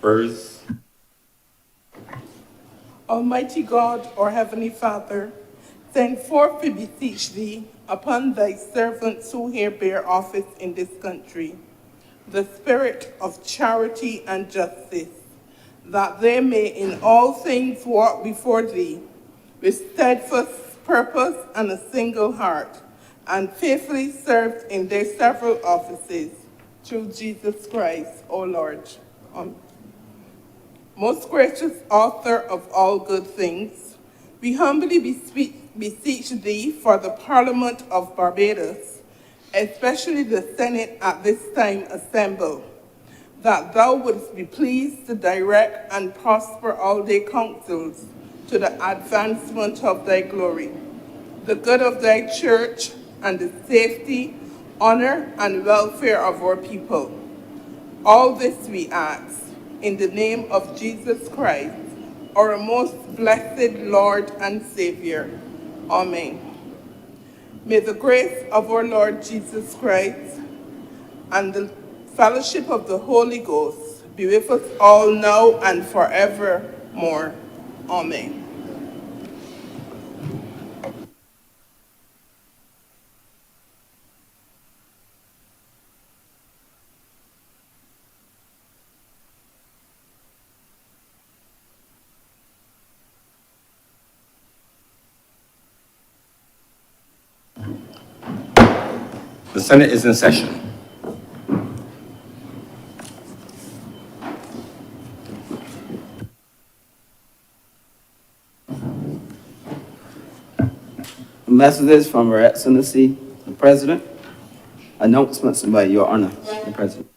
Prayers. Almighty God, our Heavenly Father, send forth, we beseech thee, upon thy servants who here bear office in this country, the spirit of charity and justice, that they may in all things walk before thee with steadfast purpose and a single heart, and faithfully serve in their several offices, through Jesus Christ, O Lord. Amen. Most gracious author of all good things, we humbly beseech thee for the Parliament of Barbados, especially the Senate at this time assembled, that thou wouldst be pleased to direct and prosper all their counsels to the advancement of thy glory, the good of thy church, and the safety, honor, and welfare of our people. All this we ask in the name of Jesus Christ, our most blessed Lord and Savior. Amen. May the grace of our Lord Jesus Christ and the fellowship of the Holy Ghost be with us all now and forevermore. Amen. The Senate is in session. Messages from Her Excellency, the President. Announcements by Your Honor, the President.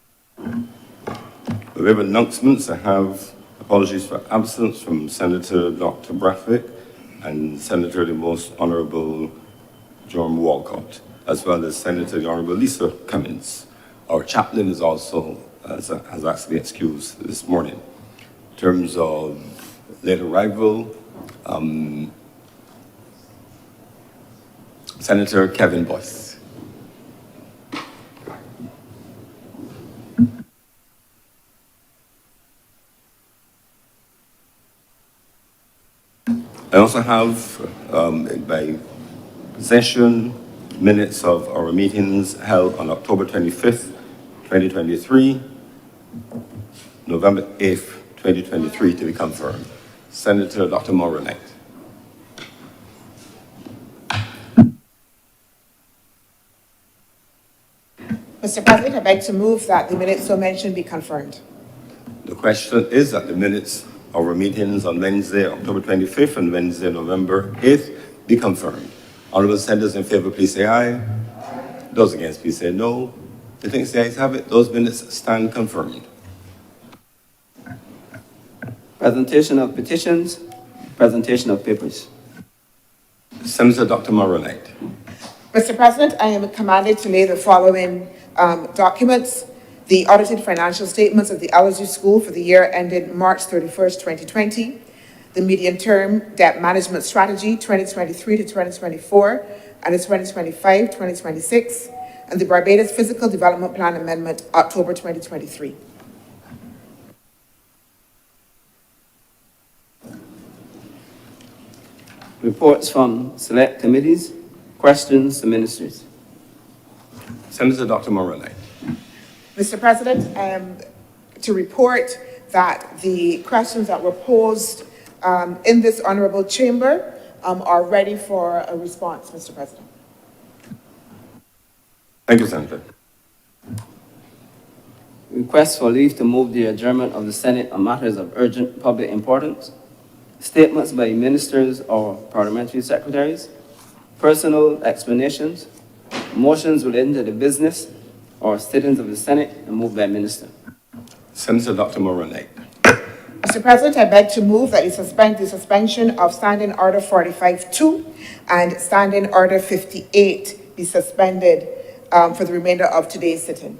We have announcements. I have apologies for absence from Senator Dr. Bradwick and Senator the Most Honourable Jerome Walcott, as well as Senator the Honourable Lisa Cummins. Our chaplain is also has actually excused this morning. In terms of late arrival, Senator Kevin Boyce. I also have by possession minutes of our meetings held on October 25th, 2023, November 8th, 2023 to be confirmed. Senator Dr. Maura Knight. Mr. President, I'd like to move that the minutes so mentioned be confirmed. The question is that the minutes of our meetings on Wednesday, October 25th and Wednesday, November 8th be confirmed. Honourable senators in favour, please say aye. Those against, please say no. The things the ayes have it, those minutes stand confirmed. Presentation of petitions, presentation of papers. Senator Dr. Maura Knight. Mr. President, I am commanded to lay the following documents: the audited financial statements of the Allergy School for the year ended March 31st, 2020, the medium-term debt management strategy 2023 to 2024, and the 2025-2026, and the Barbados Physical Development Plan Amendment, October 2023. Reports from select committees, questions to ministers. Senator Dr. Maura Knight. Mr. President, to report that the questions that were posed in this honourable chamber are ready for a response, Mr. President. Thank you, Senator. Request for leave to move the adjournment of the Senate on matters of urgent public importance. Statements by ministers or parliamentary secretaries. Personal explanations. Motions relating to the business or sittings of the Senate and moved by minister. Senator Dr. Maura Knight. Mr. President, I beg to move that you suspend the suspension of Standing Order 45-2 and Standing Order 58 be suspended for the remainder of today's sitting.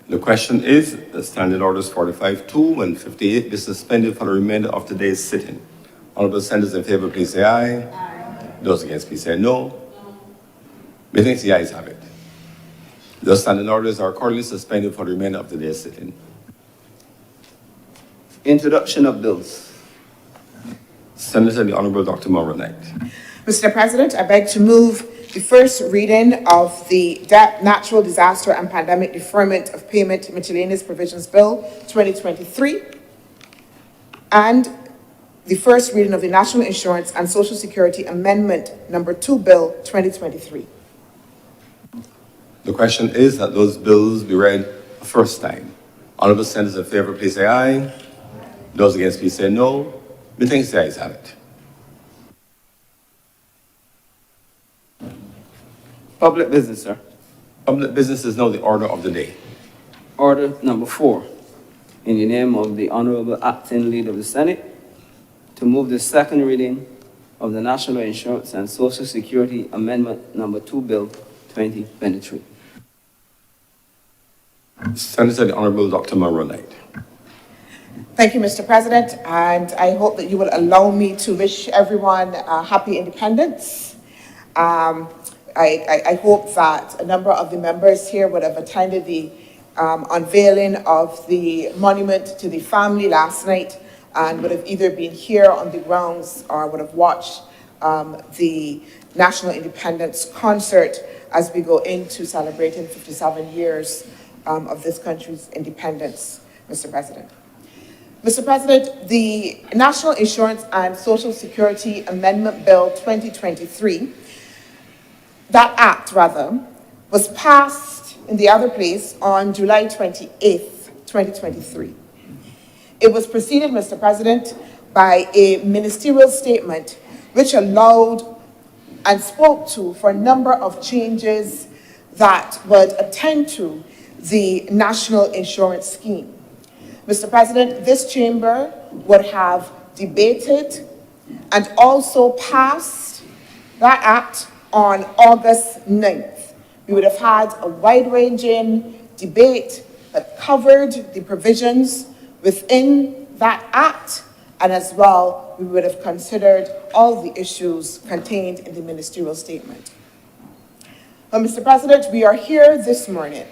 The question is, the Standing Orders 45-2 and 58 be suspended for the remainder of today's sitting. Honourable senators in favour, please say aye. Aye. Those against, please say no. Methinks the ayes have it. The standing orders are accordingly suspended for the remainder of today's sitting. Introduction of bills. Senator the Honourable Dr. Morronite. Mr. President, I beg to move the first reading of the Debt, Natural Disaster and Pandemic Deferment of Payment Miscellaneous Provisions Bill 2023 and the first reading of the National Insurance and Social Security Amendment Number 2 Bill 2023. The question is that those bills be read a first time. Honourable senators in favour, please say aye. Those against, please say no. Methinks the ayes have it. Public business, sir. Public business is now the order of the day. Order number 4. In the name of the Honorable Acting Leader of the Senate, to move the second reading of the National Insurance and Social Security Amendment Number 2 Bill 2023. Senator the Honourable Dr. Morronite. Thank you, Mr. President, and I hope that you will allow me to wish everyone happy independence. I hope that a number of the members here would have attended the unveiling of the monument to the family last night and would have either been here on the grounds or would have watched the National Independence Concert as we go into celebrating 57 years of this country's independence, Mr. President. Mr. President, the National Insurance and Social Security Amendment Bill 2023, that act, rather, was passed in the other place on July 28th, 2023. It was preceded, Mr. President, by a ministerial statement which allowed and spoke to for a number of changes that would attend to the national insurance scheme. Mr. President, this chamber would have debated and also passed that act on August 9th. We would have had a wide-ranging debate that covered the provisions within that act, and as well, we would have considered all the issues contained in the ministerial statement. But Mr. President, we are here this morning.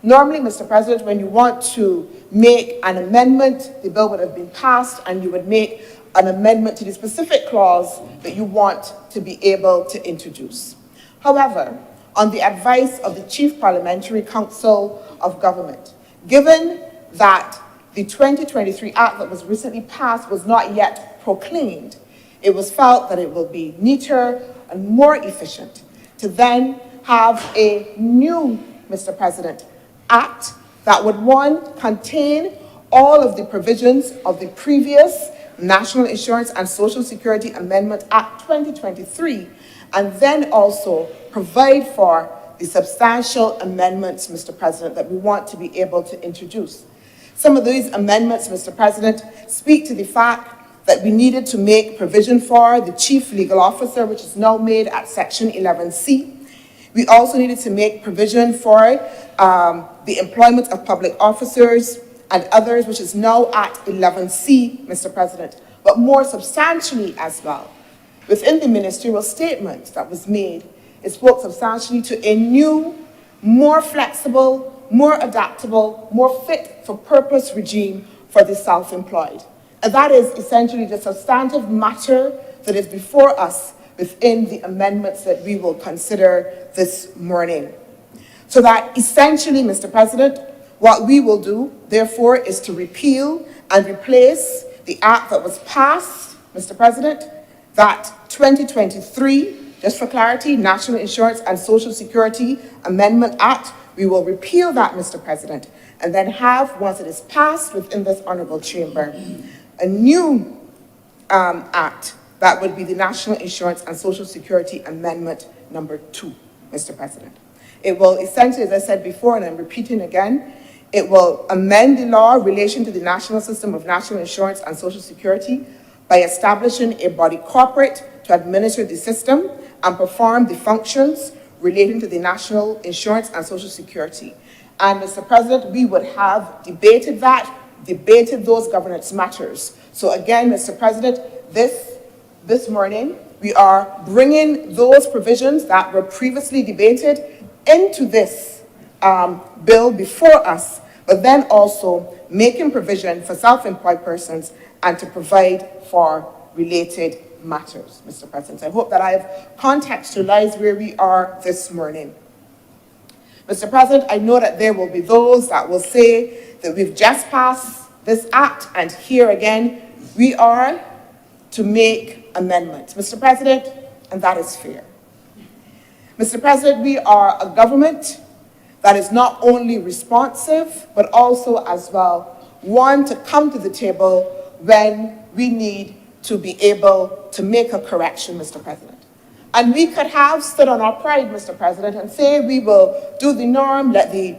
Normally, Mr. President, when you want to make an amendment, the bill would have been passed and you would make an amendment to the specific clause that you want to be able to introduce. However, on the advice of the Chief Parliamentary Council of Government, given that the 2023 Act that was recently passed was not yet proclaimed, it was felt that it will be neater and more efficient to then have a new, Mr. President, Act that would, one, contain all of the provisions of the previous National Insurance and Social Security Amendment Act 2023, and then also provide for the substantial amendments, Mr. President, that we want to be able to introduce. Some of these amendments, Mr. President, speak to the fact that we needed to make provision for the Chief Legal Officer, which is now made at Section 11C. We also needed to make provision for the employment of public officers and others, which is now at 11C, Mr. President, but more substantially as well. Within the ministerial statement that was made, it spoke substantially to a new, more flexible, more adaptable, more fit for purpose regime for the self-employed. And that is essentially the substantive matter that is before us within the amendments that we will consider this morning. So that essentially, Mr. President, what we will do, therefore, is to repeal and replace the act that was passed, Mr. President, that 2023, just for clarity, National Insurance and Social Security Amendment Act. We will repeal that, Mr. President, and then have, once it is passed within this honourable chamber, a new act that would be the National Insurance and Social Security Amendment Number 2, Mr. President. It will essentially, as I said before, and I'm repeating again, it will amend the law in relation to the national system of national insurance and social security by establishing a body corporate to administer the system and perform the functions relating to the national insurance and social security. And Mr. President, we would have debated those governance matters. So again, Mr. President, this morning, we are bringing those provisions that were previously debated into this bill before us but then also making provision for self-employed persons and to provide for related matters, Mr. President. I hope that I have contextualized where we are this morning. Mr. President, I know that there will be those that will say that we've just passed this act and here again we are to make amendments, Mr. President, and that is fair. Mr. President, we are a government that is not only responsive, but also as well, one to come to the table when we need to be able to make a correction, Mr. President. And we could have stood on our pride, Mr. President, and say we will do the norm, let the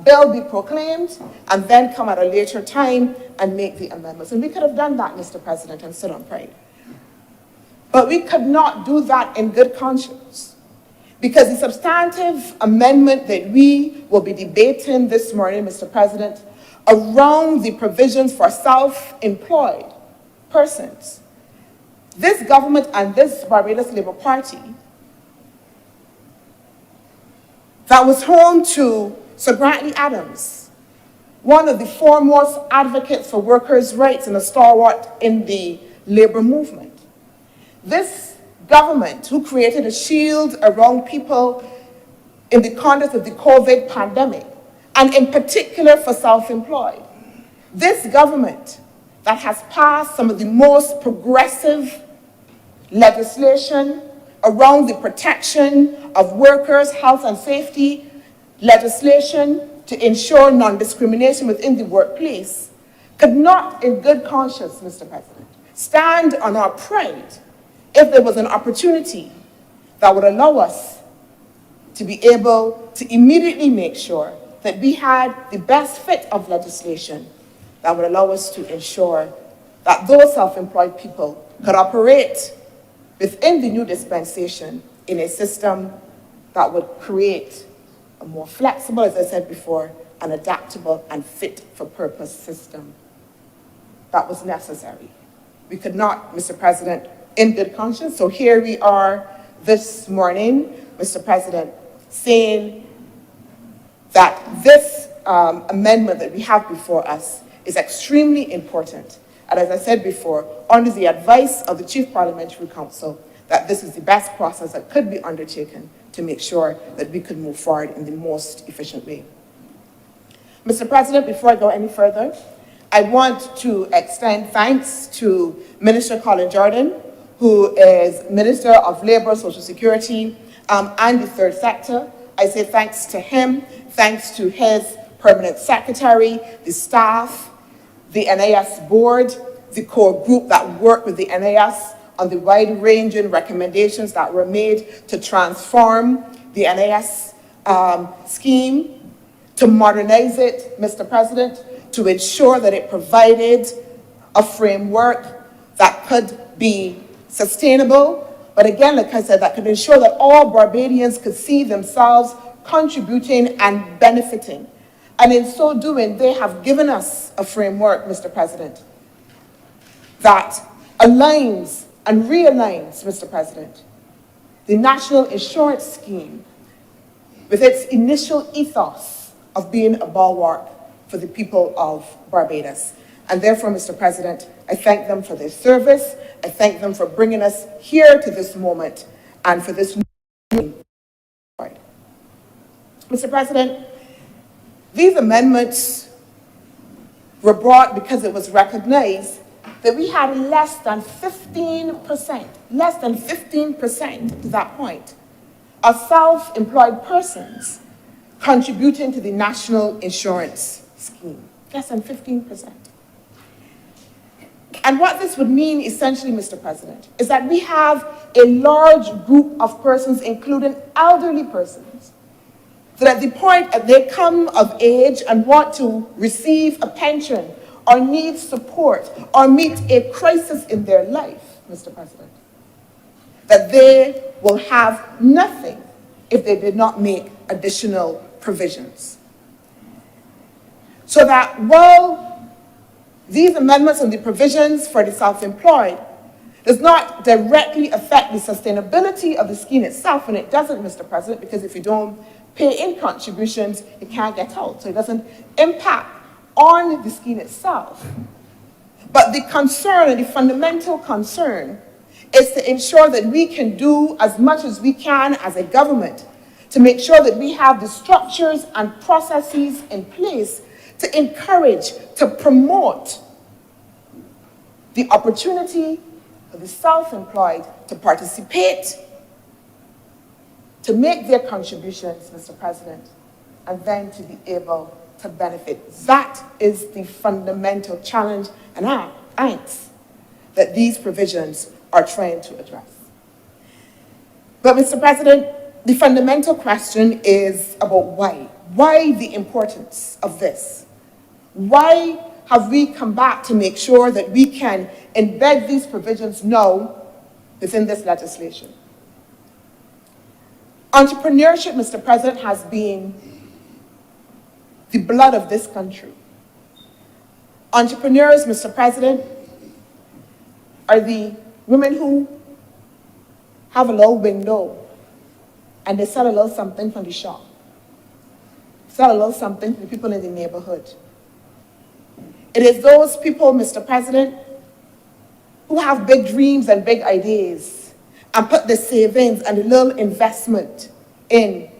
bill be proclaimed, and then come at a later time and make the amendments. And we could have done that, Mr. President, and stood on pride. But we could not do that in good conscience, because the substantive amendment that we will be debating this morning, Mr. President, around the provisions for self-employed persons, this government and this Barbados Labour Party that was home to Sir Grantley Adams, one of the foremost advocates for workers' rights and a stalwart in the labour movement. This government, who created a shield around people in the context of the COVID pandemic, and in particular for self-employed. This government that has passed some of the most progressive legislation around the protection of workers' health and safety, legislation to ensure non-discrimination within the workplace, could not, in good conscience, Mr. President, stand on our pride if there was an opportunity that would allow us to be able to immediately make sure that we had the best fit of legislation that would allow us to ensure that those self-employed people could operate within the new dispensation in a system that would create a more flexible, as I said before, and adaptable and fit for purpose system that was necessary. We could not, Mr. President, in good conscience. So here we are this morning, Mr. President, saying that this amendment that we have before us is extremely important. And as I said before, under the advice of the Chief Parliamentary Council, that this is the best process that could be undertaken to make sure that we could move forward in the most efficient way. Mr. President, before I go any further, I want to extend thanks to Minister Colin Jordan, who is Minister of Labour, Social Security, and the Third Sector. I say thanks to him, thanks to his Permanent Secretary, the staff, the NIS board, the core group that worked with the NIS on the wide-ranging recommendations that were made to transform the NIS scheme, to modernize it, Mr. President, to ensure that it provided a framework that could be sustainable, but again, like I said, that could ensure that all Barbadians could see themselves contributing and benefiting. And in so doing, they have given us a framework, Mr. President, that aligns and realigns, Mr. President, the National Insurance Scheme with its initial ethos of being a bulwark for the people of Barbados. And therefore, Mr. President, I thank them for their service. I thank them for bringing us here to this moment and for this meeting. Mr. President, these amendments were brought because it was recognized that we had less than 15% to that point, of self-employed persons contributing to the National Insurance Scheme. Less than 15%. And what this would mean, essentially, Mr. President, is that we have a large group of persons, including elderly persons, that at the point that they come of age and want to receive a pension or need support or meet a crisis in their life, Mr. President, that they will have nothing if they did not make additional provisions. So that while these amendments and the provisions for the self-employed does not directly affect the sustainability of the scheme itself, and it doesn't, Mr. President, because if you don't pay in contributions, you can't get out. So it doesn't impact on the scheme itself. But the concern, and the fundamental concern, is to ensure that we can do as much as we can as a government to make sure that we have the structures and processes in place to encourage, to promote the opportunity for the self-employed to participate, to make their contributions, Mr. President, and then to be able to benefit. That is the fundamental challenge and angst that these provisions are trying to address. But, Mr. President, the fundamental question is about why. Why the importance of this? Why have we come back to make sure that we can embed these provisions now within this legislation? Entrepreneurship, Mr. President, has been the blood of this country. Entrepreneurs, Mr. President, are the women who have a little window and they sell a little something from the shop, sell a little something to the people in the neighborhood. It is those people, Mr. President, who have big dreams and big ideas and put the savings and the little investment in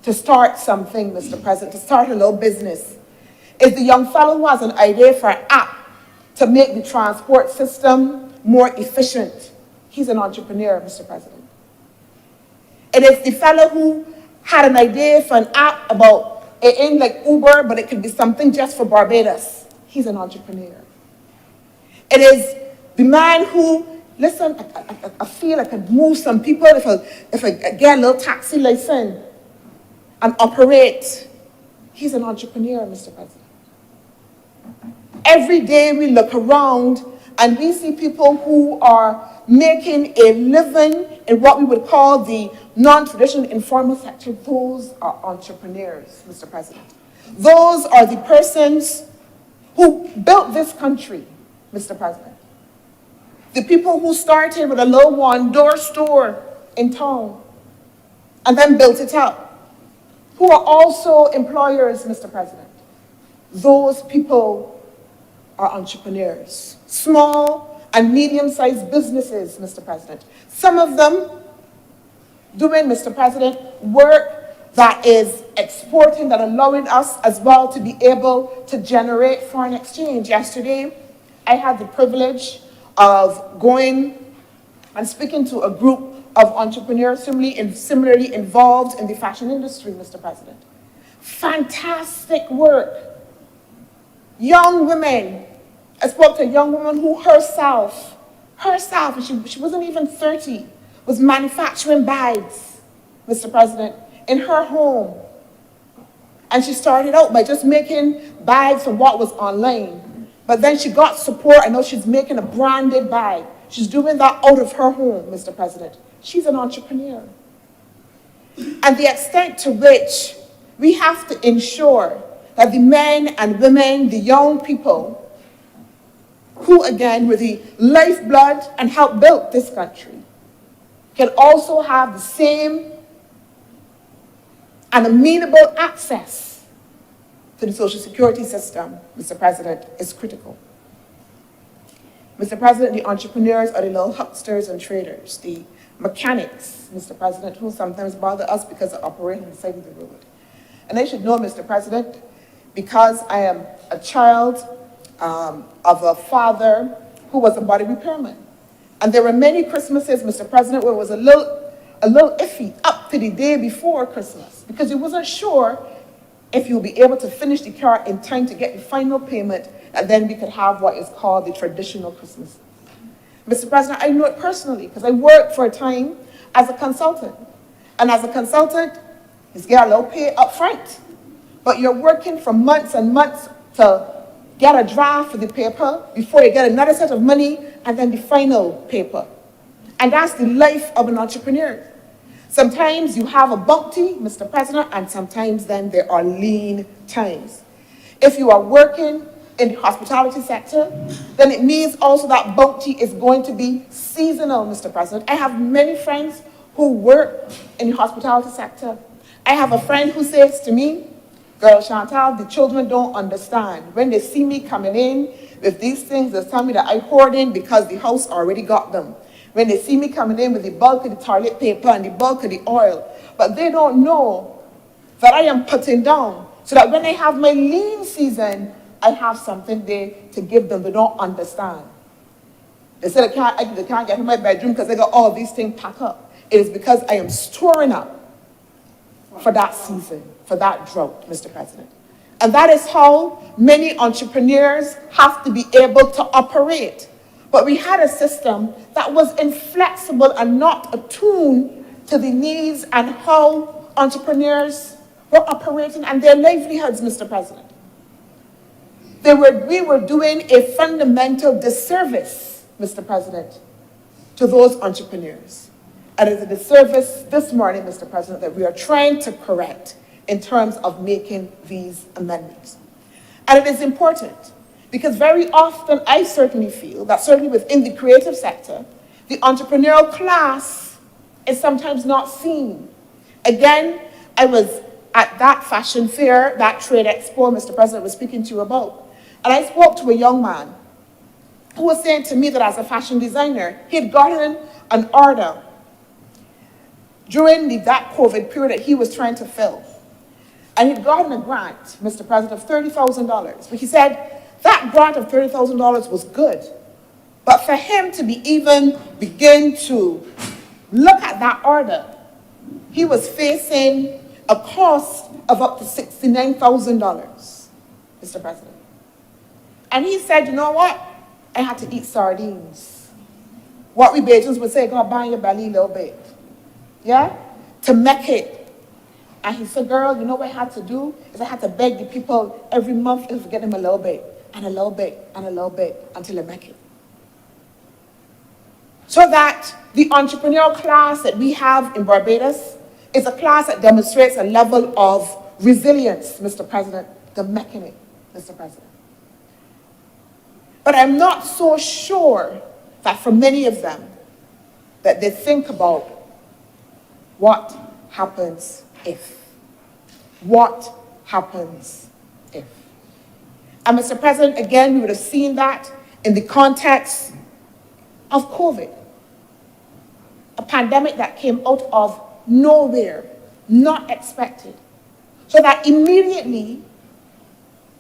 to start something, Mr. President, to start a little business. It's the young fellow who has an idea for an app to make the transport system more efficient. He's an entrepreneur, Mr. President. It is the fellow who had an idea for an app about it ain't like Uber, but it could be something just for Barbados. He's an entrepreneur. It is the man who, listen, I feel I could move some people if I get a little taxi license and operate. He's an entrepreneur, Mr. President. Every day we look around and we see people who are making a living in what we would call the non-traditional informal sector. Those are entrepreneurs, Mr. President. Those are the persons who built this country, Mr. President. The people who started with a low one-door store in town and then built it up, who are also employers, Mr. President. Those people are entrepreneurs. Small and medium-sized businesses, Mr. President. Some of them doing, Mr. President, work that is exporting, that allowing us as well to be able to generate foreign exchange. Yesterday, I had the privilege of going and speaking to a group of entrepreneurs similarly involved in the fashion industry, Mr. President. Fantastic work. Young women. I spoke to a young woman who herself, she wasn't even 30, was manufacturing bags, Mr. President, in her home. And she started out by just making bags from what was online. But then she got support. I know she's making a branded bag. She's doing that out of her home, Mr. President. She's an entrepreneur. And the extent to which we have to ensure that the men and women, the young people, who again were the lifeblood and helped build this country, can also have the same and amenable access to the Social Security system, Mr. President, is critical. Mr. President, the entrepreneurs are the little hucksters and traders, the mechanics, Mr. President, who sometimes bother us because they operate on the side of the road. And they should know, Mr. President, because I am a child of a father who was a body repairman. And there were many Christmases, Mr. President, where it was a little iffy up to the day before Christmas because you wasn't sure if you'll be able to finish the car in time to get the final payment, and then we could have what is called the traditional Christmas. Mr. President, I know it personally because I worked for a time as a consultant. And as a consultant, you get a low pay up front, but you're working for months and months to get a draft for the paper before you get another set of money and then the final paper. And that's the life of an entrepreneur. Sometimes you have a bounty, Mr. President, and sometimes then there are lean times. If you are working in the hospitality sector, then it means also that bounty is going to be seasonal, Mr. President. I have many friends who work in the hospitality sector, I have a friend who says to me, "Girl, Chantal, the children don't understand. When they see me coming in with these things, they tell me that I hoard in because the house already got them. When they see me coming in with the bulk of the toilet paper and the bulk of the oil, but they don't know that I am putting down so that when I have my lean season, I have something there to give them. They don't understand. They say they can't get in my bedroom because they got all these things packed up. It is because I am storing up for that season, for that drought, Mr. President. And that is how many entrepreneurs have to be able to operate. But we had a system that was inflexible and not attuned to the needs and how entrepreneurs were operating and their livelihoods, Mr. President. We were doing a fundamental disservice, Mr. President, to those entrepreneurs. And it's a disservice this morning, Mr. President, that we are trying to correct in terms of making these amendments. And it is important because very often I certainly feel that certainly within the creative sector, the entrepreneurial class is sometimes not seen. Again, I was at that fashion fair, that trade expo Mr. President was speaking to you about. And I spoke to a young man who was saying to me that as a fashion designer, he had gotten an order during that COVID period that he was trying to fill. And he'd gotten a grant, Mr. President, of $30,000. But he said that grant of $30,000 was good. But for him to even begin to look at that order, he was facing a cost of up to $69,000, Mr. President. And he said, you know what? I had to eat sardines. What we Bajans would say, go bang your belly a little bit. Yeah? To make it. And he said, girl, you know what I had to do? Is I had to beg the people every month to get them a little bit, and a little bit, and a little bit, until I make it. So that the entrepreneurial class that we have in Barbados is a class that demonstrates a level of resilience, Mr. President, the making it, Mr. President. But I'm not so sure that for many of them, that they think about what happens if. What happens if? And Mr. President, again, we would have seen that in the context of COVID. A pandemic that came out of nowhere, not expected. So that immediately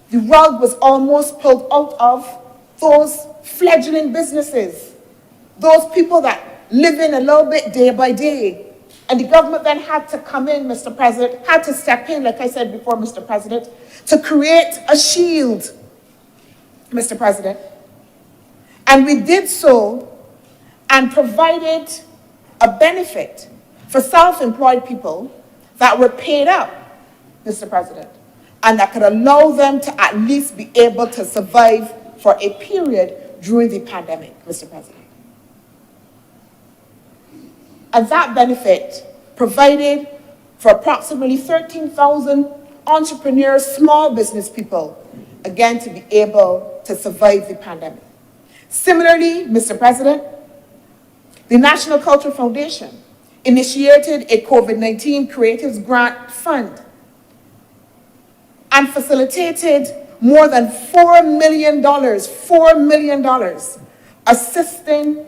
the rug was almost pulled out of those fledgling businesses, those people that live in a little bit day by day. And the government then had to come in, Mr. President, had to step in, like I said before, Mr. President, to create a shield, Mr. President. And we did so and provided a benefit for self-employed people that were paid up, Mr. President, and that could allow them to at least be able to survive for a period during the pandemic, Mr. President. And that benefit provided for approximately 13,000 entrepreneurs, small business people, again, to be able to survive the pandemic. Similarly, Mr. President, the National Cultural Foundation initiated a COVID-19 Creatives Grant Fund and facilitated more than $4 million, assisting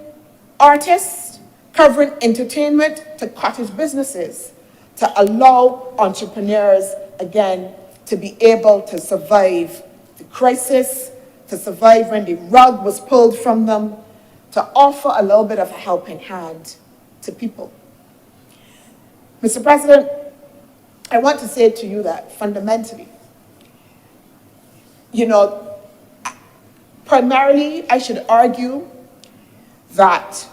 artists, covering entertainment to cottage businesses, to allow entrepreneurs, again, to be able to survive the crisis, to survive when the rug was pulled from them, to offer a little bit of a helping hand to people. Mr. President, I want to say to you that fundamentally, primarily I should argue that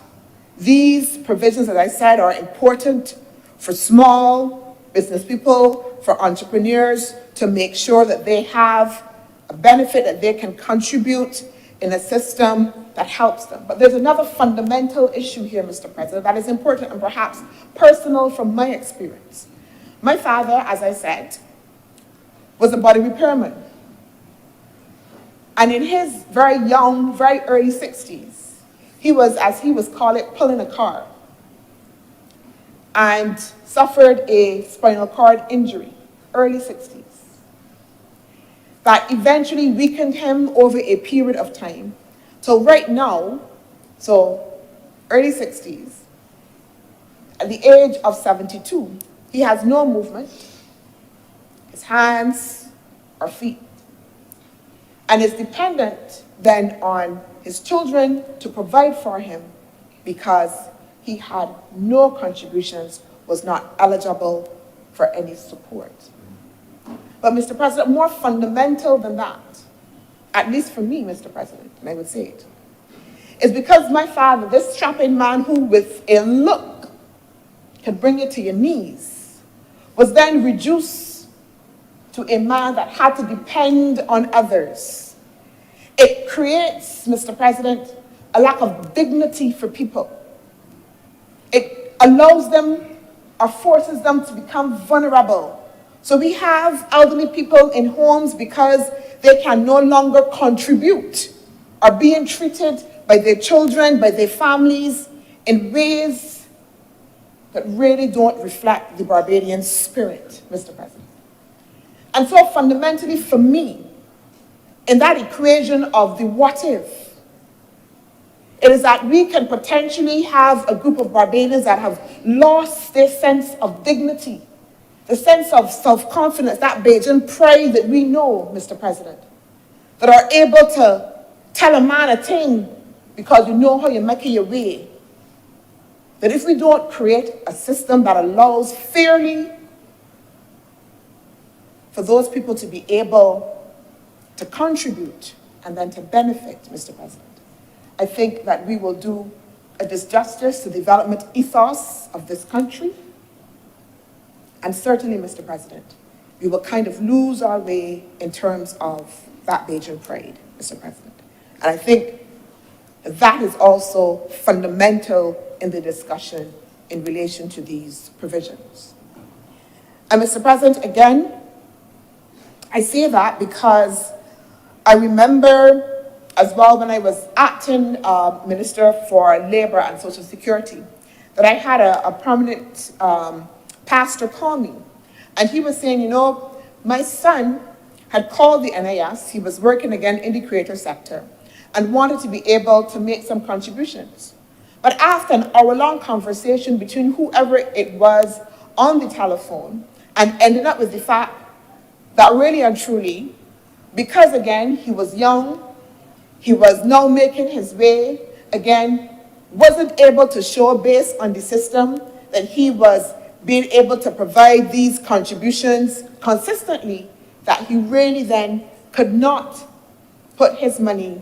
these provisions, as I said, are important for small business people, for entrepreneurs, to make sure that they have a benefit that they can contribute in a system that helps them. But there's another fundamental issue here, Mr. President, that is important and perhaps personal from my experience. My father, as I said, was a body repairman. And in his very young, very early 60s, he was, as he was called it, pulling a car. and suffered a spinal cord injury, early 60s, that eventually weakened him over a period of time. So right now, so early 60s, at the age of 72, he has no movement, his hands or feet, and is dependent then on his children to provide for him because he had no contributions, was not eligible for any support. But Mr. President, more fundamental than that, at least for me, Mr. President, and I would say it, is because my father, this strapping man who with a look could bring you to your knees, was then reduced to a man that had to depend on others. It creates, Mr. President, a lack of dignity for people. It allows them or forces them to become vulnerable. So we have elderly people in homes because they can no longer contribute, are being treated by their children, by their families in ways that really don't reflect the Barbadian spirit, Mr. President. And so fundamentally for me, in that equation of the what if, it is that we can potentially have a group of Barbadians that have lost their sense of dignity, the sense of self-confidence, that Bajan pride that we know, Mr. President, that are able to tell a man a thing because you know how you're making your way. That if we don't create a system that allows fairly for those people to be able to contribute and then to benefit, Mr. President, I think that we will do a disjustice to the development ethos of this country. And certainly, Mr. President, we will kind of lose our way in terms of that Bajan pride, Mr. President. And I think that is also fundamental in the discussion in relation to these provisions. And Mr. President, again, I say that because I remember as well when I was acting Minister for Labour and Social Security, that I had a prominent pastor call me. And he was saying, you know, my son had called the NIS, he was working again in the creator sector, and wanted to be able to make some contributions. But after an hour-long conversation between whoever it was on the telephone, and ended up with the fact that really and truly, because again, he was young, he was now making his way, again, wasn't able to show based on the system that he was being able to provide these contributions consistently, that he really then could not put his money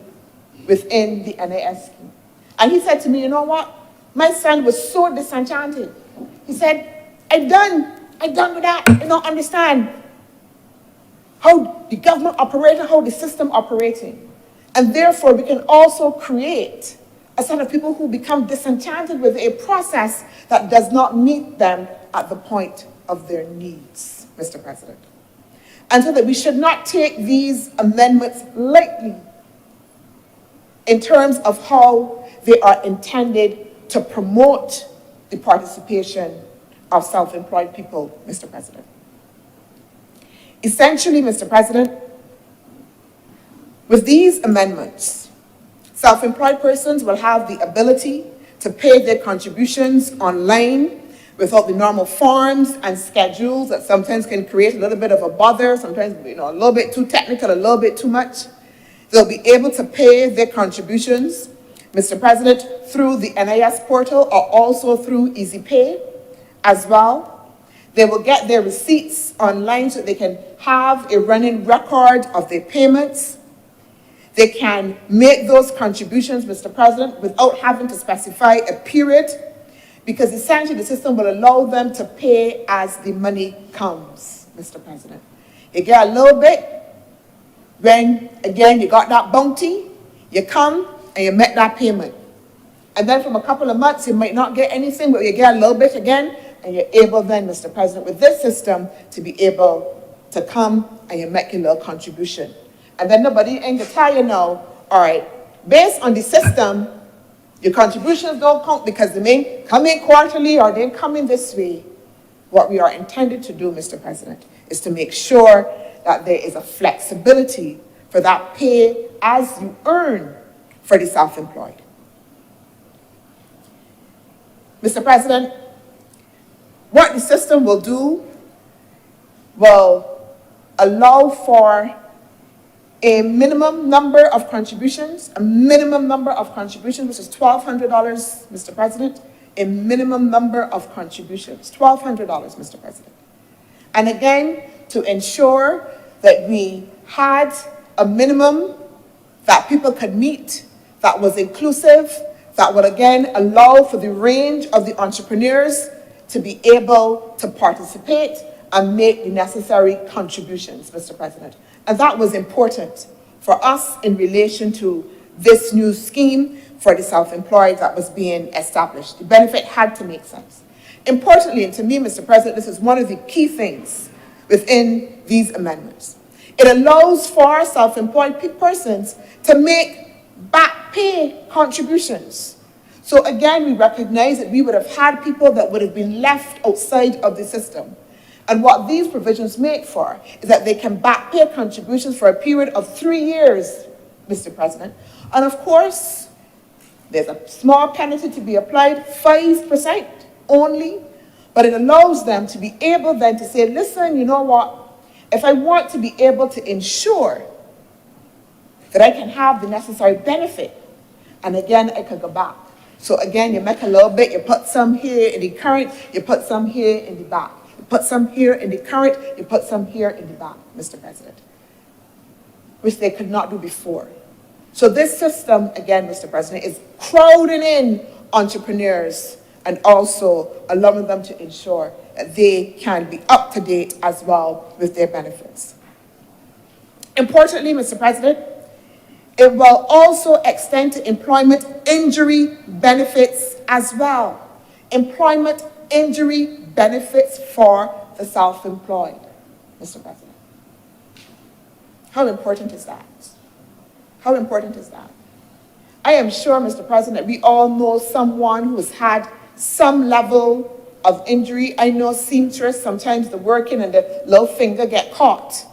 within the NIS scheme. And he said to me, you know what? My son was so disenchanted. He said, I done with that. I don't understand how the government operating, how the system operating. And therefore, we can also create a set of people who become disenchanted with a process that does not meet them at the point of their needs, Mr. President. And so that we should not take these amendments lightly in terms of how they are intended to promote the participation of self-employed people, Mr. President. Essentially, Mr. President, with these amendments, self-employed persons will have the ability to pay their contributions online without the normal forms and schedules that sometimes can create a little bit of a bother, sometimes a little bit too technical, a little bit too much. They'll be able to pay their contributions, Mr. President, through the NIS portal or also through Easy Pay as well. They will get their receipts online so they can have a running record of their payments. They can make those contributions, Mr. President, without having to specify a period, because essentially the system will allow them to pay as the money comes, Mr. President. You get a little bit when, again, you got that bounty, you come and you make that payment. And then from a couple of months, you might not get anything, but you get a little bit again, and you're able then, Mr. President, with this system, to be able to come and you make your little contribution. And then nobody ain't gonna tell you now, all right, based on the system, Your contributions don't count because they may come in quarterly or they come in this way. What we are intended to do, Mr. President, is to make sure that there is a flexibility for that pay as you earn for the self-employed. Mr. President, what the system will do will allow for a minimum number of contributions, which is $1,200, Mr. President, a minimum number of contributions, $1,200, Mr. President. And again, to ensure that we had a minimum that people could meet, that was inclusive, that would again allow for the range of the entrepreneurs to be able to participate and make the necessary contributions, Mr. President. And that was important for us in relation to this new scheme for the self-employed that was being established. The benefit had to make sense. Importantly, and to me, Mr. President, this is one of the key things within these amendments. It allows for self-employed persons to make back pay contributions. So again, we recognize that we would have had people that would have been left outside of the system. And what these provisions make for is that they can back pay contributions for a period of 3 years, Mr. President. And of course, there's a small penalty to be applied, 5% only, but it allows them to be able then to say, listen, you know what, if I want to be able to ensure that I can have the necessary benefit, and again, I could go back. So again, you make a little bit, you put some here in the current, you put some here in the back. You put some here in the current, you put some here in the back, Mr. President, which they could not do before. So this system, again, Mr. President, is crowding in entrepreneurs and also allowing them to ensure that they can be up to date as well with their benefits. Importantly, Mr. President, it will also extend to employment injury benefits as well. Employment injury benefits for the self-employed, Mr. President. How important is that? How important is that? I am sure, Mr. President, that we all know someone who has had some level of injury. I know seamstress, sometimes the working and the little finger get caught.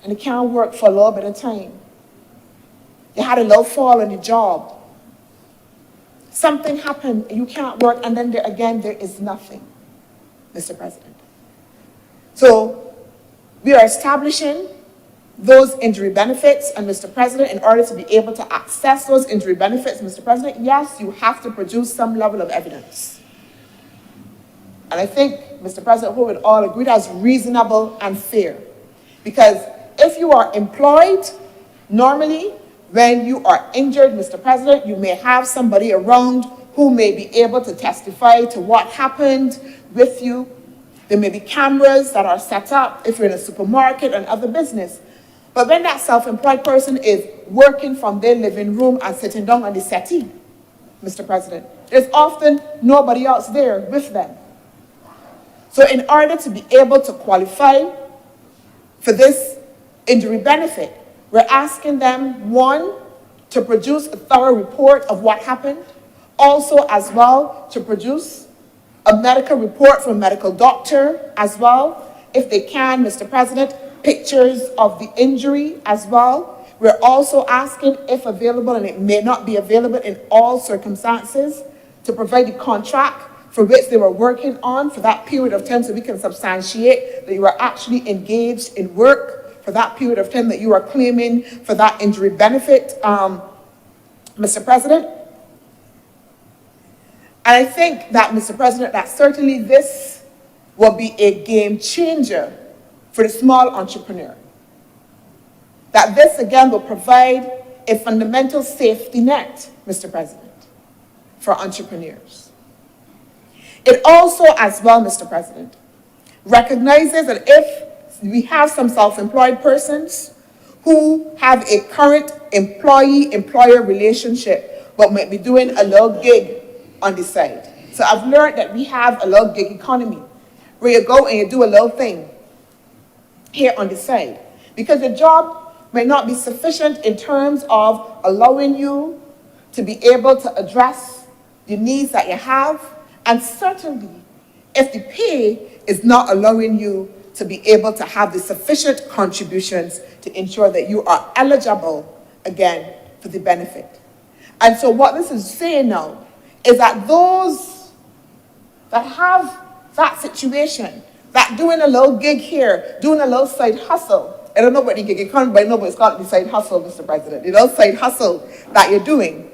And they can't work for a little bit of time. They had a little fall on the job. Something happened, and you can't work, and then there is nothing, Mr. President. So we are establishing those injury benefits, and Mr. President, in order to be able to access those injury benefits, Mr. President, yes, you have to produce some level of evidence. And I think, Mr. President, we would all agree that's reasonable and fair. Because if you are employed, normally, when you are injured, Mr. President, you may have somebody around who may be able to testify to what happened with you. There may be cameras that are set up if you're in a supermarket and other business. But when that self-employed person is working from their living room and sitting down on the settee, Mr. President, there's often nobody else there with them. So in order to be able to qualify for this injury benefit, we're asking them, one, to produce a thorough report of what happened, also as well to produce a medical report from a medical doctor as well. If they can, Mr. President, pictures of the injury as well. We're also asking, if available, and it may not be available in all circumstances, to provide the contract for which they were working on for that period of time so we can substantiate that you are actually engaged in work for that period of time that you are claiming for that injury benefit, Mr. President. And I think that, Mr. President, that certainly this will be a game changer for the small entrepreneur. That this, again, will provide a fundamental safety net, Mr. President, for entrepreneurs. It also, as well, Mr. President, recognizes that if we have some self-employed persons who have a current employee-employer relationship, but might be doing a little gig on the side. So I've learned that we have a little gig economy, where you go and you do a little thing here on the side, because the job may not be sufficient in terms of allowing you to be able to address the needs that you have, and certainly if the pay is not allowing you to be able to have the sufficient contributions to ensure that you are eligible again for the benefit. And so what this is saying now is that those that have that situation, that doing a little gig here, doing a little side hustle, I don't know what the gig economy, but I know but it's got to be side hustle, Mr. President, the little side hustle that you're doing,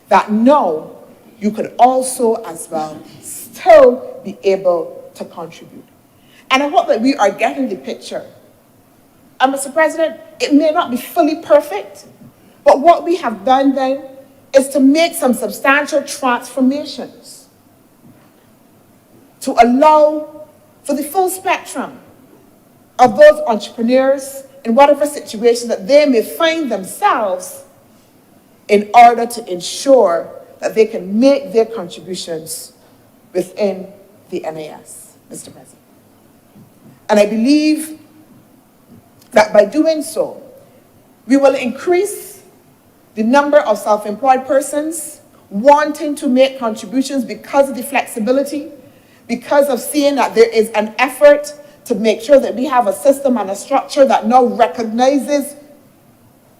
that now you could also as well still be able to contribute. And I hope that we are getting the picture. And Mr. President, it may not be fully perfect, but what we have done then is to make some substantial transformations to allow for the full spectrum of those entrepreneurs in whatever situation that they may find themselves in order to ensure that they can make their contributions within the NAS, Mr. President. And I believe that by doing so, we will increase the number of self-employed persons wanting to make contributions because of the flexibility, because of seeing that there is an effort to make sure that we have a system and a structure that now recognizes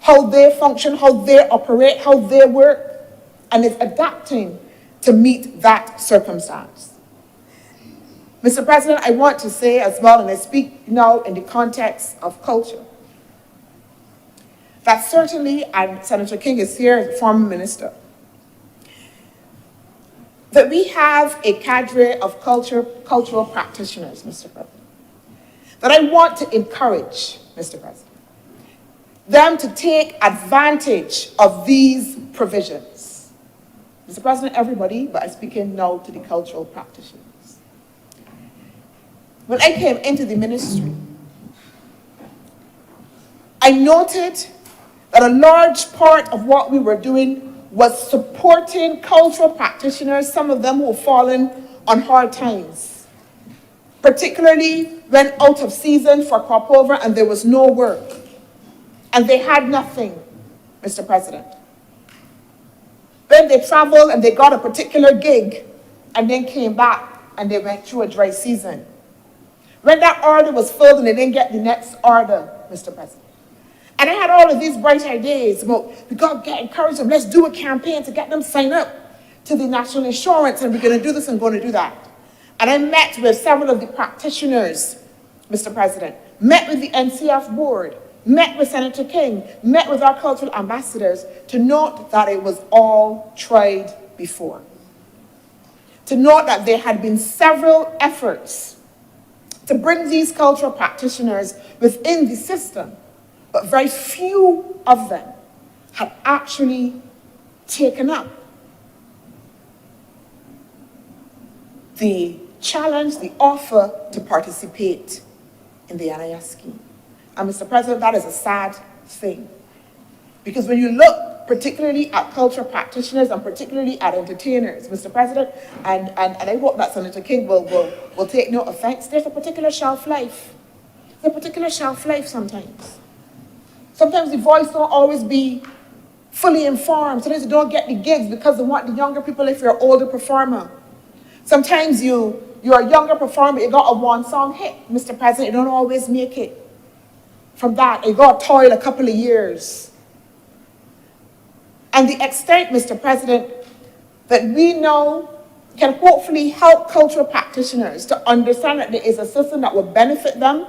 how they function, how they operate, how they work, and is adapting to meet that circumstance. Mr. President, I want to say as well, and I speak now in the context of culture, that certainly, and Senator King is here as a former minister, that we have a cadre of cultural practitioners, Mr. President, that I want to encourage, Mr. President, them to take advantage of these provisions. Mr. President, everybody, but I'm speaking now to the cultural practitioners. When I came into the ministry, I noted that a large part of what we were doing was supporting cultural practitioners, some of them who were fallen on hard times, particularly when out of season for crop over and there was no work, and they had nothing, Mr. President. When they traveled and they got a particular gig and then came back and they went through a dry season. When that order was filled and they didn't get the next order, Mr. President. And I had all of these bright ideas about, we got to encourage them, let's do a campaign to get them signed up to the national insurance, and we're going to do this and going to do that. And I met with several of the practitioners, Mr. President, met with the NCF board, met with Senator King, met with our cultural ambassadors to note that it was all tried before. To note that there had been several efforts to bring these cultural practitioners within the system, but very few of them had actually taken up the challenge, the offer to participate in the NIS scheme. And Mr. President, that is a sad thing. Because when you look particularly at cultural practitioners and particularly at entertainers, Mr. President, and I hope that Senator King will take no offense, there's a particular shelf life. There's a particular shelf life sometimes. Sometimes the voice don't always be fully informed. Sometimes you don't get the gigs because they want the younger people if you're an older performer. Sometimes you're a younger performer, you got a one-song hit, Mr. President, you don't always make it. From that, you got to toil a couple of years. And the extent, Mr. President, that we now can hopefully help cultural practitioners to understand that there is a system that will benefit them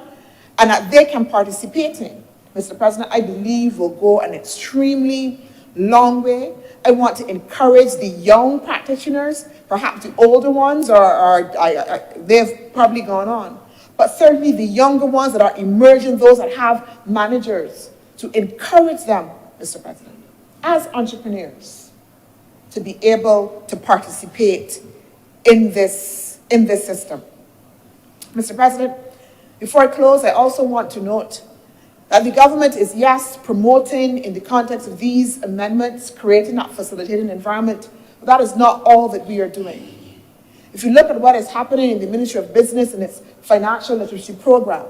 and that they can participate in, Mr. President, I believe will go an extremely long way. I want to encourage the young practitioners, perhaps the older ones, they've probably gone on. But certainly the younger ones that are emerging, those that have managers, to encourage them, Mr. President, as entrepreneurs, to be able to participate in this system. Mr. President, before I close, I also want to note that the government is, yes, promoting in the context of these amendments, creating that facilitating environment, but that is not all that we are doing. If you look at what is happening in the Ministry of Business and its financial literacy program,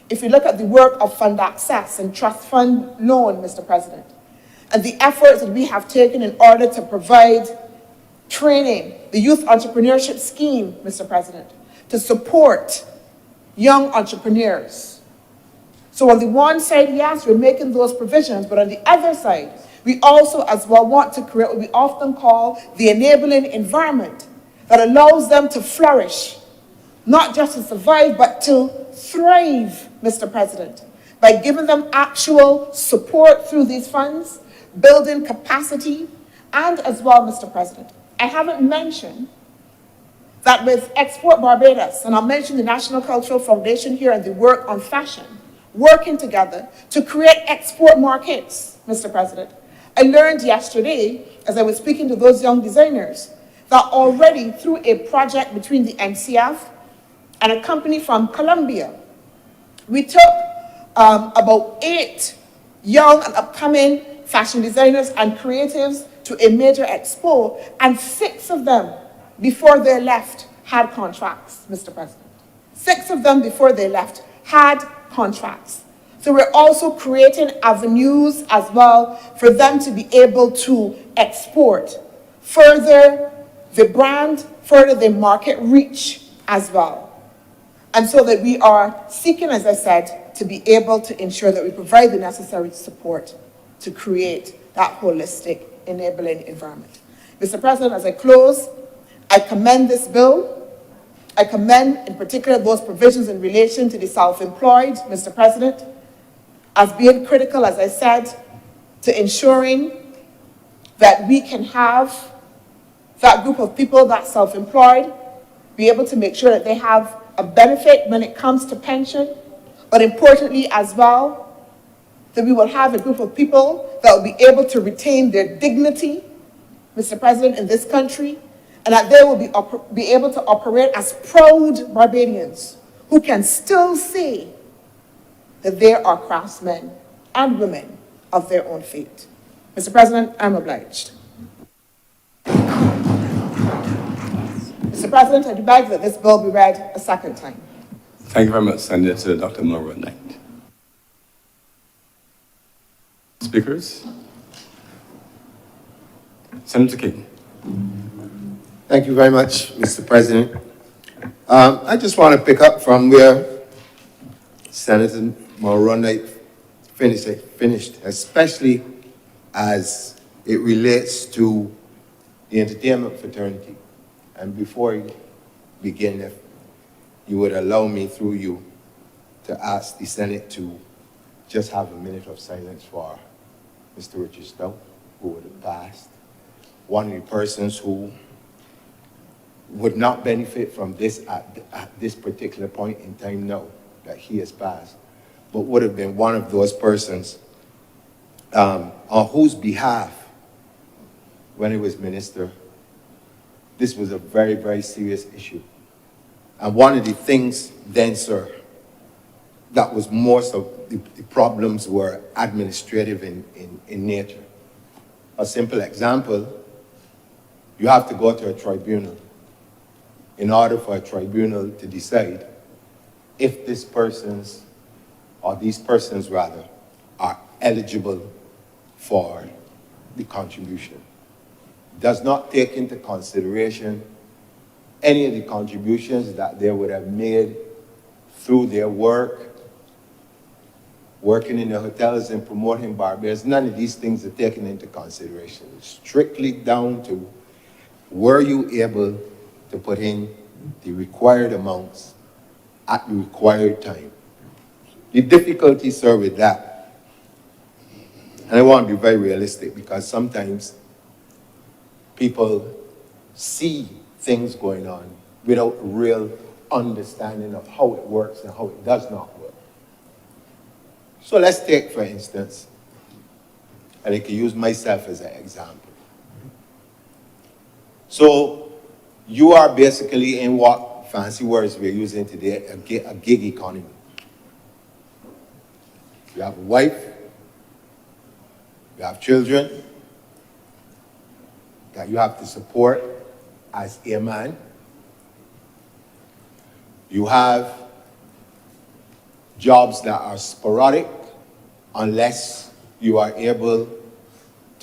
if you look at the work of fund access and trust fund loan, Mr. President, and the efforts that we have taken in order to provide training, the Youth Entrepreneurship Scheme, Mr. President, to support young entrepreneurs. So on the one side, yes, we're making those provisions, but on the other side, we also as well want to create what we often call the enabling environment that allows them to flourish, not just to survive, but to thrive, Mr. President, by giving them actual support through these funds, building capacity, and as well, Mr. President, I haven't mentioned that with Export Barbados, and I'll mention the National Cultural Foundation here and the work on fashion, working together to create export markets, Mr. President. I learned yesterday, as I was speaking to those young designers, that already through a project between the NCF and a company from Colombia, we took about 8 young and upcoming fashion designers and creatives to a major expo, and 6 of them, before they left, had contracts, Mr. President. 6 of them, before they left, had contracts. So we're also creating avenues as well for them to be able to export, further the brand, further the market reach as well. And so that we are seeking, as I said, to be able to ensure that we provide the necessary support to create that holistic enabling environment. Mr. President, as I close, I commend this bill. I commend in particular those provisions in relation to the self-employed, Mr. President, as being critical, as I said, to ensuring that we can have that group of people that's self-employed be able to make sure that they have a benefit when it comes to pension, but importantly as well, that we will have a group of people that will be able to retain their dignity, Mr. President, in this country, and that they will be able to operate as proud Barbadians who can still say that they are craftsmen and women of their own fate. Mr. President, I'm obliged. Mr. President, I do beg that this bill be read a second time. Thank you very much, Senator Dr. Maura Knight. Speakers? Senator King. Thank you very much, Mr. President. I just want to pick up from where Senator Maura Knight finished, especially as it relates to the entertainment fraternity. And before you begin, if you would allow me through you to ask the Senate to just have a minute of silence for Mr. Richard Stout, who would have passed. One of the persons who would not benefit from this at this particular point in time now that he has passed, but would have been one of those persons on whose behalf, when he was minister, this was a very, very serious issue. And one of the things then, sir, that was more so the problems were administrative in nature. A simple example, you have to go to a tribunal in order for a tribunal to decide if this person's, or these persons rather, are eligible for the contribution. Does not take into consideration any of the contributions that they would have made through their work, working in the hotels and promoting Barbados. None of these things are taken into consideration. It's strictly down to, were you able to put in the required amounts at the required time? The difficulty, sir, with that, and I want to be very realistic because sometimes people see things going on without real understanding of how it works and how it does not work. So let's take, for instance, and I can use myself as an example. So you are basically in what fancy words we're using today, a gig economy. You have a wife, you have children that you have to support as a man. You have jobs that are sporadic unless you are able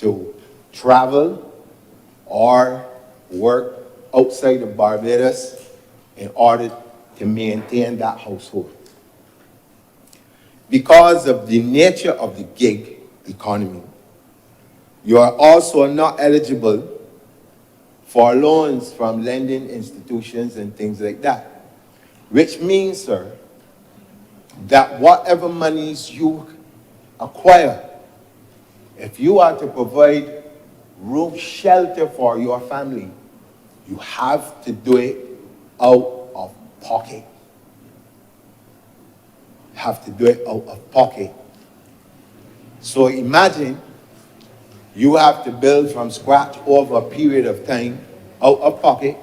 to travel or work outside of Barbados in order to maintain that household. Because of the nature of the gig economy, you are also not eligible for loans from lending institutions and things like that. Which means, sir, that whatever monies you acquire, if you are to provide room shelter for your family, you have to do it out of pocket. You have to do it out of pocket. So imagine you have to build from scratch over a period of time out of pocket.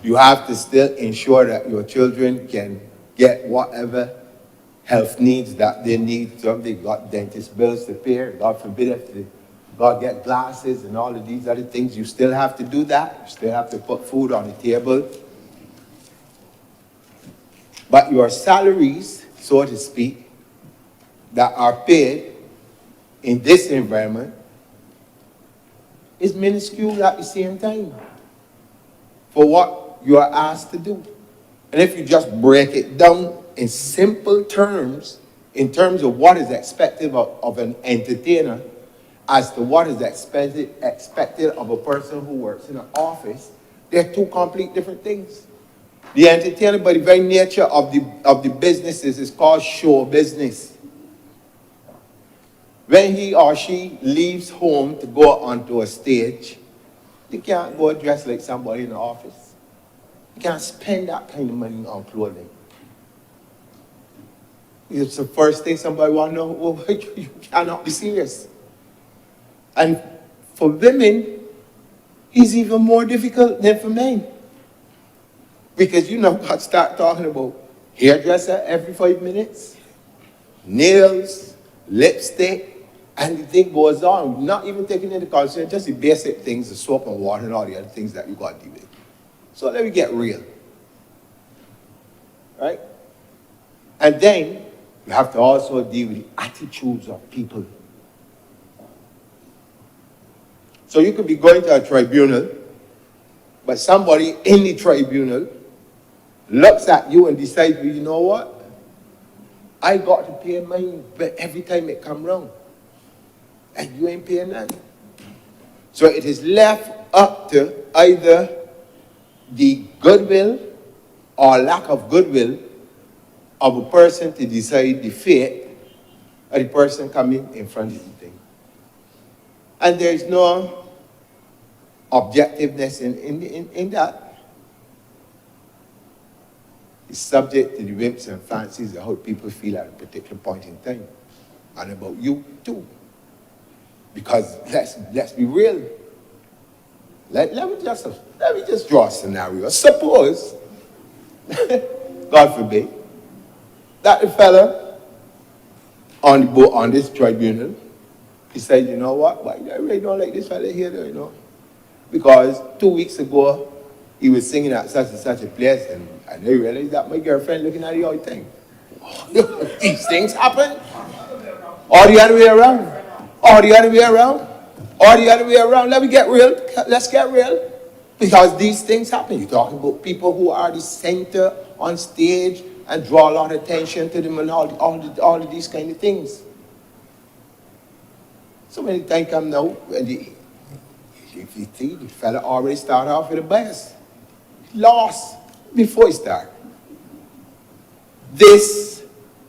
You have to still ensure that your children can get whatever health needs that they need. So if they got dentist bills to pay, God forbid if they got get glasses and all of these other things, you still have to do that. You still have to put food on the table. But your salaries, so to speak, that are paid in this environment is minuscule at the same time for what you are asked to do. And if you just break it down in simple terms, in terms of what is expected of an entertainer, as to what is expected of a person who works in an office, they're two complete different things. The entertainer, by the very nature of the businesses, is called show business. When he or she leaves home to go onto a stage, they can't go dressed like somebody in the office. You can't spend that kind of money on clothing. It's the first thing somebody want to know. Well, you cannot be serious. And for women, it's even more difficult than for men. Because you know, God start talking about hairdresser every 5 minutes, nails, lipstick, and the thing goes on. Not even taking into consideration just the basic things, the soap and water and all the other things that you got to deal with. So let me get real. Right? And then you have to also deal with the attitudes of people. So you could be going to a tribunal, but somebody in the tribunal looks at you and decides, well, you know what? I got to pay mine every time it come round. And you ain't paying none. So it is left up to either the goodwill or lack of goodwill of a person to decide the fate of the person coming in front of the thing. And there is no objectiveness in that. It's subject to the whims and fancies of how people feel at a particular point in time. And about you too. Because let's be real. Let me just draw a scenario. Suppose, God forbid, that the fella on the boat on this tribunal, he said, you know what? Why I really don't like this fella here, you know? Because 2 weeks ago, he was singing at such and such a place, and I realized that my girlfriend looking at the whole thing. These things happen. Or the other way around. Or the other way around. Or the other way around. Let me get real. Let's get real. Because these things happen. You're talking about people who are the center on stage and draw a lot of attention to them and all of these kind of things. So when the time comes now, if you see, the fella already started off with a bias. Lost before he started. This,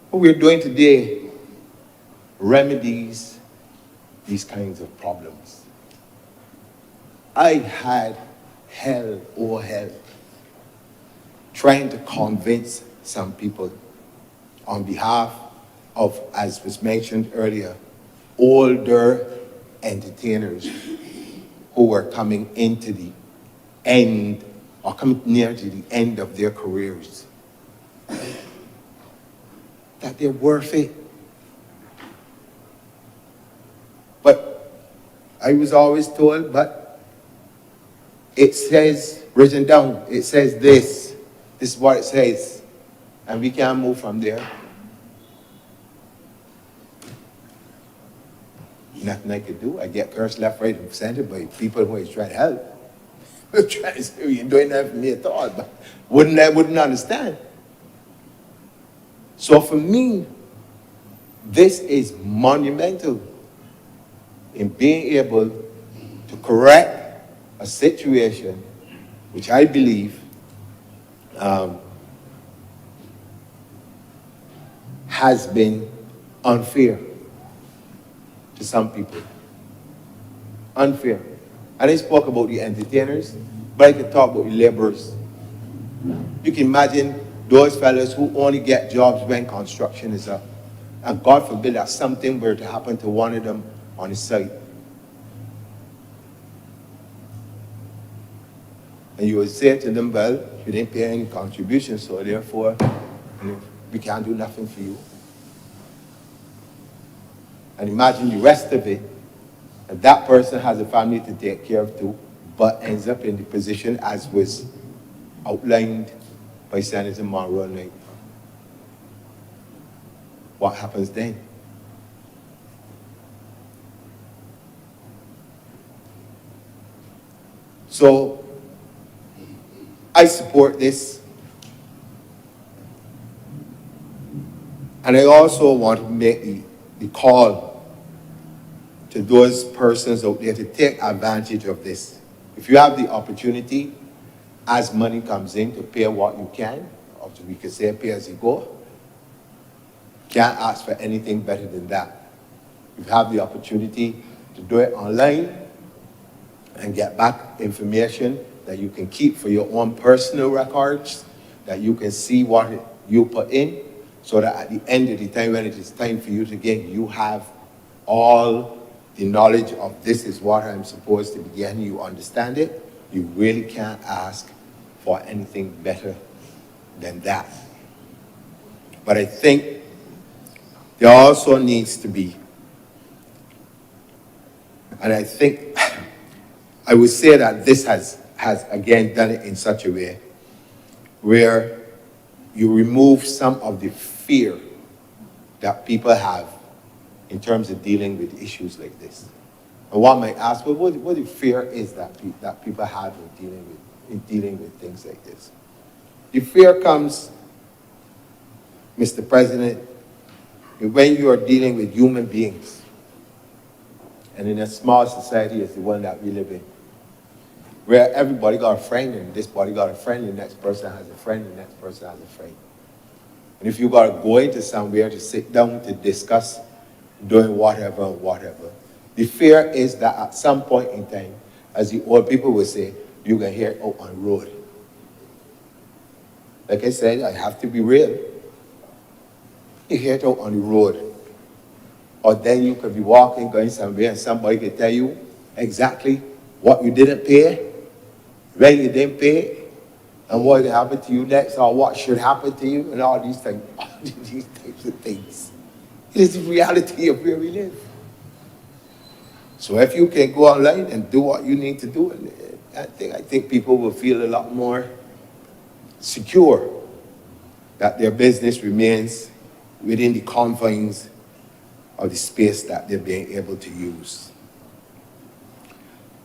what we're doing today, remedies these kinds of problems. I had hell trying to convince some people on behalf of, as was mentioned earlier, older entertainers who were coming into the end or coming near to the end of their careers, that they're worth it. But I was always told, but it says, written down, it says this is what it says, and we can't move from there. nothing I could do. I get cursed left, right, and center by people who is trying to help. Trying to say, you're doing that for me at all, but wouldn't understand. So for me, this is monumental in being able to correct a situation which I believe has been unfair to some people. Unfair. And I spoke about the entertainers, but I can talk about the laborers. You can imagine those fellas who only get jobs when construction is up. And God forbid that something were to happen to one of them on the site. And you would say to them, well, you didn't pay any contribution, so therefore, we can't do nothing for you. And imagine the rest of it, and that person has a family to take care of too, but ends up in the position as was outlined by Senator Monroe. What happens then? So, I support this. And I also want to make the call to those persons out there to take advantage of this. If you have the opportunity, as money comes in, to pay what you can, or we could say pay as you go, can't ask for anything better than that. You have the opportunity to do it online and get back information that you can keep for your own personal records, that you can see what you put in, so that at the end of the time, when it is time for you to get, you have all the knowledge of this is what I'm supposed to be getting, you understand it. You really can't ask for anything better than that. But I think there also needs to be, and I think I would say that this has again done it in such a way where you remove some of the fear that people have in terms of dealing with issues like this. And one might ask, well, what the fear is that people have in dealing with things like this? The fear comes, Mr. President, when you are dealing with human beings, and in a small society as the one that we live in, where everybody got a friend, and this body got a friend, the next person has a friend, the next person has a friend. And if you got to go into somewhere to sit down to discuss doing whatever, the fear is that at some point in time, as the old people would say, you can hear it out on the road. Like I said, I have to be real. You hear it out on the road. Or then you could be walking, going somewhere, and somebody could tell you exactly what you didn't pay, when you didn't pay, and what will happen to you next, or what should happen to you, and all these things, all these types of things. It is the reality of where we live. So if you can go online and do what you need to do, I think people will feel a lot more secure that their business remains within the confines of the space that they're being able to use.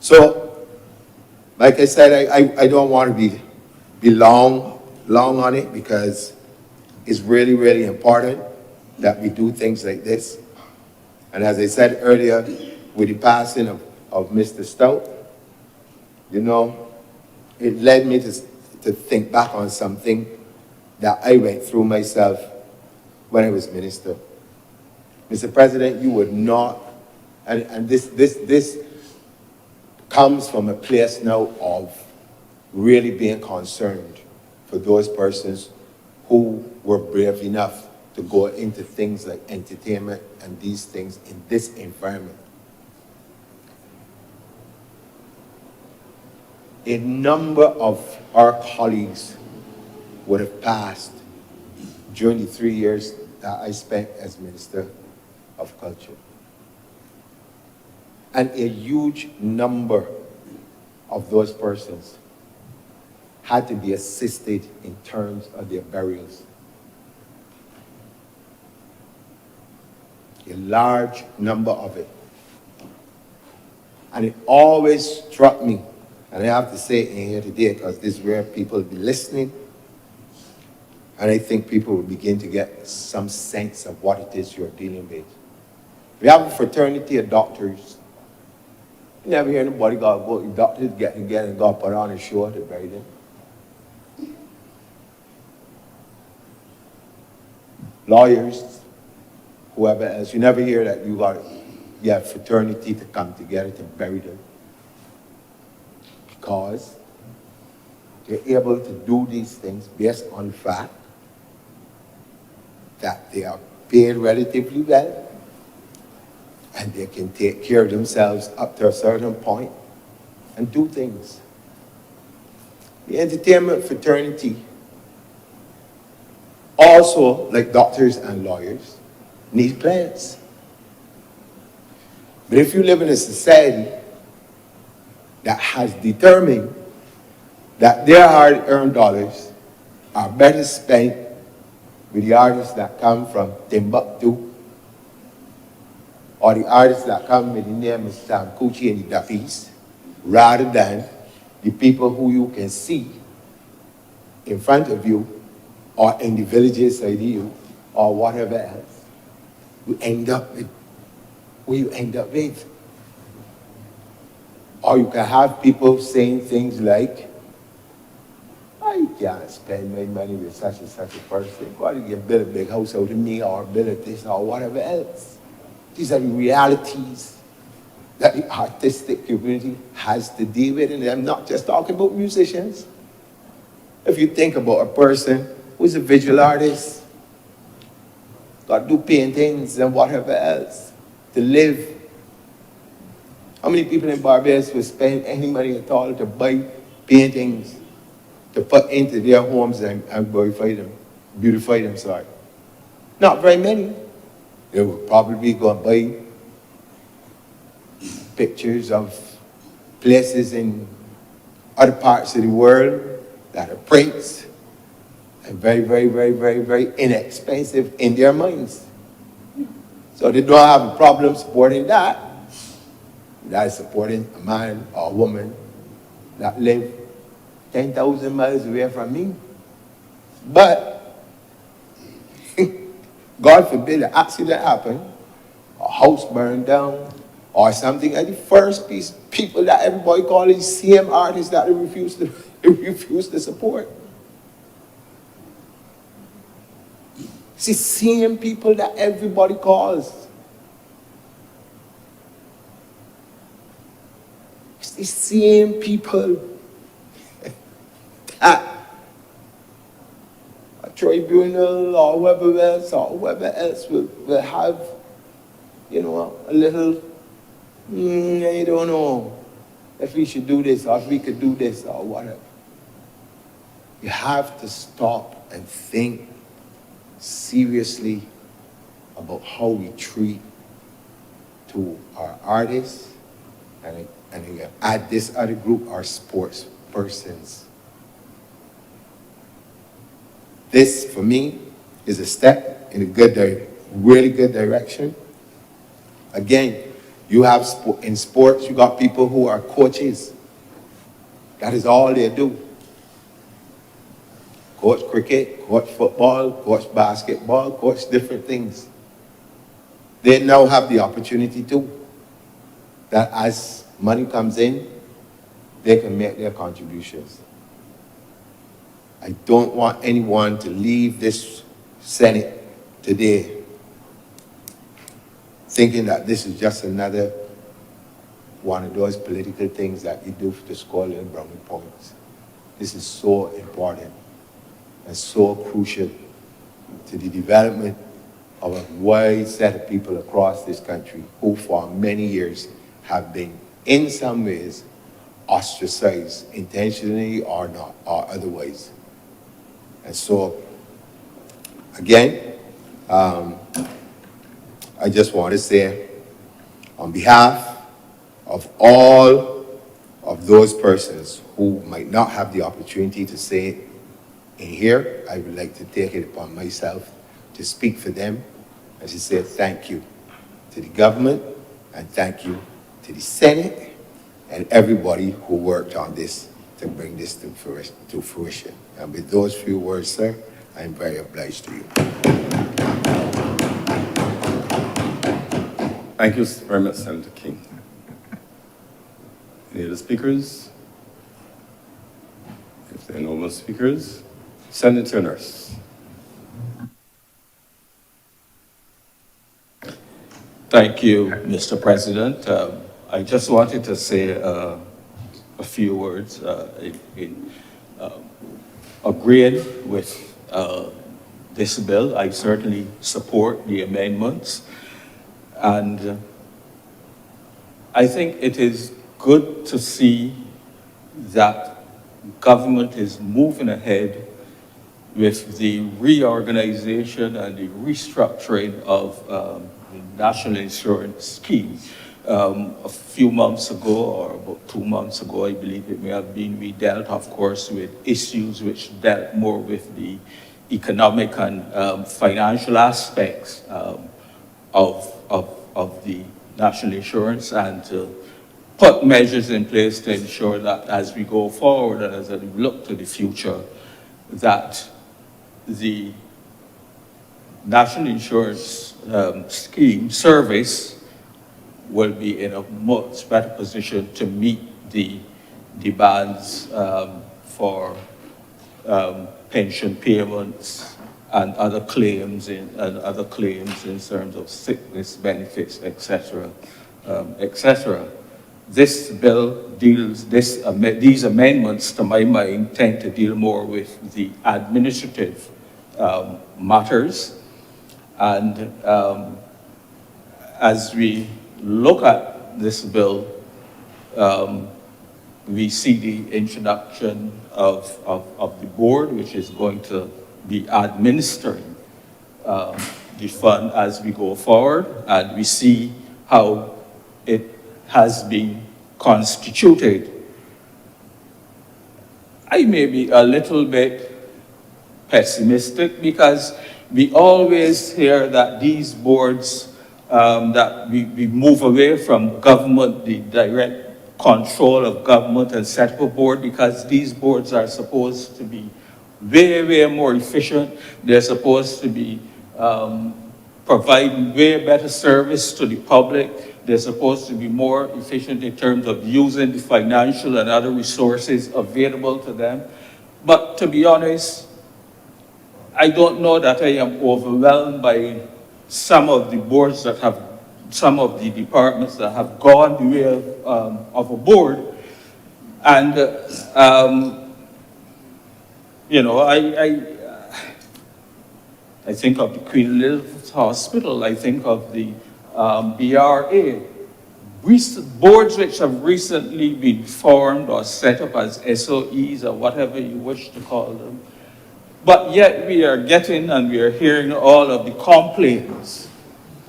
So, like I said, I don't want to be long on it, because it's really, really important that we do things like this. And as I said earlier, with the passing of Mr. Stout, you know, it led me to think back on something that I went through myself when I was minister. Mr. President, you would not, and this comes from a place now of really being concerned for those persons who were brave enough to go into things like entertainment and these things in this environment. A number of our colleagues would have passed during the 3 years that I spent as Minister of Culture. And a huge number of those persons had to be assisted in terms of their burials. A large number of it And it always struck me, and I have to say it in here today because this is where people will be listening, and I think people will begin to get some sense of what it is you're dealing with. We have a fraternity of doctors. You never hear anybody go, doctors get together and go put on a show to bury them. Lawyers, whoever else, you never hear that you have fraternity to come together to bury them. Because they're able to do these things based on the fact that they are paid relatively well and they can take care of themselves up to a certain point and do things. The entertainment fraternity also, like doctors and lawyers, need clients. But if you live in a society that has determined that their hard-earned dollars are better spent with the artists that come from Timbuktu or the artists that come with the name of Sam Coochie and the Duppies, rather than the people who you can see in front of you or in the villages of you or whatever else, you end up with who you end up with. Or you can have people saying things like, I can't spend my money with such and such a person. Why do you build a big house out of me or build a this or whatever else? These are the realities that the artistic community has to deal with. And I'm not just talking about musicians. If you think about a person who's a visual artist, got to do paintings and whatever else to live. How many people in Barbados would spend any money at all to buy paintings to put into their homes and beautify them, sorry? Not very many. They would probably go and buy pictures of places in other parts of the world that are prints and very, very, very, very, very inexpensive in their minds. So they don't have a problem supporting that. That is supporting a man or a woman that live 10,000 miles away from me. But God forbid an accident happen, a house burned down, or something, and the first people that everybody call is same artists that they refuse to support. It's the same people that everybody calls. It's the same people that a tribunal or whoever else will have, a little, I don't know if we should do this or if we could do this or whatever. You have to stop and think seriously about how we treat to our artists, and again, add this other group, our sports persons. This, for me, is a step in a really good direction. Again, you have in sports, you got people who are coaches. That is all they do. Coach cricket, coach football, coach basketball, coach different things. They now have the opportunity to, that as money comes in, they can make their contributions. I don't want anyone to leave this Senate today thinking that this is just another one of those political things that you do to score little brownie points. This is so important and so crucial to the development of a wide set of people across this country who for many years have been, in some ways, ostracized, intentionally or not, or otherwise. And so, again, I just want to say, on behalf of all of those persons who might not have the opportunity to say it in here, I would like to take it upon myself to speak for them and to say thank you to the government and thank you to the Senate and everybody who worked on this to bring this to fruition. And with those few words, sir, I am very obliged to you. Thank you very much, Senator King. Any other speakers? If there are no more speakers, Senator Nurse. Thank you, Mr. President. I just wanted to say a few words in agreeing with this bill. I certainly support the amendments. And I think it is good to see that government is moving ahead with the reorganization and the restructuring of the National Insurance Scheme. A few months ago, or about 2 months ago, I believe it may have been, we dealt, of course, with issues which dealt more with the economic and financial aspects of the national insurance, and to put measures in place to ensure that as we go forward and as we look to the future, that the national insurance scheme service will be in a much better position to meet the demands for pension payments and other claims in terms of sickness benefits, etc., etc. This bill deals, these amendments, to my mind, tend to deal more with the administrative matters. And as we look at this bill, we see the introduction of the board, which is going to be administering the fund as we go forward, and we see how it has been constituted. I may be a little bit pessimistic because we always hear that these boards, that we move away from government, the direct control of government, and set up a board, because these boards are supposed to be way more efficient. They're supposed to be providing way better service to the public. They're supposed to be more efficient in terms of using the financial and other resources available to them. But to be honest, I don't know that I am overwhelmed by some of the boards that have, some of the departments that have gone the way of a board. And, you know, I think of the Queen Elizabeth Hospital, I think of the BRA, boards which have recently been formed or set up as SOEs or whatever you wish to call them. But yet we are getting and we are hearing all of the complaints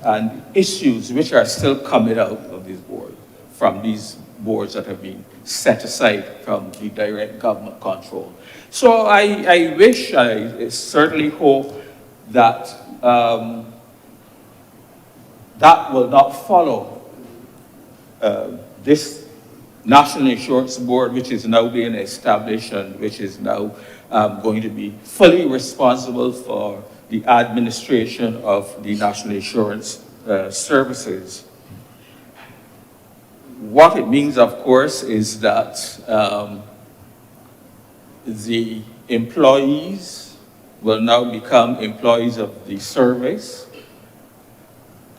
and issues which are still coming out of these boards, from these boards that have been set aside from the direct government control. So I wish, I certainly hope that that will not follow this National Insurance Board, which is now being established and which is now going to be fully responsible for the administration of the National Insurance services. What it means, of course, is that the employees will now become employees of the service.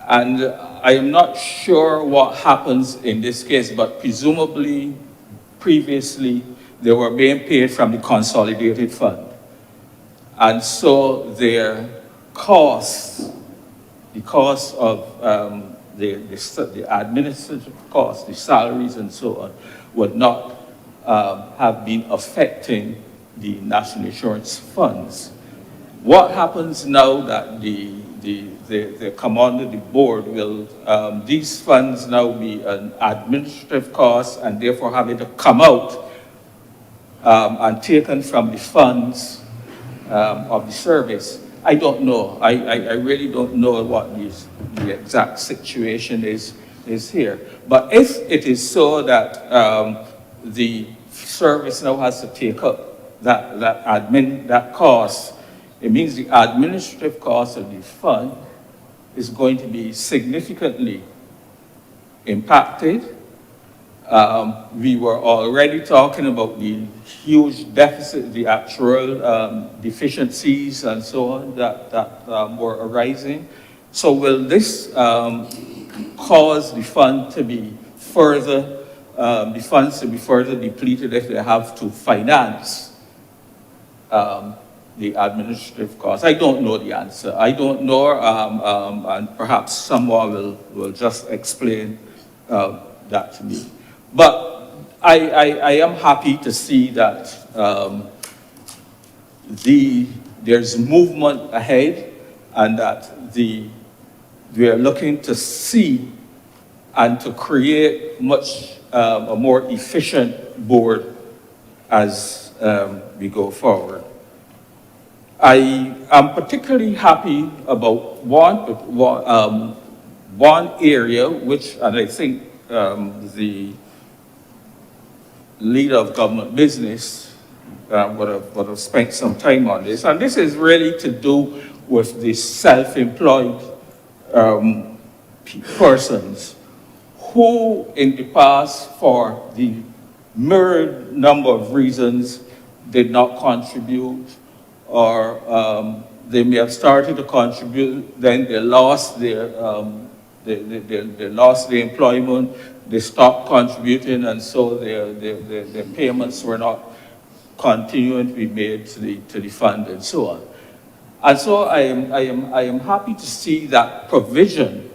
And I am not sure what happens in this case, but presumably, previously, they were being paid from the consolidated fund. And so their costs, the cost of the administrative costs, the salaries and so on, would not have been affecting the national insurance funds. What happens now that they come under the board, will these funds now be an administrative cost and therefore having to come out and taken from the funds of the service? I don't know. I really don't know what the exact situation is. is here. But if it is so that the service now has to take up that cost, it means the administrative cost of the fund is going to be significantly impacted. We were already talking about the huge deficit, the actual deficiencies and so on that were arising. So will this cause the fund to be further, the funds to be further depleted if they have to finance the administrative costs? I don't know the answer. I don't know, and perhaps someone will just explain that to me. But I am happy to see that there's movement ahead, and that we are looking to see and to create much a more efficient board as we go forward. I am particularly happy about one area which, and I think the leader of government business would have spent some time on this, and this is really to do with the self-employed persons who in the past, for the myriad number of reasons, did not contribute, or they may have started to contribute, then they lost their they lost their employment, they stopped contributing, and so their payments were not continuing to be made to the fund and so on. And so I am happy to see that provision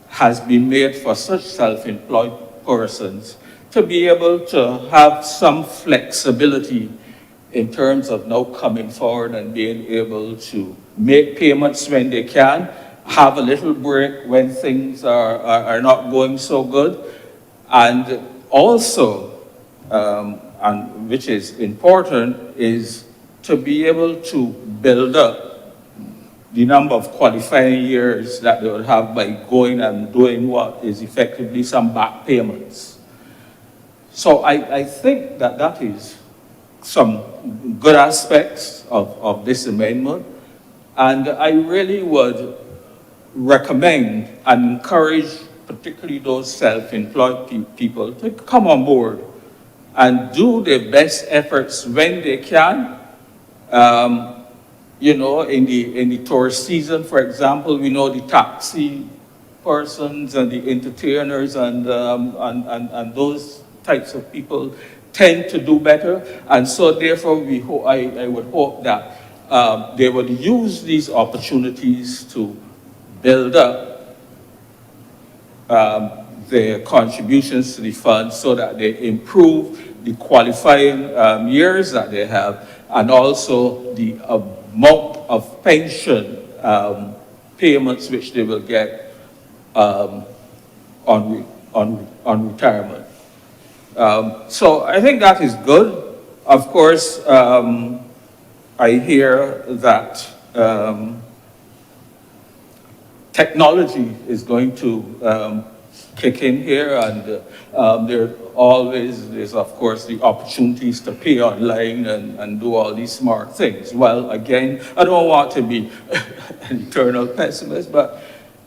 has been made for such self-employed persons to be able to have some flexibility in terms of now coming forward and being able to make payments when they can, have a little break when things are not going so good, and also, and which is important, is to be able to build up the number of qualifying years that they would have by going and doing what is effectively some back payments. So I think that is some good aspects of this amendment, and I really would recommend and encourage particularly those self-employed people to come on board and do their best efforts when they can. You know, in the tourist season, for example, we know the taxi persons and the entertainers and those types of people tend to do better, and so therefore I would hope that they would use these opportunities to build up their contributions to the fund so that they improve the qualifying years that they have, and also the amount of pension payments which they will get on retirement. So I think that is good. Of course, I hear that technology is going to kick in here, and there's of course the opportunities to pay online and do all these smart things. Well, again, I don't want to be an eternal pessimist, but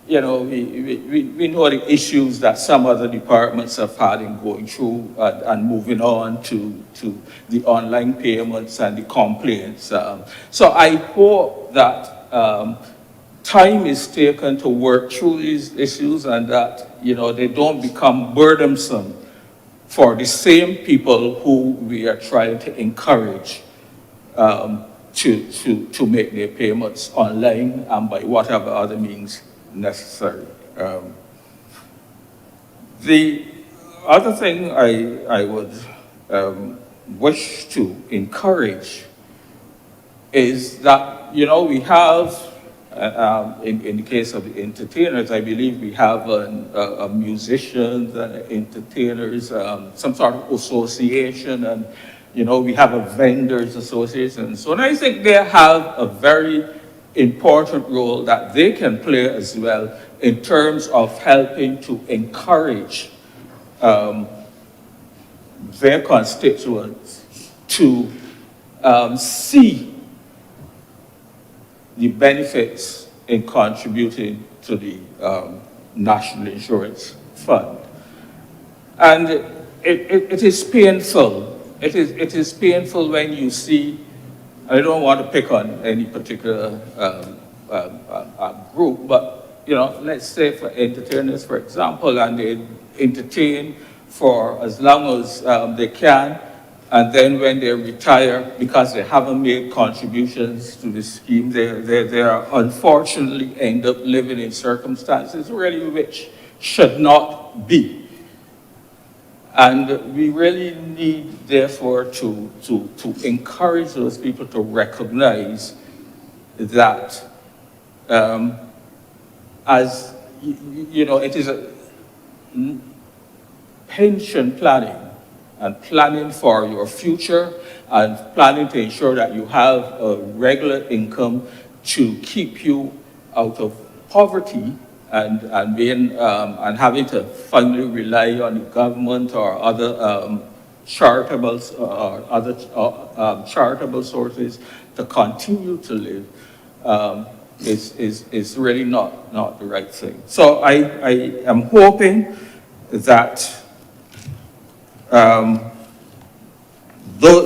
you know, we know the issues that some other departments have had in going through and moving on to the online payments and the complaints. So I hope that time is taken to work through these issues, and that, you know, they don't become burdensome for the same people who we are trying to encourage to make their payments online and by whatever other means necessary. The other thing I would wish to encourage is that, you know, we have, in the case of the entertainers, I believe we have musicians and entertainers, some sort of association, and, you know, we have a vendors association. So and I think they have a very important role that they can play as well in terms of helping to encourage their constituents to see the benefits in contributing to the National Insurance Fund. And it is painful. It is painful when you see, I don't want to pick on any particular group, but, you know, let's say for entertainers, for example, and they entertain for as long as they can, and then when they retire, because they haven't made contributions to the scheme, they are unfortunately end up living in circumstances really which should not be. And we really need, therefore, to encourage those people to recognize that as, you know, it is a pension planning and planning for your future and planning to ensure that you have a regular income to keep you out of poverty and being and having to finally rely on the government or other charitable charitable sources to continue to live is really not the right thing. So I am hoping that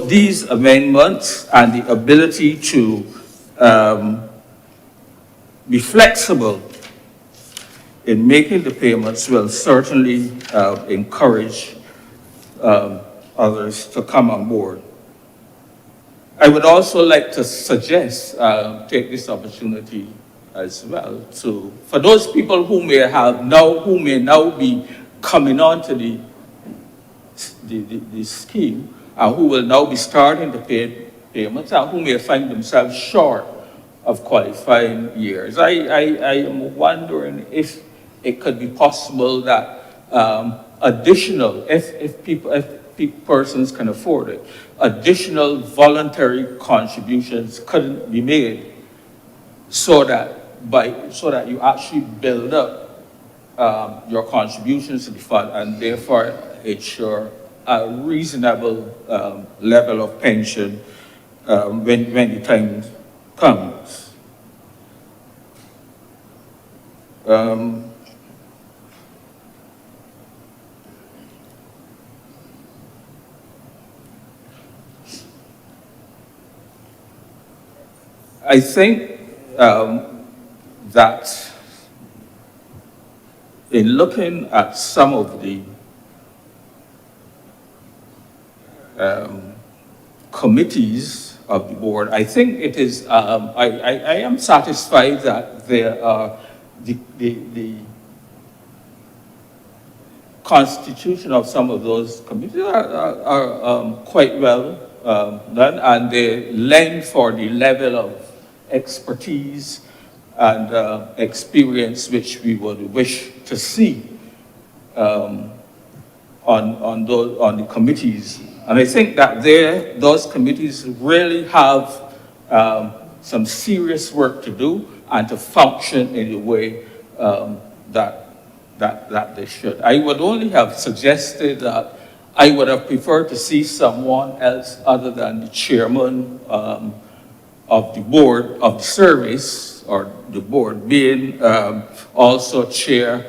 these amendments and the ability to be flexible in making the payments will certainly encourage others to come on board. I would also like to suggest, take this opportunity as well, for those people who may now be coming on to the scheme and who will now be starting to pay payments and who may find themselves short of qualifying years. I am wondering if it could be possible that additional, if persons can afford it, additional voluntary contributions couldn't be made so that you actually build up your contributions to the fund and therefore ensure a reasonable level of pension when the time comes. I think that in looking at some of the committees of the board, I think it is, I am satisfied that there are the constitution of some of those committees are quite well done, and they lend for the level of expertise and experience which we would wish to see on the committees. And I think that those committees really have some serious work to do and to function in a way that they should. I would only have suggested that I would have preferred to see someone else other than the chairman of the board of the service, or the board being also chair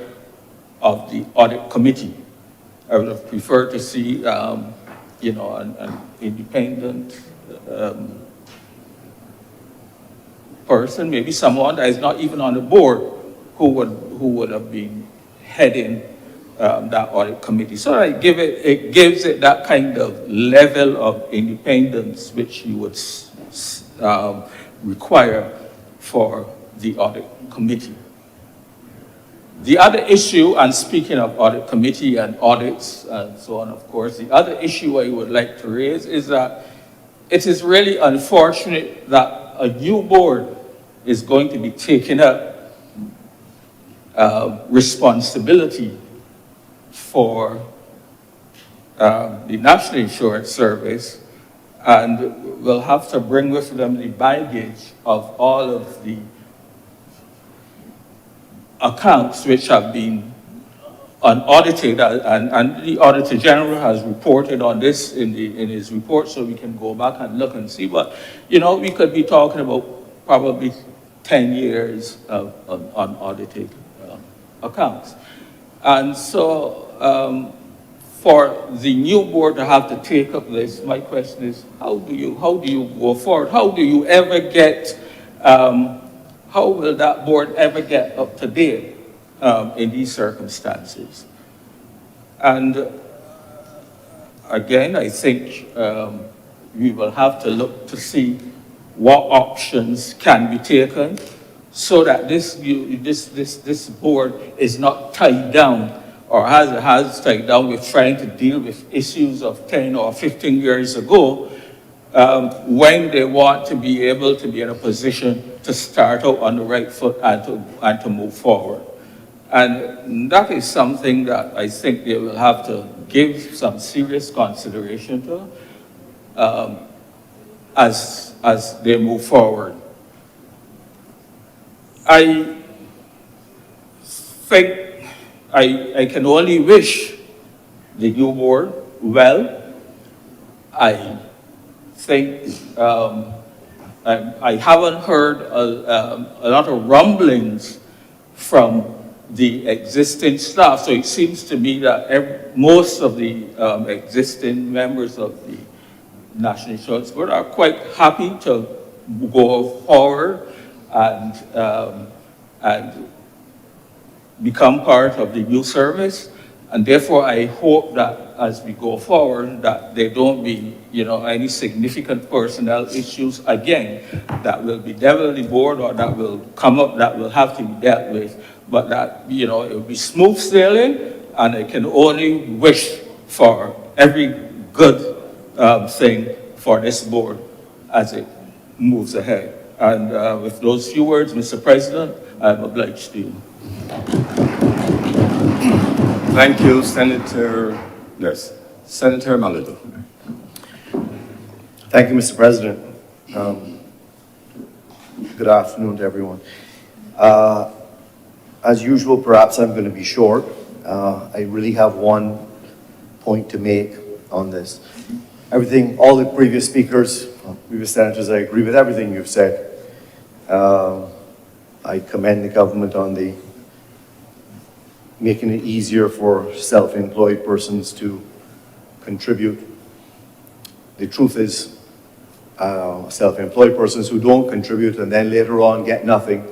of the audit committee. I would have preferred to see, you know, an independent person, maybe someone that is not even on the board, who would have been heading that audit committee. So it gives it that kind of level of independence which you would require for the audit committee. The other issue, and speaking of audit committee and audits and so on, of course, the other issue I would like to raise is that it is really unfortunate that a new board is going to be taking up responsibility for the National Insurance Service, and will have to bring with them the baggage of all of the accounts which have been unaudited, and the Auditor General has reported on this in his report, so we can go back and look and see. But, you know, we could be talking about probably 10 years of unaudited accounts. And so, for the new board to have to take up this, my question is, how do you go forward? How do you ever get, how will that board ever get up to date in these circumstances? And again, I think we will have to look to see what options can be taken so that this board is not tied down, or has tied down with trying to deal with issues of 10 or 15 years ago, when they want to be able to be in a position to start out on the right foot and to move forward. And that is something that I think they will have to give some serious consideration to as they move forward. I think I can only wish the new board well. I think I haven't heard a lot of rumblings from the existing staff, so it seems to me that most of the existing members of the National Insurance Board are quite happy to go forward and become part of the new service. And therefore, I hope that as we go forward, that there don't be, you know, any significant personnel issues again that will be dealt with the board, or that will come up that will have to be dealt with, but that, you know, it will be smooth sailing. And I can only wish for every good thing for this board as it moves ahead. And with those few words, Mr. President, I'm obliged to you. Thank you, Senator. Yes, Senator Maladu. Thank you, Mr. President. Good afternoon to everyone. As usual, perhaps I'm going to be short. I really have one point to make on this. All the previous speakers, previous senators, I agree with everything you've said. I commend the government on making it easier for self-employed persons to contribute. The truth is, self-employed persons who don't contribute and then later on get nothing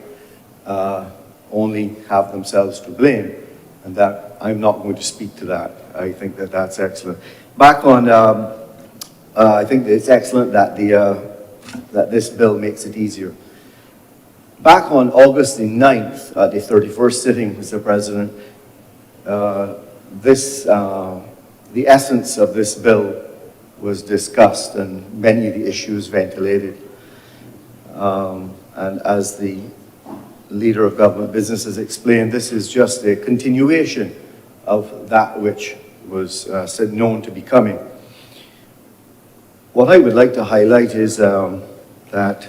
only have themselves to blame, and that I'm not going to speak to that. I think that that's excellent. Back on, I think it's excellent that that this bill makes it easier. Back on August the 9th, the 31st sitting, Mr. President, the essence of this bill was discussed and many of the issues ventilated. And as the leader of government business has explained, this is just a continuation of that which was said known to be coming. What I would like to highlight is that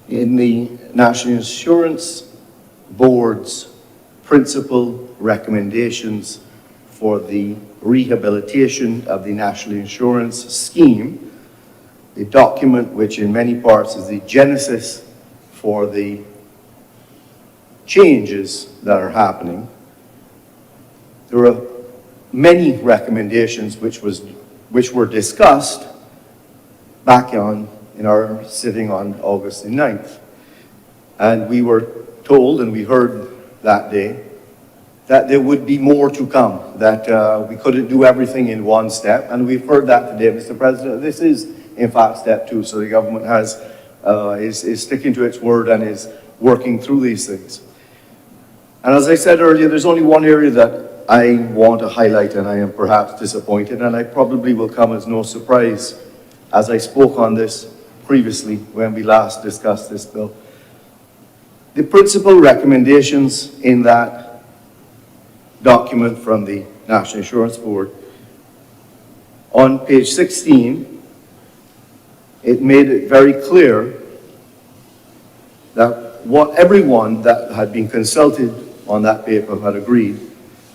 in the National Insurance Board's principal recommendations for the rehabilitation of the National Insurance Scheme, the document which in many parts is the genesis for the changes that are happening, there are many recommendations which were discussed back in our sitting on August the 9th. And we were told, and we heard that day, that there would be more to come, that we couldn't do everything in one step. And we've heard that today, Mr. President. This is, in fact, step two. So the government is sticking to its word and is working through these things. And as I said earlier, there's only one area that I want to highlight, and I am perhaps disappointed, and I probably will come as no surprise, as I spoke on this previously when we last discussed this bill. The principal recommendations in that document from the National Insurance Board, on page 16, it made it very clear that what everyone that had been consulted on that paper had agreed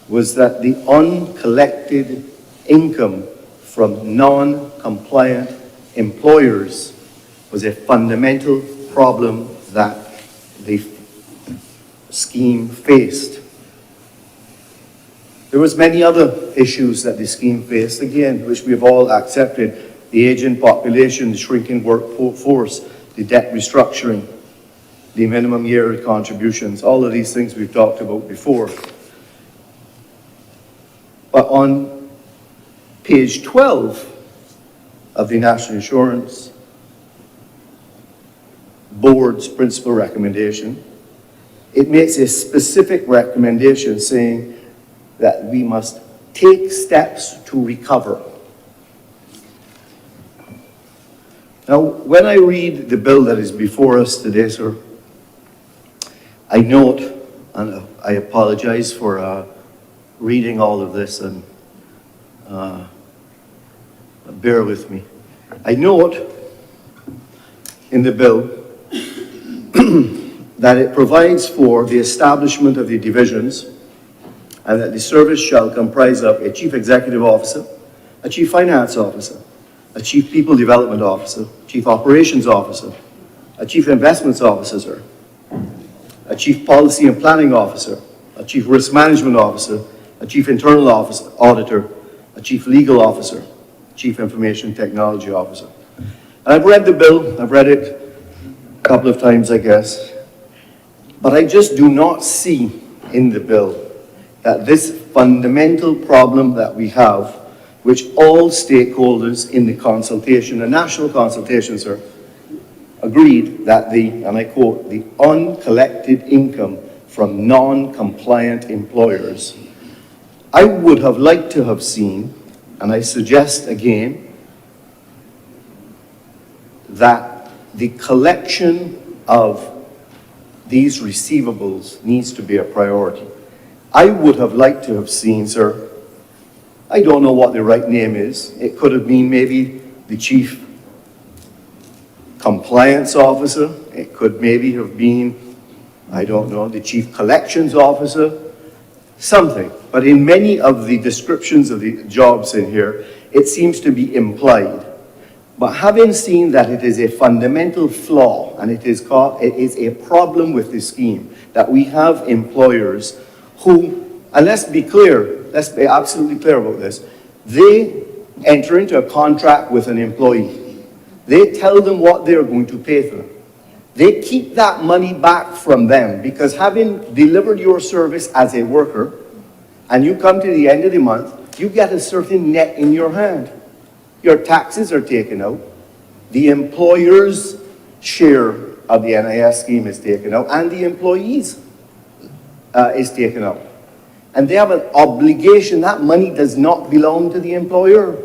was that the uncollected income from non-compliant employers was a fundamental problem that the scheme faced. There was many other issues that the scheme faced, again, which we've all accepted: the aging population, the shrinking workforce, the debt restructuring, the minimum yearly contributions, all of these things we've talked about before. But on page 12 of the National Insurance Board's principal recommendation, it makes a specific recommendation saying that we must take steps to recover. Now, when I read the bill that is before us today, sir, I note, and I apologize for reading all of this, and bear with me. I note in the bill that it provides for the establishment of the divisions, and that the service shall comprise of a chief executive officer, a chief finance officer, a chief people development officer, chief operations officer, a chief investments officer, a chief policy and planning officer, a chief risk management officer, a chief internal officer, auditor, a chief legal officer, chief information technology officer. And I've read the bill, I've read it a couple of times, I guess, but I just do not see in the bill that this fundamental problem that we have, which all stakeholders in the consultation, the national consultation, sir, agreed that the, and I quote, the uncollected income from non-compliant employers, I would have liked to have seen, and I suggest again, that the collection of these receivables needs to be a priority. I would have liked to have seen, sir, I don't know what the right name is. It could have been maybe the chief compliance officer. It could maybe have been, I don't know, the chief collections officer, something. But in many of the descriptions of the jobs in here, it seems to be implied. But having seen that it is a fundamental flaw, and it is a problem with the scheme, that we have employers who, and let's be clear, let's be absolutely clear about this, they enter into a contract with an employee. They tell them what they're going to pay them. They keep that money back from them, because having delivered your service as a worker, and you come to the end of the month, you get a certain net in your hand. Your taxes are taken out. The employer's share of the NIS scheme is taken out, and the employees is taken out. And they have an obligation. That money does not belong to the employer.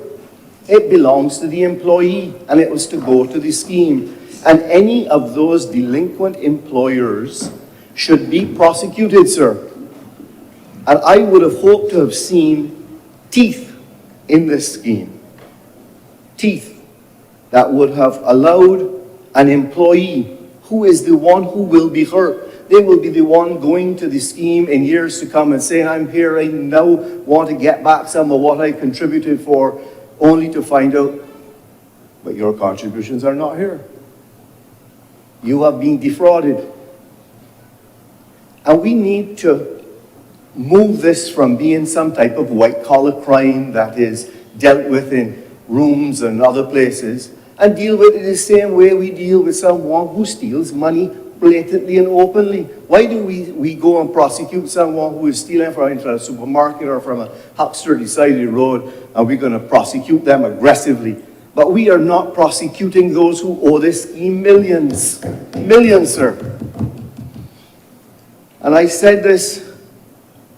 It belongs to the employee, and it was to go to the scheme. And any of those delinquent employers should be prosecuted, sir. And I would have hoped to have seen teeth in this scheme. Teeth that would have allowed an employee who is the one who will be hurt. They will be the one going to the scheme in years to come and saying, I'm here, I now want to get back some of what I contributed for, only to find out, but your contributions are not here. You have been defrauded. And we need to move this from being some type of white-collar crime that is dealt with in rooms and other places, and deal with it the same way we deal with someone who steals money blatantly and openly. Why do we go and prosecute someone who is stealing from a supermarket or from a huckster beside the road, and we're going to prosecute them aggressively? But we are not prosecuting those who owe this scheme millions. Millions, sir. And I said this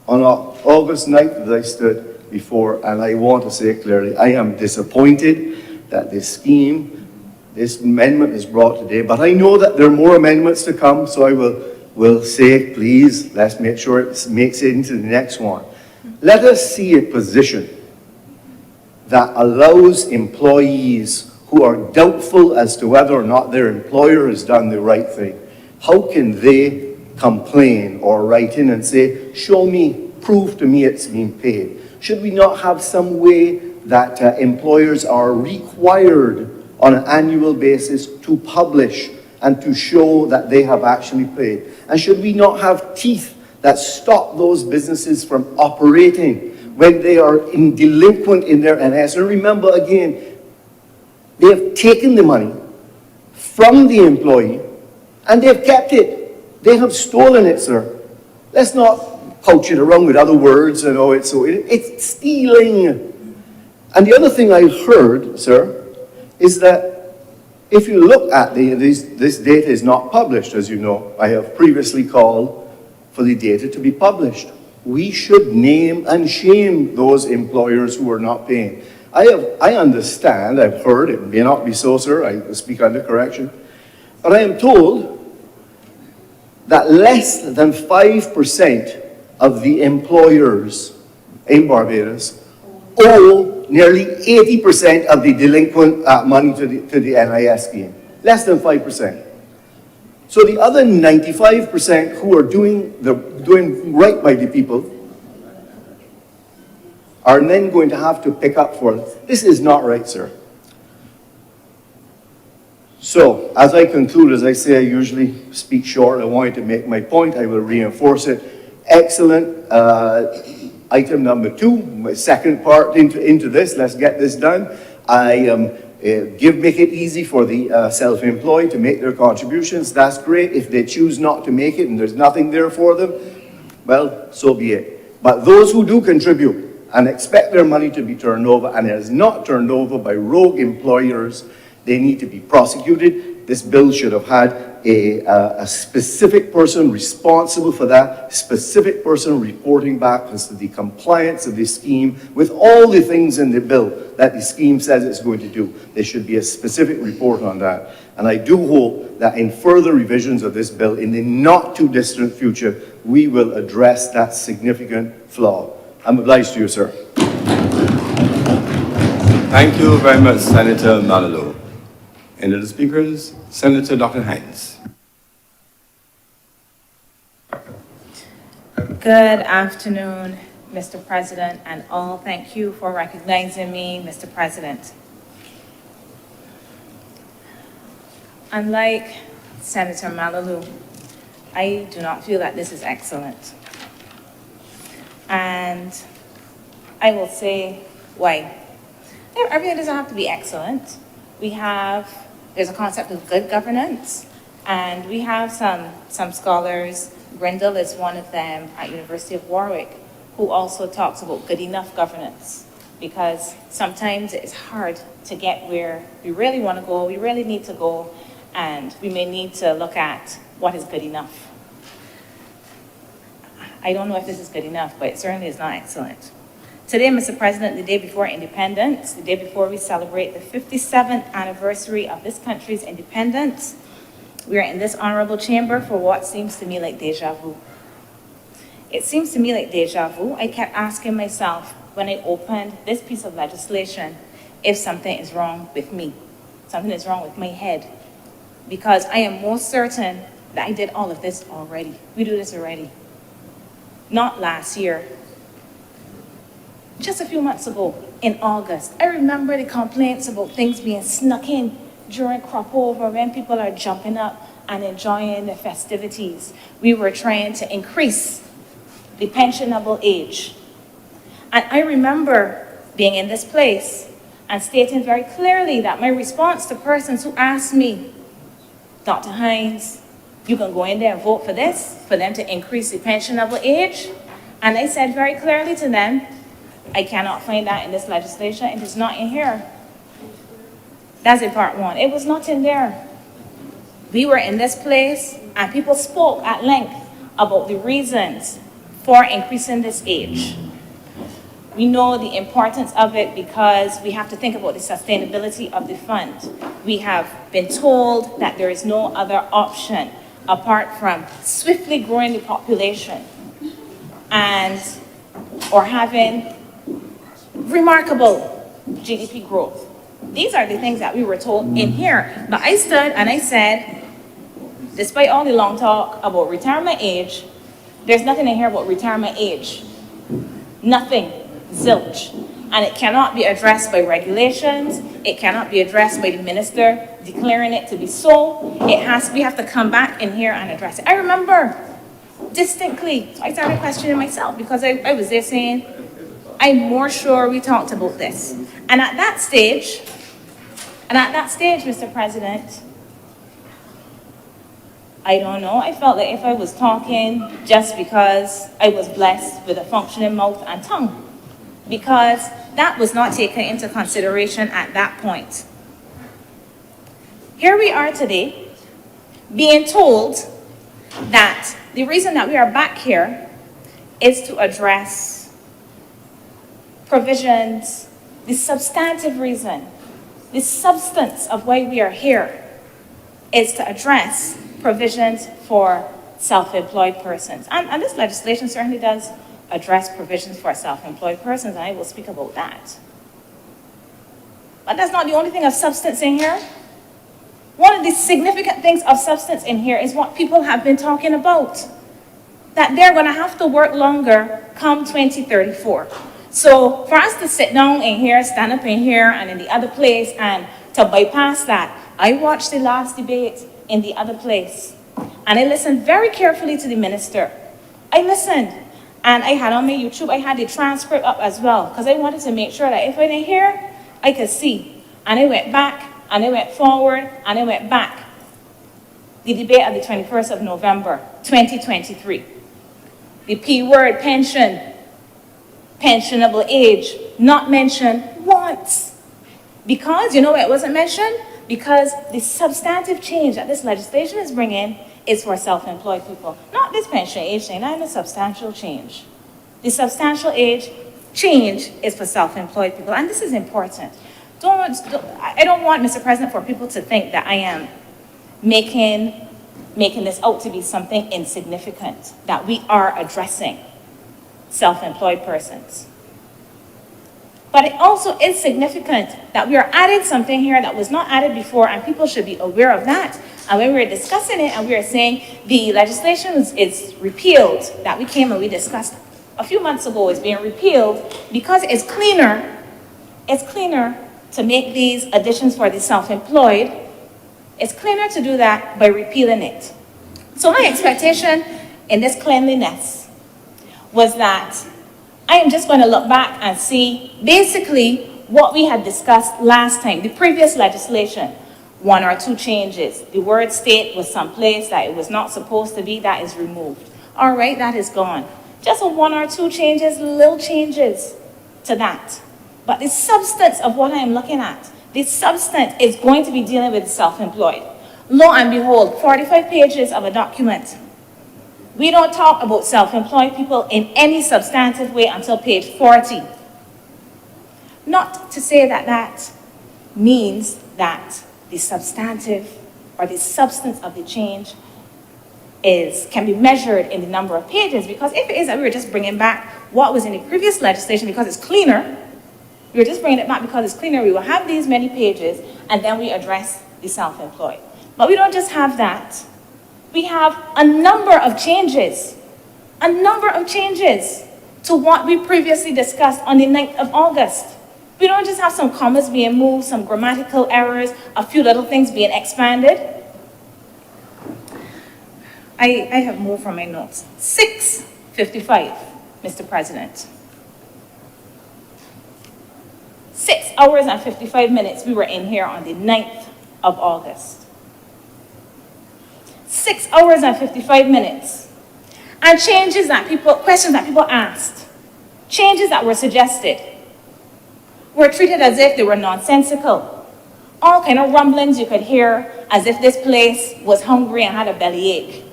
on August 9th that I stood before, and I want to say clearly, I am disappointed that this scheme, this amendment is brought today, but I know that there are more amendments to come, so I will say, please, let's make sure it makes it into the next one. Let us see a position that allows employees who are doubtful as to whether or not their employer has done the right thing, how can they complain or write in and say, show me, prove to me it's been paid? Should we not have some way that employers are required on an annual basis to publish and to show that they have actually paid? And should we not have teeth that stop those businesses from operating when they are delinquent in their NS? And remember again, they have taken the money from the employee and they've kept it. They have stolen it, sir. Let's not couch it around with other words, you know, it's stealing. And the other thing I heard, sir, is that if you look at this data is not published, as you know. I have previously called for the data to be published. We should name and shame those employers who are not paying. I understand, I've heard, it may not be so, sir, I speak under correction, but I am told that less than 5% of the employers in Barbados owe nearly 80% of the delinquent money to the NIS scheme. Less than 5%. So the other 95% who are doing right by the people are then going to have to pick up for it. This is not right, sir. So, as I conclude, as I say, I usually speak short. I wanted to make my point. I will reinforce it. Excellent. Item number 2, my second part into this. Let's get this done. Make it easy for the self-employed to make their contributions. That's great. If they choose not to make it and there's nothing there for them, well, so be it. But those who do contribute and expect their money to be turned over, and it is not turned over by rogue employers, they need to be prosecuted. This bill should have had a specific person responsible for that, specific person reporting back as to the compliance of the scheme with all the things in the bill that the scheme says it's going to do. There should be a specific report on that. And I do hope that in further revisions of this bill in the not too distant future, we will address that significant flaw. I'm obliged to you, sir. Thank you very much, Senator Malalo. Any other speakers? Senator Dr. Hines. Good afternoon, Mr. President, and all. Thank you for recognizing me, Mr. President. Unlike Senator Malalo, I do not feel that this is excellent. And I will say why. Everything doesn't have to be excellent. There's a concept of good governance, and we have some scholars. Brindle is one of them at University of Warwick, who also talks about good enough governance, because sometimes it's hard to get where we really want to go, we really need to go, and we may need to look at what is good enough. I don't know if this is good enough, but it certainly is not excellent. Today, Mr. President, the day before independence, the day before we celebrate the 57th anniversary of this country's independence, we are in this honorable chamber for what seems to me like deja vu. It seems to me like deja vu. I kept asking myself when I opened this piece of legislation if something is wrong with me, something is wrong with my head, because I am most certain that I did all of this already. We do this already. Not last year, just a few months ago in August. I remember the complaints about things being snuck in during crop over when people are jumping up and enjoying the festivities. We were trying to increase the pensionable age. And I remember being in this place and stating very clearly that my response to persons who asked me, Dr. Hines, you can go in there and vote for this, for them to increase the pensionable age. And I said very clearly to them, I cannot find that in this legislation. It is not in here. That's in part one. It was not in there. We were in this place and people spoke at length about the reasons for increasing this age. We know the importance of it because we have to think about the sustainability of the fund. We have been told that there is no other option apart from swiftly growing the population or having remarkable GDP growth. These are the things that we were told in here. But I stood and I said, despite all the long talk about retirement age, there's nothing in here about retirement age. Nothing. Zilch. And it cannot be addressed by regulations. It cannot be addressed by the minister declaring it to be so. We have to come back in here and address it. I remember distinctly, so I started questioning myself because I was there saying, I'm more sure we talked about this. And at that stage, Mr. President, I don't know, I felt that if I was talking just because I was blessed with a functioning mouth and tongue, because that was not taken into consideration at that point. Here we are today, being told that the reason that we are back here is to address provisions, the substantive reason, the substance of why we are here is to address provisions for self-employed persons. And this legislation certainly does address provisions for self-employed persons, and I will speak about that. But that's not the only thing of substance in here. One of the significant things of substance in here is what people have been talking about, that they're going to have to work longer come 2034. So for us to sit down in here, stand up in here and in the other place and to bypass that, I watched the last debate in the other place and I listened very carefully to the minister. I listened and I had on my YouTube, I had the transcript up as well because I wanted to make sure that if I didn't hear, I could see. And I went back and I went forward and I went back. The debate of the 21st of November, 2023. The P word, pension, pensionable age, not mentioned once. Because, you know why it wasn't mentioned? Because the substantive change that this legislation is bringing is for self-employed people. Not this pension age thing, not a substantial change. The substantial age change is for self-employed people, and this is important. I don't want, Mr. President, for people to think that I am making this out to be something insignificant, that we are addressing self-employed persons. But it also is significant that we are adding something here that was not added before, and people should be aware of that. And when we were discussing it and we were saying the legislation is repealed, that we came and we discussed a few months ago is being repealed because it's cleaner to make these additions for the self-employed. It's cleaner to do that by repealing it. So my expectation in this cleanliness was that I am just going to look back and see basically what we had discussed last time, the previous legislation, 1 or 2 changes. The word state was someplace that it was not supposed to be, that is removed. All right, that is gone. Just 1 or 2 changes, little changes to that. But the substance of what I am looking at, the substance is going to be dealing with the self-employed. Lo and behold, 45 pages of a document. We don't talk about self-employed people in any substantive way until page 40. Not to say that that means that the substantive or the substance of the change can be measured in the number of pages, because if it is that we were just bringing back what was in the previous legislation because it's cleaner, we were just bringing it back because it's cleaner, we will have these many pages and then we address the self-employed. But we don't just have that. We have a number of changes to what we previously discussed on the 9th of August. We don't just have some commas being moved, some grammatical errors, a few little things being expanded. I have moved from my notes. 6:55, Mr. President. 6 hours and 55 minutes we were in here on the 9th of August. 6 hours and 55 minutes. And questions that people asked, changes that were suggested, were treated as if they were nonsensical. All kind of rumblings you could hear as if this place was hungry and had a bellyache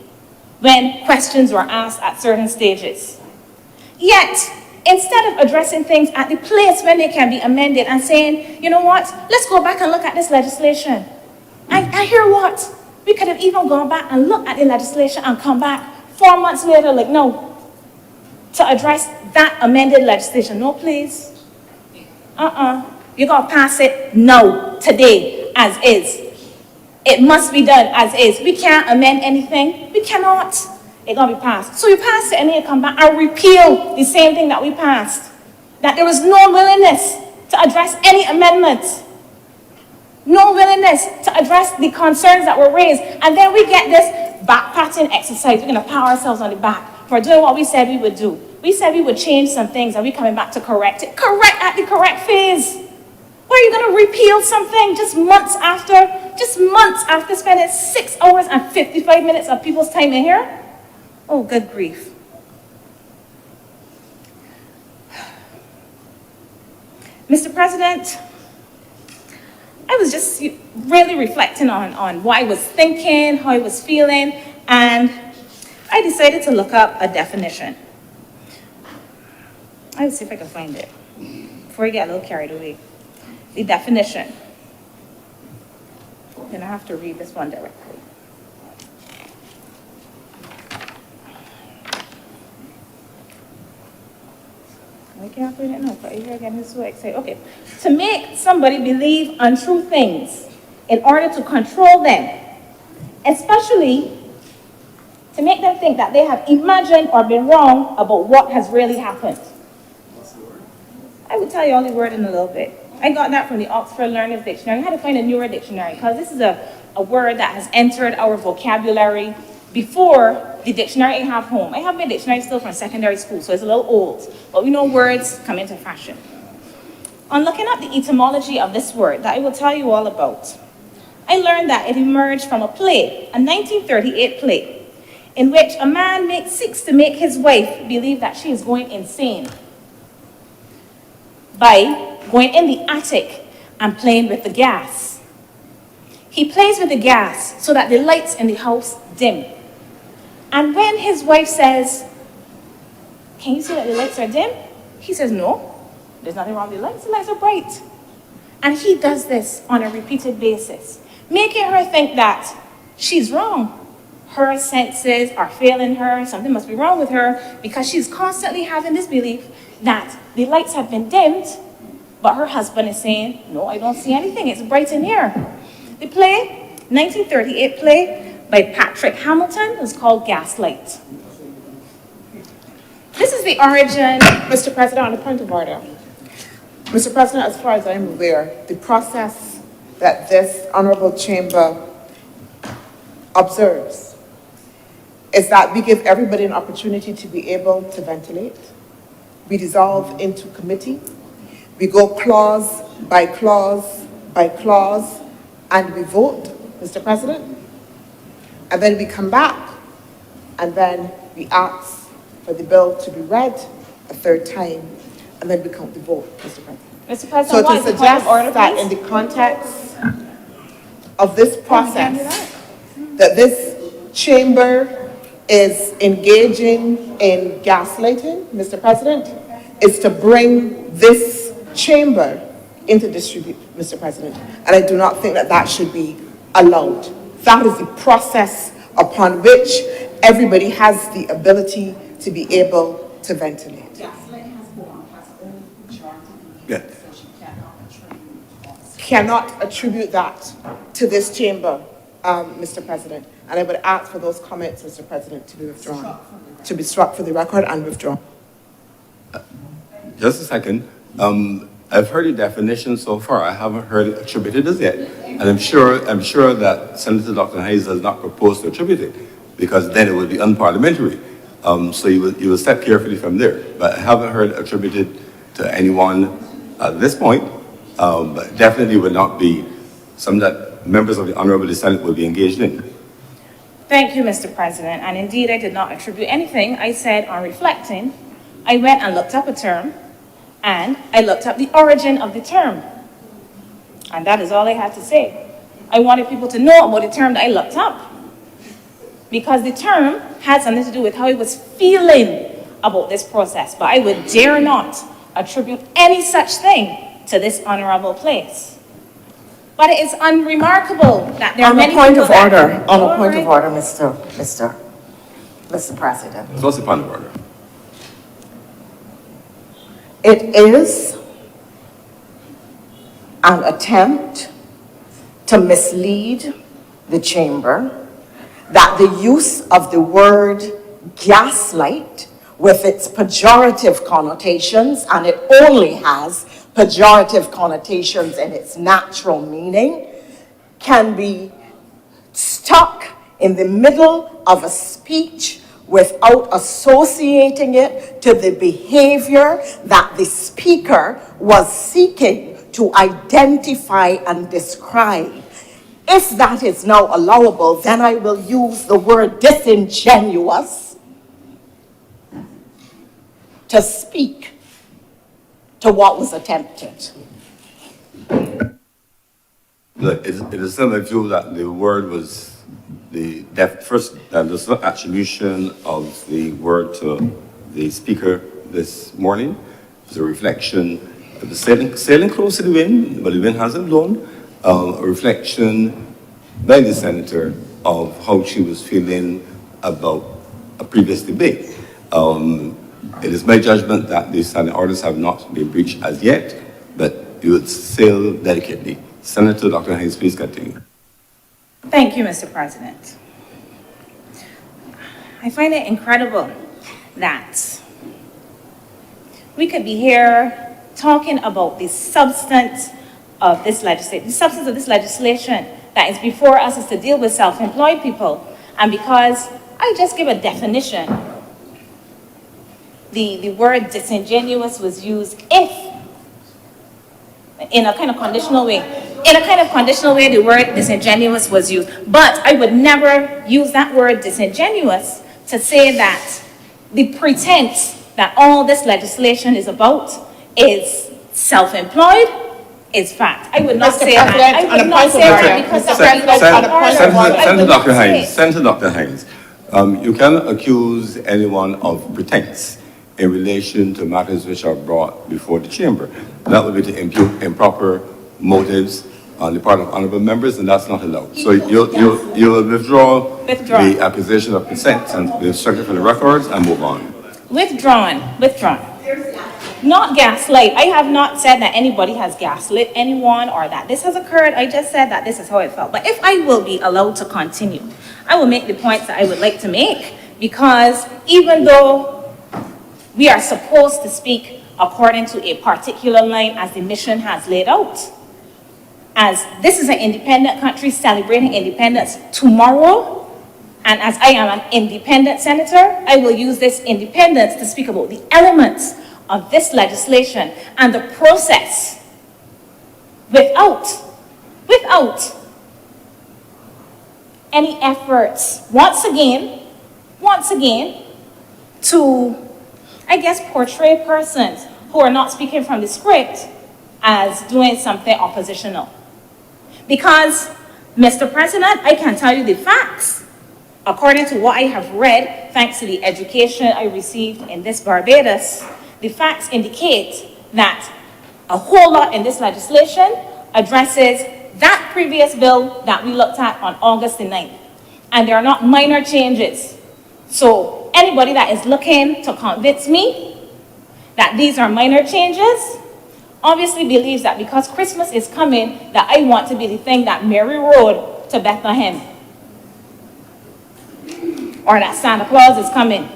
when questions were asked at certain stages. Yet, instead of addressing things at the place when they can be amended and saying, you know what, let's go back and look at this legislation. I hear what? We could have even gone back and looked at the legislation and come back 4 months later, like, no, to address that amended legislation. No, please. You gotta pass it now, today, as is. It must be done as is. We can't amend anything. We cannot. It's gonna be passed. So you pass it and then you come back and repeal the same thing that we passed. That there was no willingness to address any amendments. No willingness to address the concerns that were raised. And then we get this back-patting exercise. We're gonna pat ourselves on the back for doing what we said we would do. We said we would change some things and we're coming back to correct it. Correct at the correct phase. Why are you going to repeal something just months after spending 6 hours and 55 minutes of people's time in here? Oh, good grief. Mr. President, I was just really reflecting on what I was thinking, how I was feeling, and I decided to look up a definition. I'll see if I can find it before I get a little carried away. The definition. Then I have to read this one directly. I can't read it now, but you're getting so excited. Okay. To make somebody believe untrue things in order to control them, especially to make them think that they have imagined or been wrong about what has really happened. I will tell you all the word in a little bit. I got that from the Oxford Learner's Dictionary. I had to find a newer dictionary because this is a word that has entered our vocabulary before the dictionary I have home. I have my dictionary still from secondary school, so it's a little old, but we know words come into fashion. On looking up the etymology of this word that I will tell you all about, I learned that it emerged from a play, a 1938 play, in which a man seeks to make his wife believe that she is going insane by going in the attic and playing with the gas. He plays with the gas so that the lights in the house dim. And when his wife says, "Can you see that the lights are dim?" He says, "No, there's nothing wrong with the lights are bright." And he does this on a repeated basis, making her think that she's wrong. Her senses are failing her, something must be wrong with her, because she's constantly having this belief that the lights have been dimmed, but her husband is saying, "No, I don't see anything, it's bright in here." The play, 1938 play by Patrick Hamilton, is called Gaslight. This is the origin. Mr. President, on a point of order. Mr. President, as far as I'm aware, the process that this honorable chamber observes is that we give everybody an opportunity to be able to ventilate. We dissolve into committee. We go clause by clause by clause, and we vote, Mr. President. And then we come back, and then we ask for the bill to be read a third time, and then we count the vote, Mr. President. Mr. President, So what to is the point suggest of order, that please? in the context of this process, that this chamber is engaging in gaslighting, Mr. President, is to bring this chamber into disrepute, Mr. President. And I do not think that that should be allowed. That is the process upon which everybody has the ability to be able to ventilate. Yeah. Cannot attribute that to this chamber, Mr. President. And I would ask for those comments, Mr. President, to be withdrawn, to be struck for the record and withdrawn. Just a second. I've heard the definition so far. I haven't heard it attributed as yet. And I'm sure that Senator Dr. Hayes has not proposed to attribute it, because then it would be unparliamentary. So you will step carefully from there. But I haven't heard it attributed to anyone at this point. But definitely would not be something that members of the Honourable Senate will be engaged in. Thank you, Mr. President. And indeed, I did not attribute anything. I said, on reflecting, I went and looked up a term, and I looked up the origin of the term. And that is all I had to say. I wanted people to know about the term that I looked up, because the term had something to do with how I was feeling about this process. But I would dare not attribute any such thing to this honorable place. But it is unremarkable that there are many people On a point that- of order, Mr. President. It's also point of order. It is an attempt to mislead the chamber, that the use of the word gaslight with its pejorative connotations, and it only has pejorative connotations in its natural meaning, can be stuck in the middle of a speech without associating it to the behavior that the speaker was seeking to identify and describe. If that is now allowable, then I will use the word disingenuous to speak to what was attempted. Look, it is certainly true that the word was the first, there's no attribution of the word to the speaker this morning. It's a reflection of the sailing close to the wind, but the wind hasn't blown. A reflection by the senator of how she was feeling about a previous debate. It is my judgment that the standing orders have not been breached as yet, but you would sail delicately. Senator Dr. Hayes, please continue. Thank you, Mr. President. I find it incredible that we could be here talking about the substance of this legislation. The substance of this legislation that is before us is to deal with self-employed people. And because I just give a definition, the word disingenuous was used in a kind of conditional way. In a kind of conditional way, the word disingenuous was used. But I would never use that word disingenuous to say that the pretense that all this legislation is about is self-employed is fact. I would not say that. I would not say that because Senator Dr. Hayes, Senator Dr. Hayes, you cannot accuse anyone of pretense in relation to matters which are brought before the chamber. That would be to impute improper motives on the part of honourable members, and that's not allowed. So you'll withdraw the accusation of pretense and the structure for the records and move on. Withdrawn. Not gaslight. I have not said that anybody has gaslit anyone or that this has occurred. I just said that this is how it felt. But if I will be allowed to continue, I will make the points that I would like to make, because even though we are supposed to speak according to a particular line as the mission has laid out, as this is an independent country celebrating independence tomorrow, and as I am an independent senator, I will use this independence to speak about the elements of this legislation and the process without any efforts, once again, to, I guess, portray persons who are not speaking from the script as doing something oppositional. Because, Mr. President, I can tell you the facts. According to what I have read, thanks to the education I received in this Barbados, the facts indicate that a whole lot in this legislation addresses that previous bill that we looked at on August the 9th. And they are not minor changes. So anybody that is looking to convince me that these are minor changes obviously believes that because Christmas is coming, that I want to be the thing that Mary rode to Bethlehem, or that Santa Claus is coming.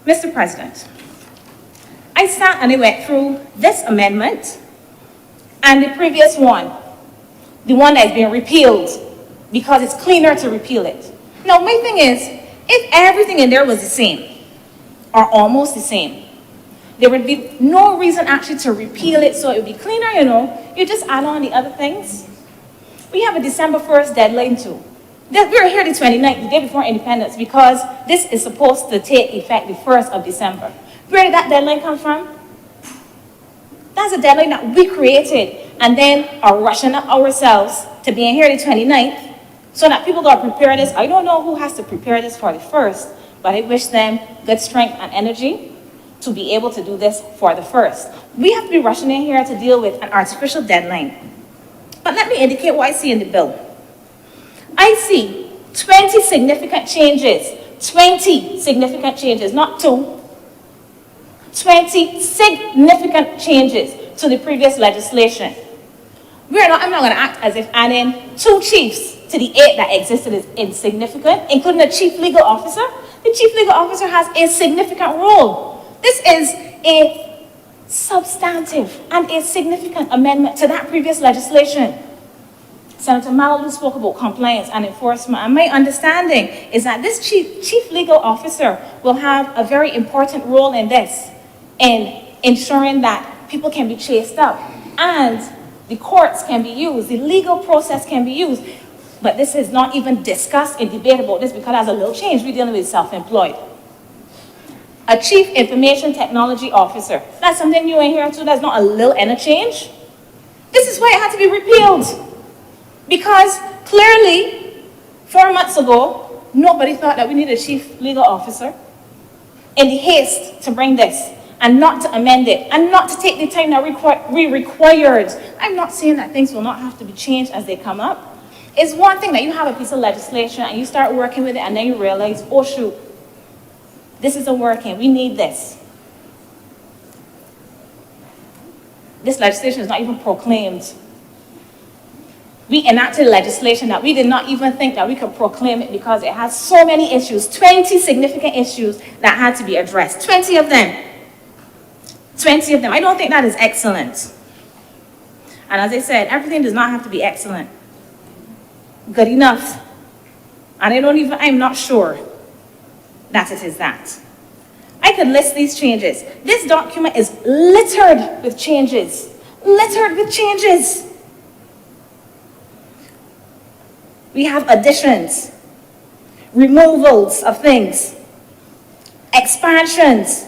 Mr. President, I sat and I went through this amendment and the previous one, the one that's been repealed, because it's cleaner to repeal it. Now, my thing is, if everything in there was the same, or almost the same, there would be no reason actually to repeal it, so it would be cleaner, you know. You just add on the other things. We have a December 1st deadline too. We're here the 29th, the day before independence, because this is supposed to take effect the 1st of December. Where did that deadline come from? That's a deadline that we created and then are rushing up ourselves to being here the 29th so that people got to prepare this. I don't know who has to prepare this for the 1st, but I wish them good strength and energy to be able to do this for the 1st. We have to be rushing in here to deal with an artificial deadline. But let me indicate what I see in the bill. I see 20 significant changes, 20 significant changes, not 2. 20 significant changes to the previous legislation. I'm not going to act as if adding 2 chiefs to the 8 that existed is insignificant, including the chief legal officer. The chief legal officer has a significant role. This is a substantive and a significant amendment to that previous legislation. Senator Malalu spoke about compliance and enforcement, and my understanding is that this chief legal officer will have a very important role in this, in ensuring that people can be chased up and the courts can be used, the legal process can be used. But this is not even discussed and debated about this because there's a little change. We're dealing with self-employed. A chief information technology officer. That's something new in here too. That's not a little and a change. This is why it had to be repealed. Because clearly, 4 months ago, nobody thought that we needed a chief legal officer. In the haste to bring this, and not to amend it, and not to take the time that we required. I'm not saying that things will not have to be changed as they come up. It's one thing that you have a piece of legislation and you start working with it and then you realize, oh shoot, this isn't working, we need this. This legislation is not even proclaimed. We enacted legislation that we did not even think that we could proclaim it because it has so many issues, 20 significant issues that had to be addressed, 20 of them. 20 of them. I don't think that is excellent. And as I said, everything does not have to be excellent. Good enough. And I'm not sure that it is that. I could list these changes. This document is littered with changes. Littered with changes. We have additions, removals of things, expansions,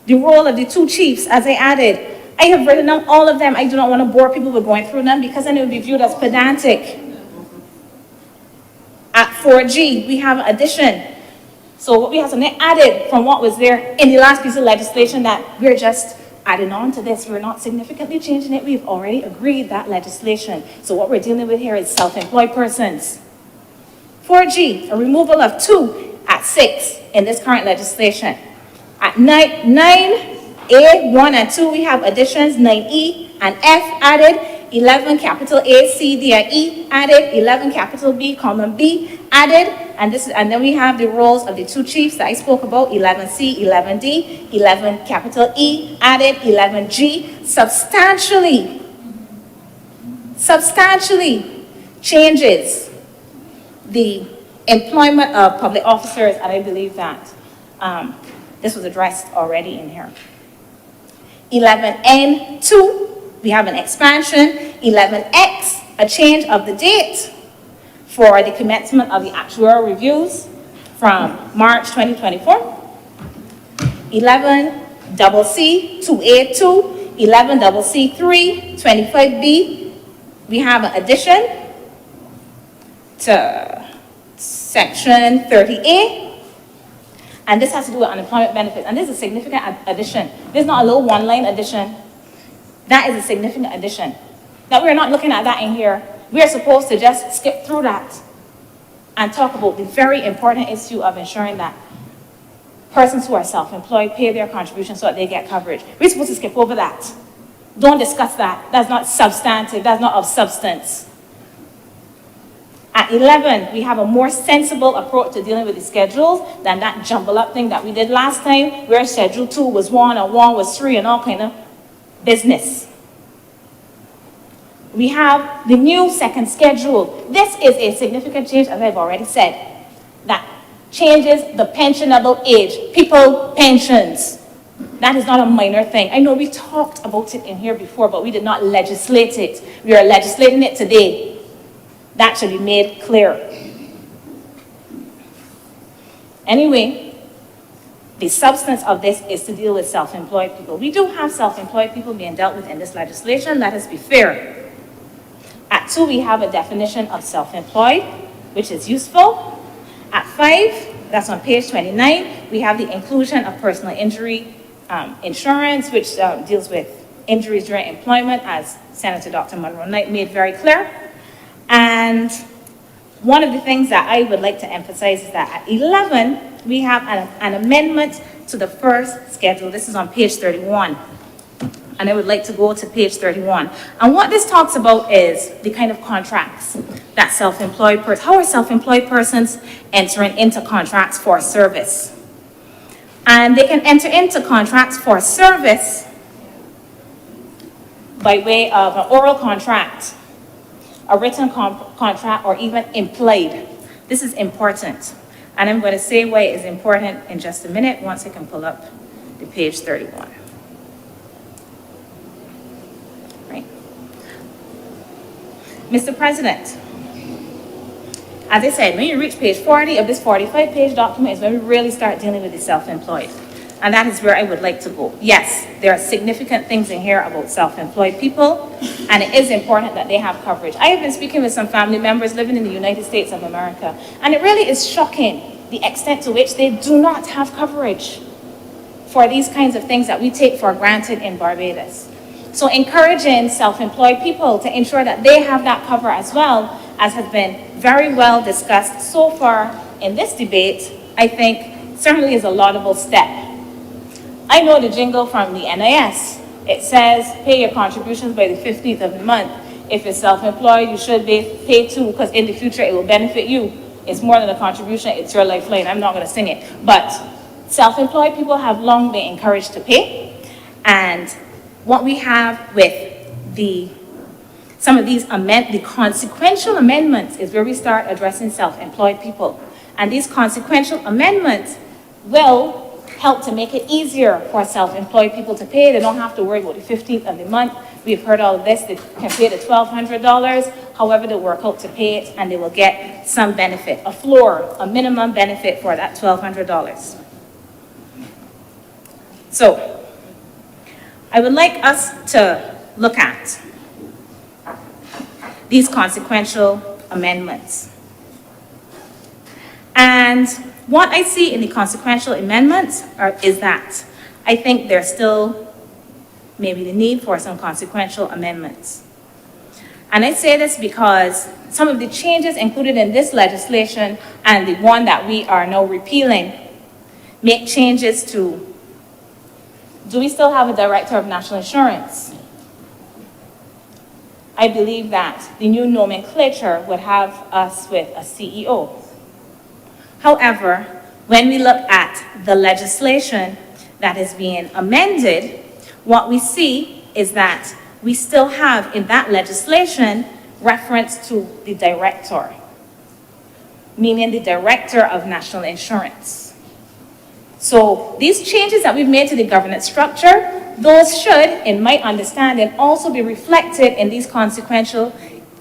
the role of the 2 chiefs as I added. I have written down all of them. I do not want to bore people with going through them because then it would be viewed as pedantic. At 4G, we have addition. So what we have something added from what was there in the last piece of legislation that we're just adding on to this. We're not significantly changing it. We've already agreed that legislation. So what we're dealing with here is self-employed persons. 4G, a removal of 2 at 6 in this current legislation. At 9A, 1 and 2, we have additions, 9E and F added, 11 capital A, C, D, and E added, 11 capital B, comma B added, and then we have the roles of the 2 chiefs that I spoke about, 11C, 11D, 11 capital E added, 11G, substantially changes the employment of public officers, and I believe that this was addressed already in here. 11N2, we have an expansion. 11X, a change of the date for the commencement of the actuarial reviews from March 2024. 11CC 2A2, 11CC3, 25B, we have an addition to section 30A. And this has to do with unemployment benefits. And this is a significant addition. This is not a little one-line addition. That is a significant addition. Now, we're not looking at that in here. We are supposed to just skip through that and talk about the very important issue of ensuring that persons who are self-employed pay their contributions so that they get coverage. We're supposed to skip over that. Don't discuss that. That's not substantive. That's not of substance. At 11, we have a more sensible approach to dealing with the schedules than that jumble up thing that we did last time, where schedule 2 was 1 and 1 was 3 and all kind of business. We have the new second schedule. This is a significant change, as I've already said, that changes the pensionable age, people pensions. That is not a minor thing. I know we talked about it in here before, but we did not legislate it. We are legislating it today. That should be made clear. Anyway, the substance of this is to deal with self-employed people. We do have self-employed people being dealt with in this legislation. Let us be fair. At 2, we have a definition of self-employed, which is useful. At 5, that's on page 29, we have the inclusion of personal injury insurance, which deals with injuries during employment, as Senator Dr. Monroe Knight made very clear. And one of the things that I would like to emphasize is that at 11, we have an amendment to the first schedule. This is on page 31. And I would like to go to page 31. And what this talks about is the kind of contracts that how are self-employed persons entering into contracts for service? And they can enter into contracts for service by way of an oral contract, a written contract, or even implied. This is important. And I'm going to say why it is important in just a minute once I can pull up the page 31. Right. Mr. President, as I said, when you reach page 40 of this 45-page document is when we really start dealing with the self-employed. And that is where I would like to go. Yes, there are significant things in here about self-employed people, and it is important that they have coverage. I have been speaking with some family members living in the United States of America, and it really is shocking the extent to which they do not have coverage for these kinds of things that we take for granted in Barbados. So encouraging self-employed people to ensure that they have that cover as well, as has been very well discussed so far in this debate, I think certainly is a laudable step. I know the jingle from the NIS. It says, pay your contributions by the 15th of the month. If you're self-employed, you should pay too, because in the future it will benefit you. It's more than a contribution, it's your lifeline. I'm not going to sing it. But self-employed people have long been encouraged to pay. And what we have with some of these the consequential amendments is where we start addressing self-employed people. And these consequential amendments will help to make it easier for self-employed people to pay. They don't have to worry about the 15th of the month. We've heard all of this. They can pay the $1,200, however they work out to pay it, and they will get some benefit, a floor, a minimum benefit for that $1,200. So, I would like us to look at these consequential amendments. And what I see in the consequential amendments is that I think there's still maybe the need for some consequential amendments. And I say this because some of the changes included in this legislation and the one that we are now repealing make changes to, do we still have a Director of National Insurance? I believe that the new nomenclature would have us with a CEO. However, when we look at the legislation that is being amended, what we see is that we still have in that legislation reference to the director, meaning the Director of National Insurance. So these changes that we've made to the governance structure, those should, in my understanding, also be reflected in these consequential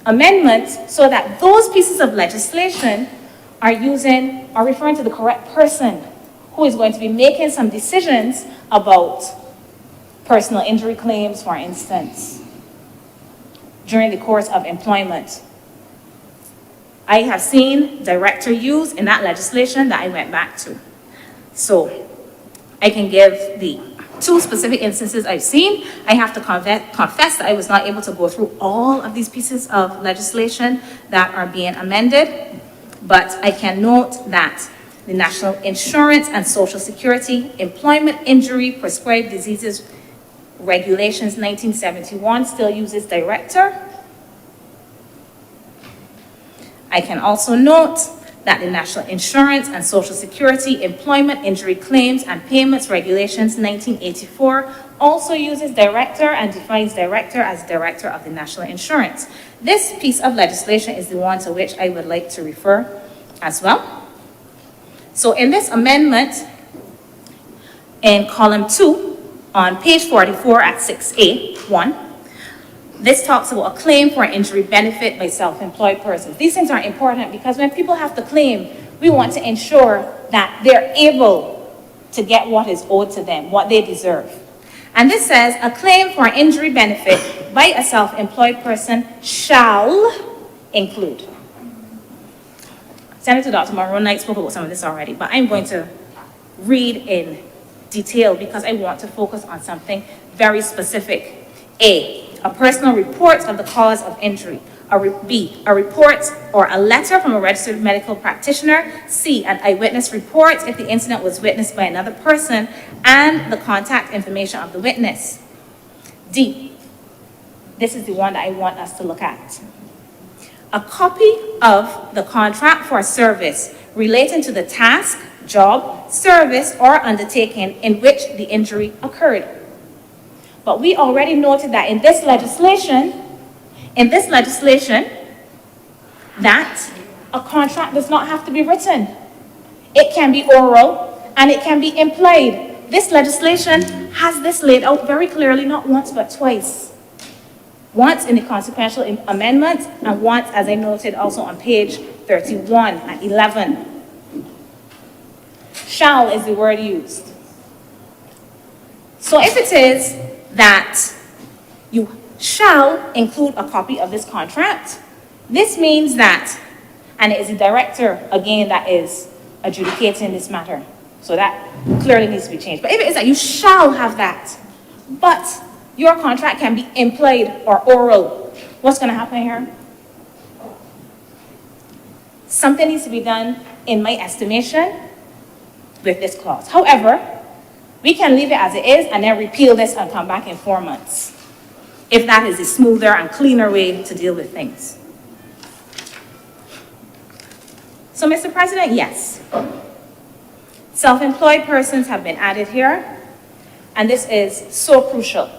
amendments so that those pieces of legislation are referring to the correct person who is going to be making some decisions about personal injury claims, for instance, during the course of employment. I have seen director used in that legislation that I went back to. So I can give the two specific instances I've seen. I have to confess that I was not able to go through all of these pieces of legislation that are being amended, but I can note that the National Insurance and Social Security Employment Injury Prescribed Diseases Regulations 1971 still uses director. I can also note that the National Insurance and Social Security Employment Injury Claims and Payments Regulations 1984 also uses director and defines director as director of the national insurance. This piece of legislation is the one to which I would like to refer as well. So in this amendment, in column 2, on page 44 at 6A1, this talks about a claim for injury benefit by self-employed persons. These things are important because when people have to claim, we want to ensure that they're able to get what is owed to them, what they deserve. And this says, a claim for injury benefit by a self-employed person shall include. Senator Dr. Monroe Knight spoke about some of this already, but I'm going to read in detail because I want to focus on something very specific. A personal report of the cause of injury. B, a report or a letter from a registered medical practitioner. C, an eyewitness report if the incident was witnessed by another person and the contact information of the witness. D, this is the one that I want us to look at. A copy of the contract for a service relating to the task, job, service, or undertaking in which the injury occurred. But we already noted that in this legislation, that a contract does not have to be written. It can be oral and it can be implied. This legislation has this laid out very clearly, not once but twice. Once in the consequential amendments and once, as I noted, also on page 31 and 11. Shall is the word used. So if it is that you shall include a copy of this contract, this means that, and it is the director, again, that is adjudicating this matter. So that clearly needs to be changed. But if it is that you shall have that, but your contract can be implied or oral, what's going to happen here? Something needs to be done, in my estimation, with this clause. However, we can leave it as it is and then repeal this and come back in 4 months, if that is a smoother and cleaner way to deal with things. So, Mr. President, yes, self-employed persons have been added here, and this is so crucial.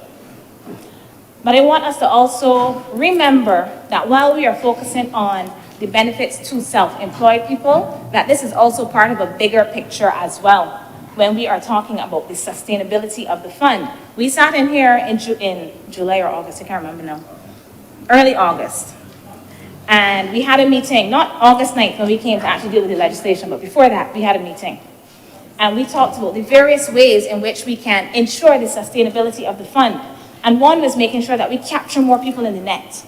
But I want us to also remember that while we are focusing on the benefits to self-employed people, that this is also part of a bigger picture as well when we are talking about the sustainability of the fund. We sat in here in July or August, I can't remember now, early August. And we had a meeting, not August 9th when we came to actually deal with the legislation, but before that we had a meeting. And we talked about the various ways in which we can ensure the sustainability of the fund. And one was making sure that we capture more people in the net.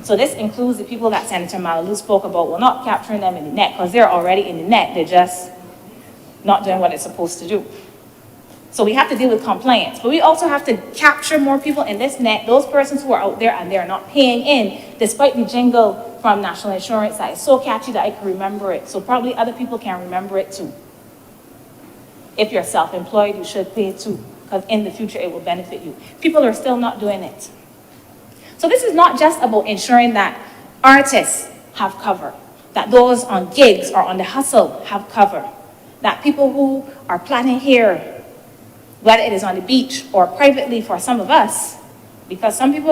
So this includes the people that Senator Malalu spoke about. We're not capturing them in the net because they're already in the net. They're just not doing what it's supposed to do. So we have to deal with compliance. But we also have to capture more people in this net, those persons who are out there and they're not paying in, despite the jingle from National Insurance that is so catchy that I can remember it. So probably other people can remember it too. If you're self-employed, you should pay too, because in the future it will benefit you. People are still not doing it. So this is not just about ensuring that artists have cover, that those on gigs or on the hustle have cover, that people who are planning here, whether it is on the beach or privately for some of us, because some of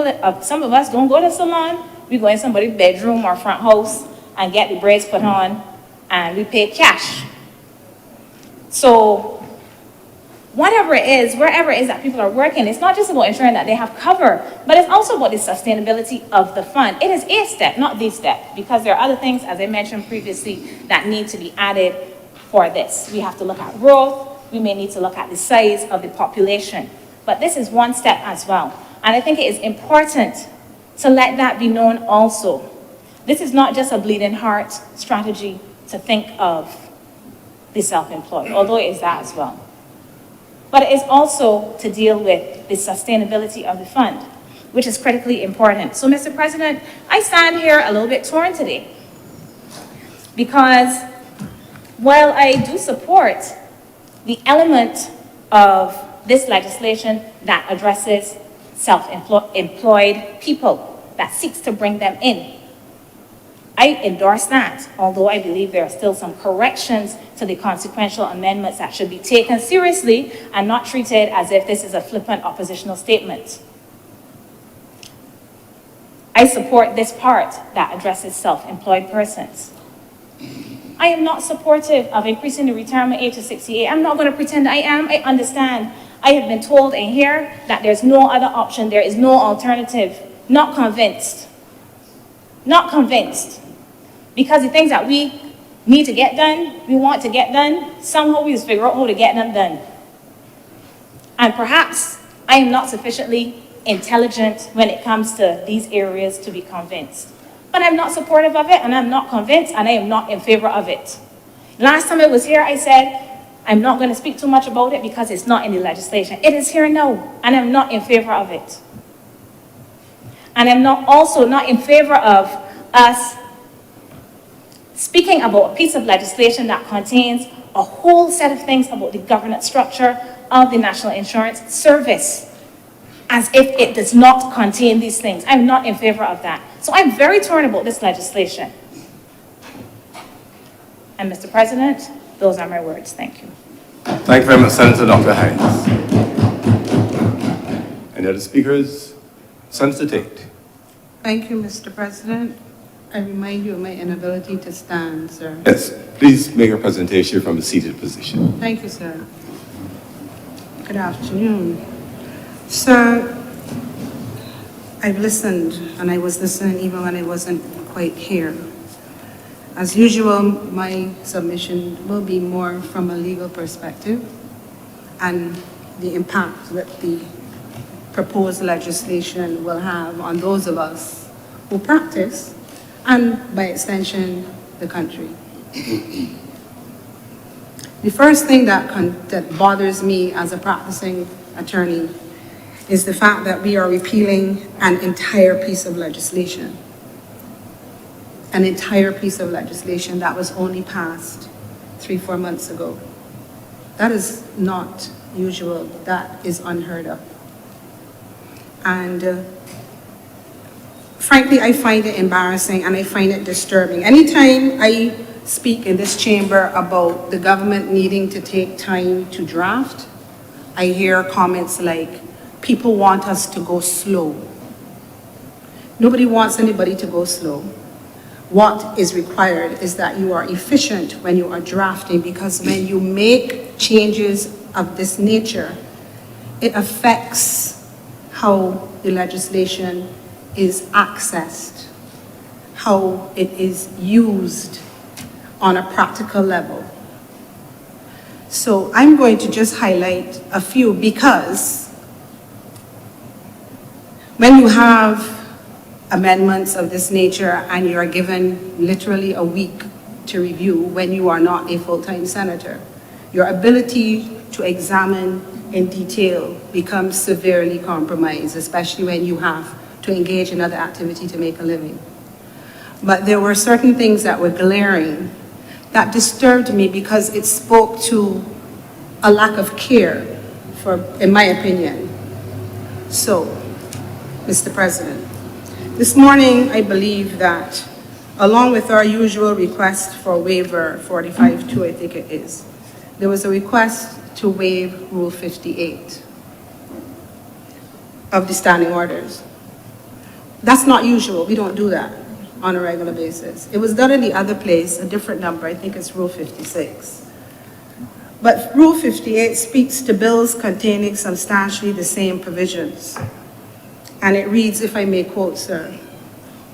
us don't go to the salon, we go in somebody's bedroom or front house and get the braids put on and we pay cash. So whatever it is, wherever it is that people are working, it's not just about ensuring that they have cover, but it's also about the sustainability of the fund. It is a step, not the step, because there are other things, as I mentioned previously, that need to be added for this. We have to look at growth. We may need to look at the size of the population. But this is one step as well. And I think it is important to let that be known also. This is not just a bleeding heart strategy to think of the self-employed, although it is that as well. But it is also to deal with the sustainability of the fund, which is critically important. So, Mr. President, I stand here a little bit torn today because while I do support the element of this legislation that addresses self-employed people, that seeks to bring them in, I endorse that, although I believe there are still some corrections to the consequential amendments that should be taken seriously and not treated as if this is a flippant oppositional statement. I support this part that addresses self-employed persons. I am not supportive of increasing the retirement age to 68. I'm not going to pretend I am. I understand. I have been told in here that there's no other option. There is no alternative. Not convinced. Not convinced. Because the things that we need to get done, we want to get done, somehow we just figure out how to get them done. And perhaps I am not sufficiently intelligent when it comes to these areas to be convinced. But I'm not supportive of it, and I'm not convinced, and I am not in favor of it. Last time I was here, I said, I'm not going to speak too much about it because it's not in the legislation. It is here now, and I'm not in favor of it. And I'm also not in favor of us speaking about a piece of legislation that contains a whole set of things about the governance structure of the National Insurance Service, as if it does not contain these things. I'm not in favor of that. So I'm very torn about this legislation. And Mr. President, those are my words. Thank you. Thank you very much, Senator Dr. Hines. Any other speakers? Senator Tate. Thank you, Mr. President. I remind you of my inability to stand, sir. Yes, please make a presentation from a seated position. Thank you, sir. Good afternoon. Sir, I've listened, and I was listening even when I wasn't quite here. As usual, my submission will be more from a legal perspective and the impact that the proposed legislation will have on those of us who practice, and by extension, the country. The first thing that bothers me as a practicing attorney is the fact that we are repealing an entire piece of legislation. An entire piece of legislation that was only passed 3-4 months ago. That is not usual. That is unheard of. And frankly, I find it embarrassing and I find it disturbing. Anytime I speak in this chamber about the government needing to take time to draft, I hear comments like, people want us to go slow. Nobody wants anybody to go slow. What is required is that you are efficient when you are drafting, because when you make changes of this nature, it affects how the legislation is accessed, how it is used on a practical level. So I'm going to just highlight a few, because when you have amendments of this nature and you are given literally a week to review when you are not a full-time senator, your ability to examine in detail becomes severely compromised, especially when you have to engage in other activity to make a living. But there were certain things that were glaring that disturbed me, because it spoke to a lack of care, in my opinion. So, Mr. President, this morning, I believe that, along with our usual request for waiver 45-2, I think it is, there was a request to waive Rule 58 of the standing orders. That's not usual. We don't do that on a regular basis. It was done in the other place, a different number. I think it's Rule 56. But Rule 58 speaks to bills containing substantially the same provisions. And it reads, if I may quote, sir,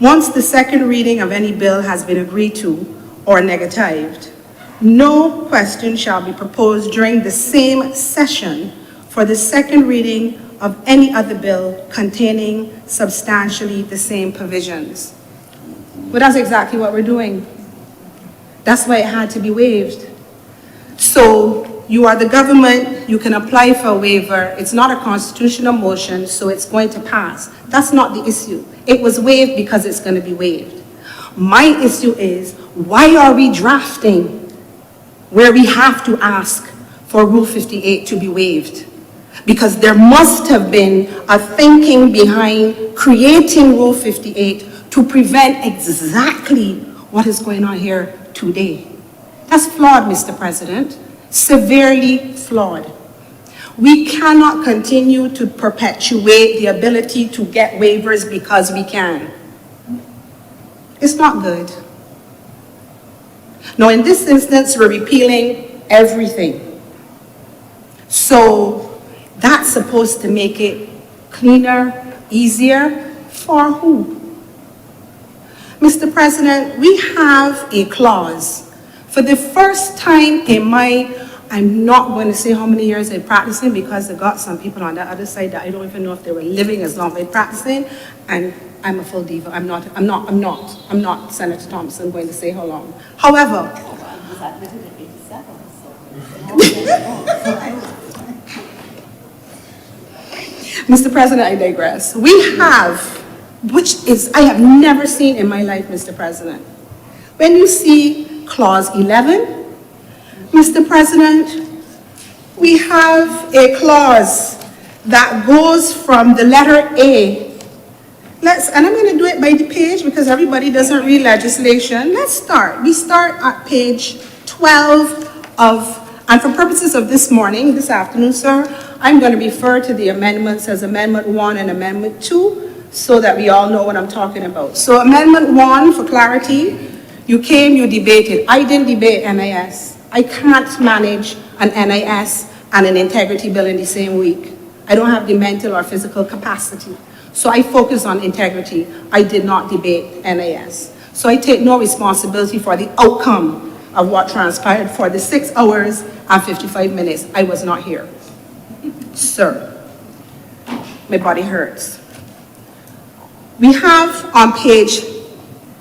once the second reading of any bill has been agreed to or negatived, no question shall be proposed during the same session for the second reading of any other bill containing substantially the same provisions. But that's exactly what we're doing. That's why it had to be waived. So you are the government, you can apply for a waiver. It's not a constitutional motion, so it's going to pass. That's not the issue. It was waived because it's going to be waived. My issue is, why are we drafting where we have to ask for Rule 58 to be waived? Because there must have been a thinking behind creating Rule 58 to prevent exactly what is going on here today. That's flawed, Mr. President, severely flawed. We cannot continue to perpetuate the ability to get waivers because we can. It's not good. Now, in this instance, we're repealing everything. So that's supposed to make it cleaner, easier, for who? Mr. President, we have a clause. For the first time in I'm not going to say how many years I've practicing, because I got some people on the other side that I don't even know if they were living as long as I'm practicing, and I'm a full diva. I'm not Senator Thompson going to say how long. However, Mr. President, I digress. We which is, I have never seen in my life, Mr. President. When you see clause 11, Mr. President, we have a clause that goes from the letter A. And I'm going to do it by the page because everybody doesn't read legislation. Let's start. We start at page 12 and for purposes of this afternoon, sir, I'm going to refer to the amendments as Amendment 1 and Amendment 2 so that we all know what I'm talking about. So Amendment 1, for clarity, you came, you debated. I didn't debate NIS. I can't manage an NIS and an integrity bill in the same week. I don't have the mental or physical capacity. So I focus on integrity. I did not debate NIS. So I take no responsibility for the outcome of what transpired for the 6 hours and 55 minutes. I was not here. Sir, my body hurts. We have on page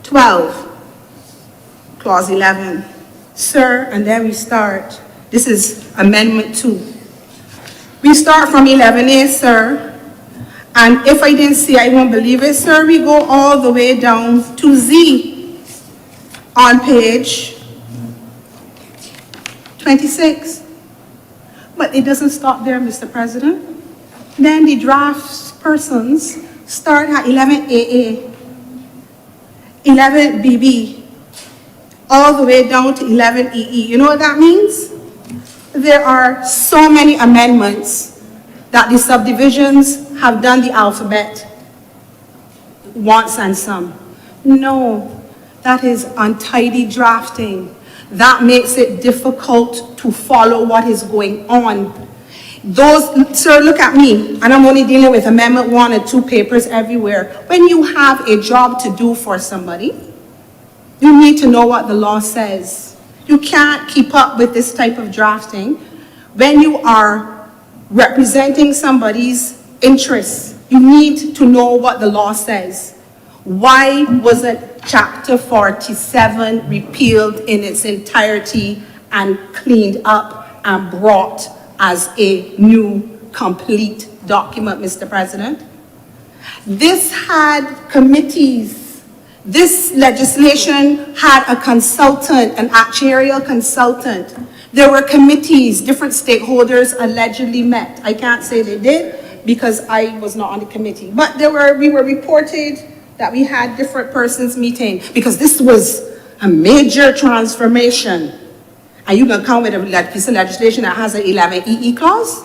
12, clause 11, sir, and then we start. This is Amendment 2. We start from 11A, sir. And if I didn't see, I won't believe it, sir. We go all the way down to Z on page 26. But it doesn't stop there, Mr. President. Then the draft persons start at 11AA, 11BB, all the way down to 11EE. You know what that means? There are so many amendments that the subdivisions have done the alphabet once and some. No, that is untidy drafting. That makes it difficult to follow what is going on. Sir, look at me, and I'm only dealing with Amendment 1 and 2 papers everywhere. When you have a job to do for somebody, you need to know what the law says. You can't keep up with this type of drafting when you are representing somebody's interests. You need to know what the law says. Why wasn't Chapter 47 repealed in its entirety and cleaned up and brought as a new, complete document, Mr. President? This had committees. This legislation had a consultant, an actuarial consultant. There were committees, different stakeholders allegedly met. I can't say they did because I was not on the committee. But we were reported that we had different persons meeting because this was a major transformation. And you're going to come with a piece of legislation that has an 11EE clause?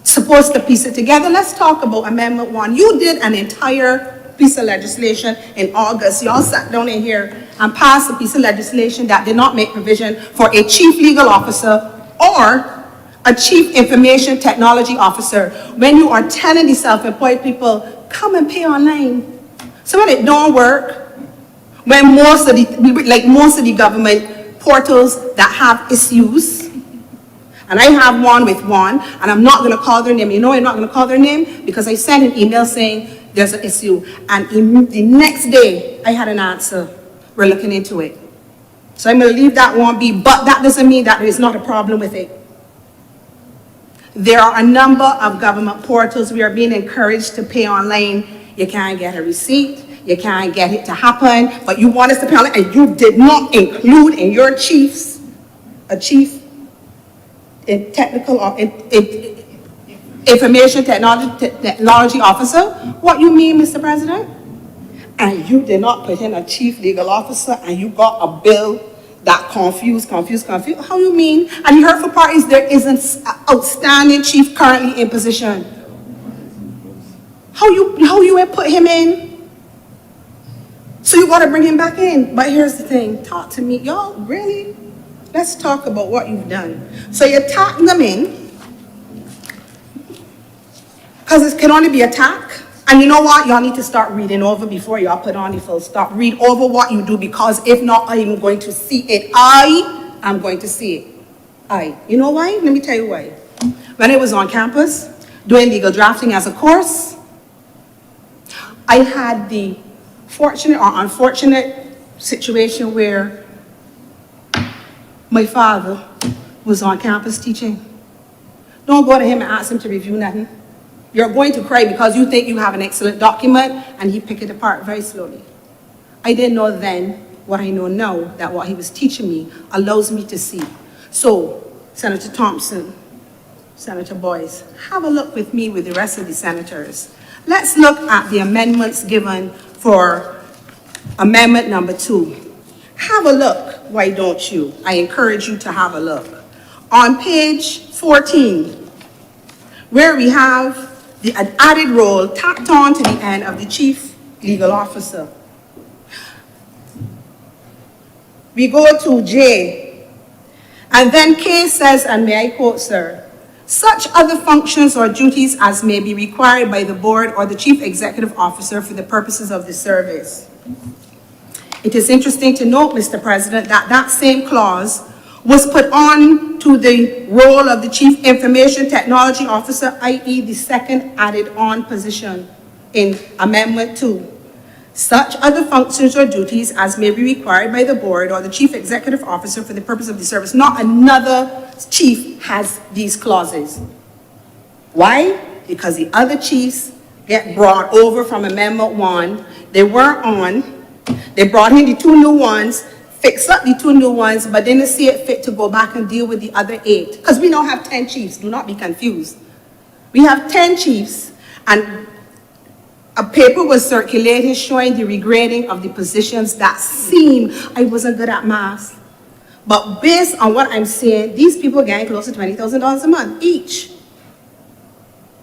Supposed to piece it together. Let's talk about Amendment 1. You did an entire piece of legislation in August. Y'all sat down in here and passed a piece of legislation that did not make provision for a chief legal officer or a chief information technology officer when you are telling the self-employed people, come and pay online. So when it don't work, when most of the government portals that have issues, and I have one with one, and I'm not going to call their name. You know I'm not going to call their name? Because I sent an email saying there's an issue. And the next day, I had an answer. We're looking into it. So I'm going to leave that one be, but that doesn't mean that there is not a problem with it. There are a number of government portals we are being encouraged to pay online. You can't get a receipt. You can't get it to happen. But you want us to pay online, and you did not include in your chiefs a chief in technical or information technology officer. What you mean, Mr. President? And you did not put in a chief legal officer, and you got a bill that confused. How you mean? And the hurtful part is there is an outstanding chief currently in position. How you would put him in? So you got to bring him back in. But here's the thing. Talk to me. Y'all, really? Let's talk about what you've done. So you tack them in, because it can only be a tack. And you know what? Y'all need to start reading over before y'all put on the full stop. Read over what you do, because if not, I am going to see it. I am going to see it. You know why? Let me tell you why. When I was on campus doing legal drafting as a course, I had the fortunate or unfortunate situation where my father was on campus teaching. Don't go to him and ask him to review nothing. You're going to cry because you think you have an excellent document, and he picked it apart very slowly. I didn't know then what I know now, that what he was teaching me allows me to see. So, Senator Thompson, Senator Boyce, have a look with me with the rest of the senators. Let's look at the amendments given for amendment number 2. Have a look, why don't you? I encourage you to have a look. On page 14, where we have the added role tacked on to the end of the chief legal officer. We go to J, and then K says, and may I quote, sir, such other functions or duties as may be required by the board or the chief executive officer for the purposes of the service. It is interesting to note, Mr. President, that that same clause was put on to the role of the chief information technology officer, i.e. the second added on position in amendment 2. Such other functions or duties as may be required by the board or the chief executive officer for the purpose of the service. Not another chief has these clauses. Why? Because the other chiefs get brought over from amendment 1. They weren't on. They brought in the 2 new ones, fixed up the 2 new ones, but didn't see it fit to go back and deal with the other 8. Because we now have 10 chiefs. Do not be confused. We have 10 chiefs, and a paper was circulated showing the regrading of the positions that seem, I wasn't good at math, but based on what I'm seeing, these people are getting close to $20,000 a month each.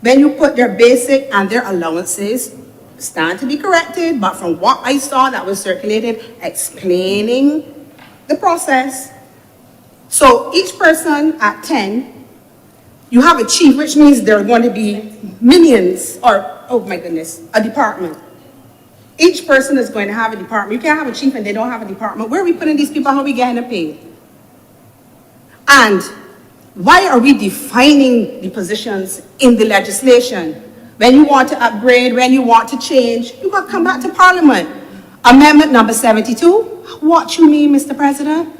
When you put their basic and their allowances, stand to be corrected, but from what I saw that was circulated explaining the process. So each person at 10, you have a chief, which means there are going to be minions, or, oh my goodness, a department. Each person is going to have a department. You can't have a chief and they don't have a department. Where are we putting these people? How are we getting them paid? And why are we defining the positions in the legislation? When you want to upgrade, when you want to change, you got to come back to Parliament. Amendment number 72, what you mean, Mr. President?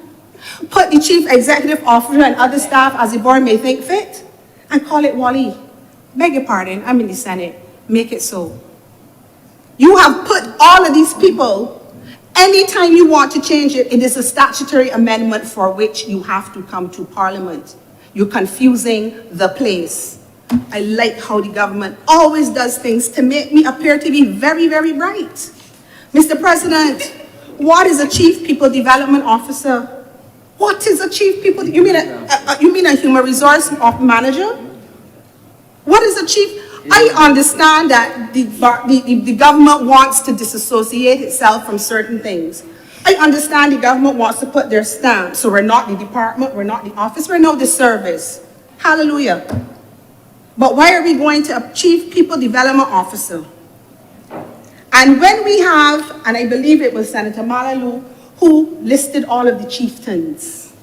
Put the chief executive officer and other staff as the board may think fit, and call it Wally. Beg your pardon, I'm in the Senate. Make it so. You have put all of these people, anytime you want to change it, it is a statutory amendment for which you have to come to Parliament. You're confusing the place. I like how the government always does things to make me appear to be very, very bright. Mr. President, what is a chief people development officer? What is a chief people? You mean a human resource manager? What is a chief? I understand that the government wants to disassociate itself from certain things. I understand the government wants to put their stamp. So we're not the department, we're not the office, we're not the service. Hallelujah. But why are we going to a chief people development officer? And when we have, and I believe it was Senator Malalu who listed all of the chieftains.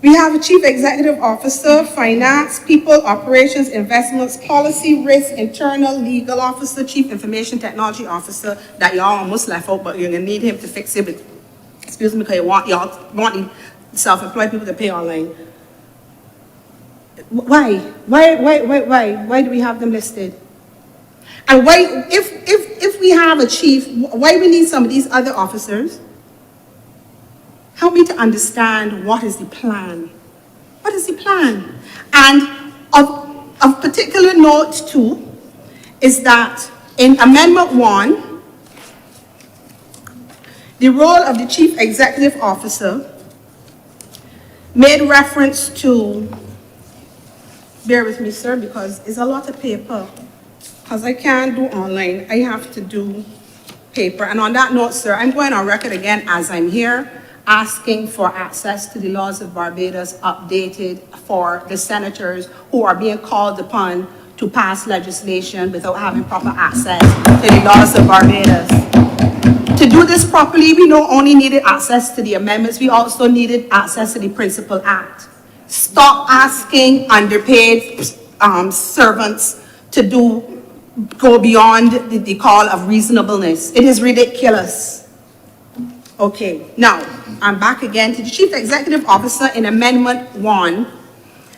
We have a chief executive officer, finance, people, operations, investments, policy, risk, internal, legal officer, chief information technology officer, that y'all almost left out, but you're gonna need him to fix it. But, excuse me, because y'all want the self-employed people to pay online. Why? Why do we have them listed? And why, if we have a chief, why we need some of these other officers? Help me to understand what is the plan. What is the plan? And of particular note too, is that in Amendment 1, the role of the Chief Executive Officer made reference to, bear with me, sir, because it's a lot of paper. Because I can't do online, I have to do paper. And on that note, sir, I'm going on record again as I'm here, asking for access to the laws of Barbados updated for the senators who are being called upon to pass legislation without having proper access to the laws of Barbados. To do this properly, we not only needed access to the amendments, we also needed access to the Principal Act. Stop asking underpaid servants to go beyond the call of reasonableness. It is ridiculous. Okay, now, I'm back again to the Chief Executive Officer in Amendment 1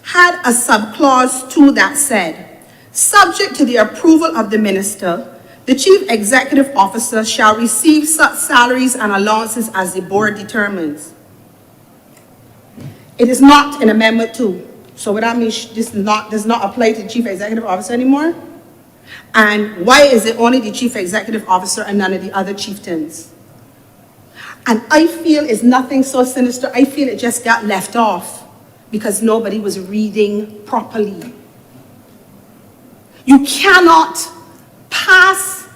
had a subclause 2 that said, Subject to the approval of the minister, the chief executive officer shall receive such salaries and allowances as the board determines. It is not in Amendment 2. So what that means, this does not apply to the chief executive officer anymore? And why is it only the chief executive officer and none of the other chieftains? And I feel it's nothing so sinister. I feel it just got left off because nobody was reading properly. You cannot pass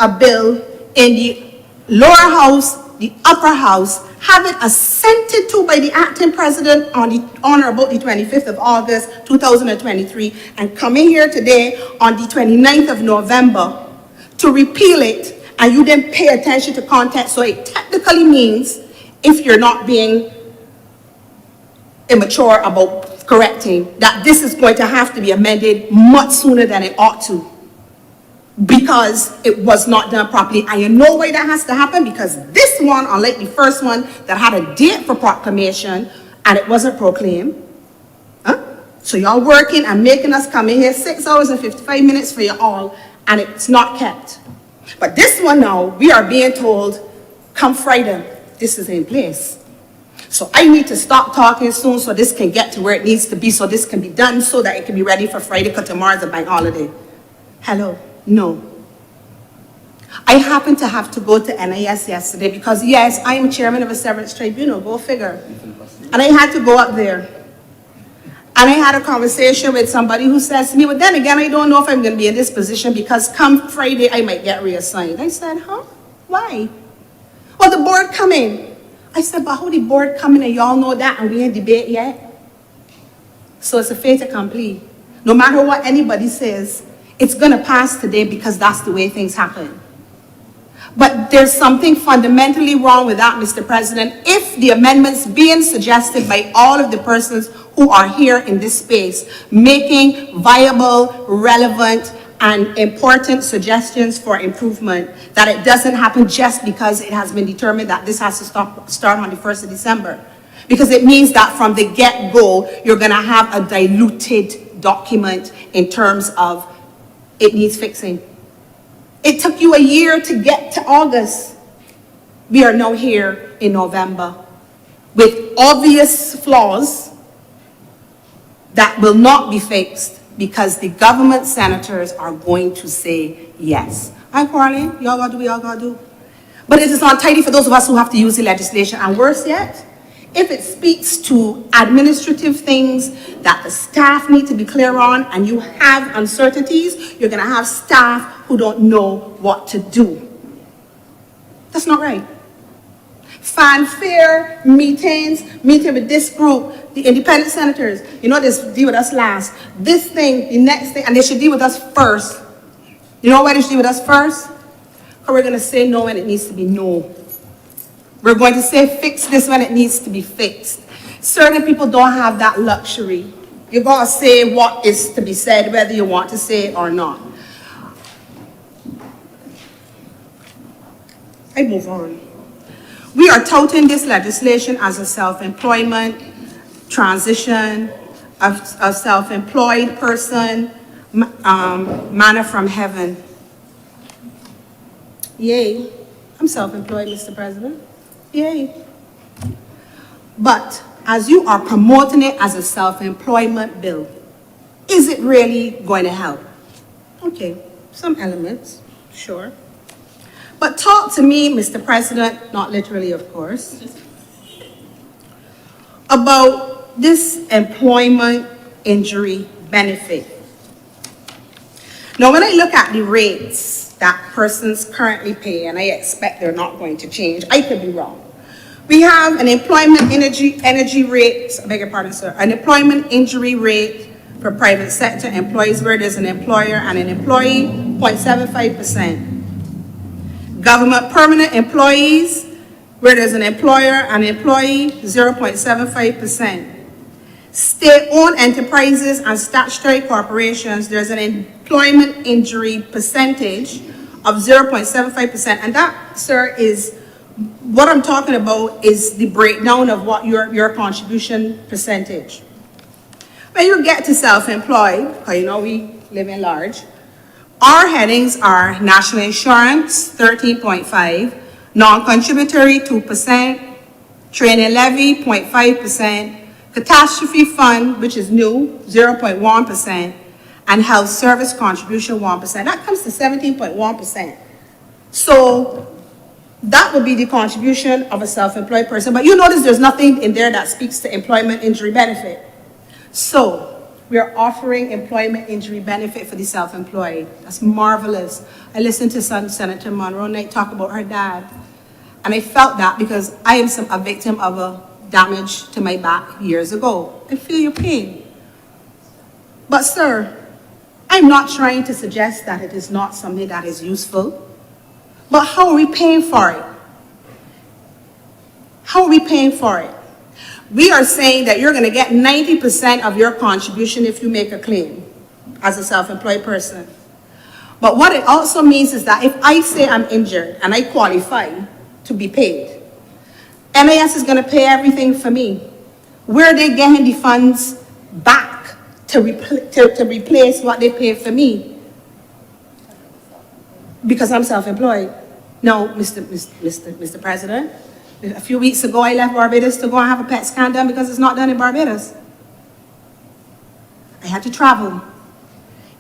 a bill in the lower house, the upper house, have it assented to by the acting president on the Honourable the 25th of August, 2023, and come in here today on the 29th of November to repeal it, and you didn't pay attention to context. So it technically means, if you're not being immature about correcting, that this is going to have to be amended much sooner than it ought to, because it was not done properly. And you know why that has to happen? Because this one, unlike the first one that had a date for proclamation and it wasn't proclaimed, so y'all working and making us come in here 6 hours and 55 minutes for you all, and it's not kept. But this one now, we are being told, come Friday, this is in place. So I need to stop talking soon so this can get to where it needs to be, so this can be done, so that it can be ready for Friday, because tomorrow's a bank holiday. Hello? No. I happened to have to go to NIS yesterday because, yes, I am chairman of a severance tribunal, go figure. And I had to go up there. And I had a conversation with somebody who says to me, but then again, I don't know if I'm going to be in this position because come Friday, I might get reassigned. I said, huh? Why? Well, the board coming. I said, but how the board coming and y'all know that and we ain't debate yet? So it's a fait accompli. No matter what anybody says, it's going to pass today because that's the way things happen. But there's something fundamentally wrong with that, Mr. President. If the amendments being suggested by all of the persons who are here in this space, making viable, relevant, and important suggestions for improvement, that it doesn't happen just because it has been determined that this has to start on the 1st of December. Because it means that from the get-go, you're going to have a diluted document in terms of it needs fixing. It took you a year to get to August. We are now here in November with obvious flaws that will not be fixed because the government senators are going to say yes. I'm quarreling. Y'all gotta do what y'all gotta do. But it is untidy for those of us who have to use the legislation. And worse yet, if it speaks to administrative things that the staff need to be clear on and you have uncertainties, you're going to have staff who don't know what to do. That's not right. Fanfare, meeting with this group, the independent senators, you know, this deal with us last. This thing, the next thing, and they should deal with us first. You know why they should deal with us first? Because we're going to say no when it needs to be no. We're going to say fix this when it needs to be fixed. Certain people don't have that luxury. You got to say what is to be said, whether you want to say it or not. I move on. We are touting this legislation as a self-employment transition, a self-employed person, manna from heaven. Yay. I'm self-employed, Mr. President. Yay. But as you are promoting it as a self-employment bill, is it really going to help? Okay, some elements, sure. But talk to me, Mr. President, not literally, of course, about this employment injury benefit. Now, when I look at the rates that persons currently pay, and I expect they're not going to change, I could be wrong. We have an employment energy rate, I beg your pardon, sir, an employment injury rate for private sector employees where there's an employer and an employee, 0.75%. Government permanent employees, where there's an employer and an employee, 0.75%. State-owned enterprises and statutory corporations, there's an employment injury percentage of 0.75%. And that, sir, is what I'm talking about is the breakdown of what your contribution percentage. When you get to self-employed, because you know we living large. Our headings are national insurance, 13.5, non-contributory, 2%, training levy, 0.5%, catastrophe fund, which is new, 0.1%, and health service contribution, 1%. That comes to 17.1%. So that would be the contribution of a self-employed person. But you notice there's nothing in there that speaks to employment injury benefit. So we are offering employment injury benefit for the self-employed. That's marvelous. I listened to Senator Monroe Knight talk about her dad, and I felt that because I am a victim of a damage to my back years ago. I feel your pain. But sir, I'm not trying to suggest that it is not something that is useful. But how are we paying for it? How are we paying for it? We are saying that you're going to get 90% of your contribution if you make a claim as a self-employed person. But what it also means is that if I say I'm injured and I qualify to be paid, MAS is going to pay everything for me. Where are they getting the funds back to replace what they pay for me? Because I'm self-employed. No, Mr. President, a few weeks ago I left Barbados to go and have a PET scan done because it's not done in Barbados. I had to travel.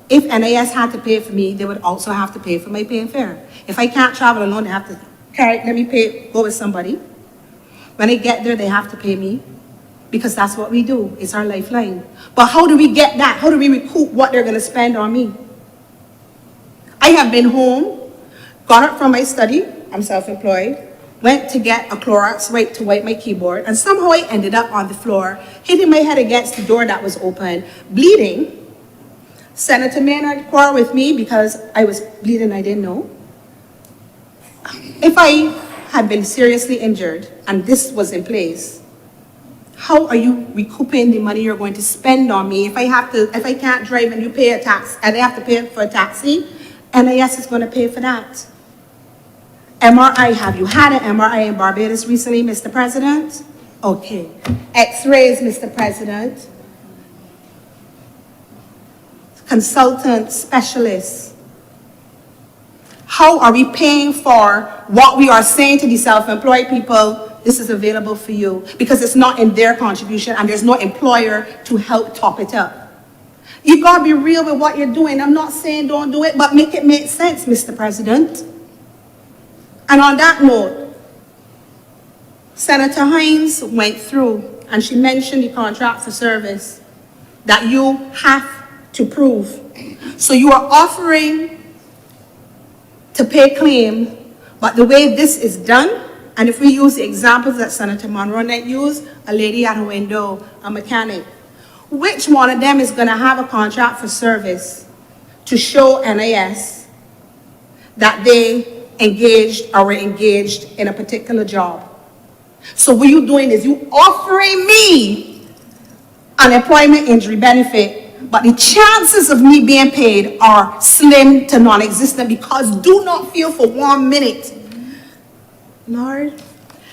If NAS had to pay for me, they would also have to pay for my paying fare. If I can't travel alone, they have to go with somebody. When I get there, they have to pay me because that's what we do. It's our lifeline. But how do we get that? How do we recoup what they're going to spend on me? I have been home, got up from my study, I'm self-employed, went to get a Clorox wipe to wipe my keyboard, and somehow I ended up on the floor, hitting my head against the door that was open, bleeding. Senator Maynard quarreled with me because I was bleeding, I didn't know. If I had been seriously injured and this was in place, how are you recouping the money you're going to spend on me? If I can't drive and you pay a tax, and I have to pay for a taxi, NAS is going to pay for that. MRI, have you had an MRI in Barbados recently, Mr. President? Okay. X-rays, Mr. President. Consultant, specialists. How are we paying for what we are saying to the self-employed people? This is available for you because it's not in their contribution and there's no employer to help top it up. You gotta be real with what you're doing. I'm not saying don't do it, but make it make sense, Mr. President. And on that note, Senator Hines went through and she mentioned the contract for service that you have to prove. So you are offering to pay claim, but the way this is done, and if we use the examples that Senator Monroe used, a lady at a window, a mechanic, which one of them is going to have a contract for service to show NAS that they engaged or were engaged in a particular job? So what you're doing is you offering me an employment injury benefit, but the chances of me being paid are slim to non-existent because do not feel for 1 minute, Lord,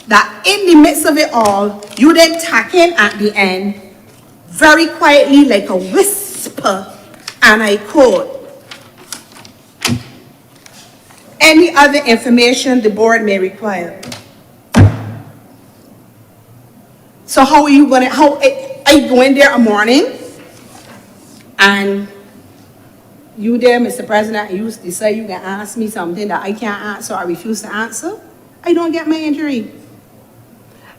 that in the midst of it all, you then tack in at the end, very quietly like a whisper, and I quote, any other information the board may require. So how are you going to, I go in there a morning and you there, Mr. President, you decide you can ask me something that I can't answer or I refuse to answer, I don't get my injury.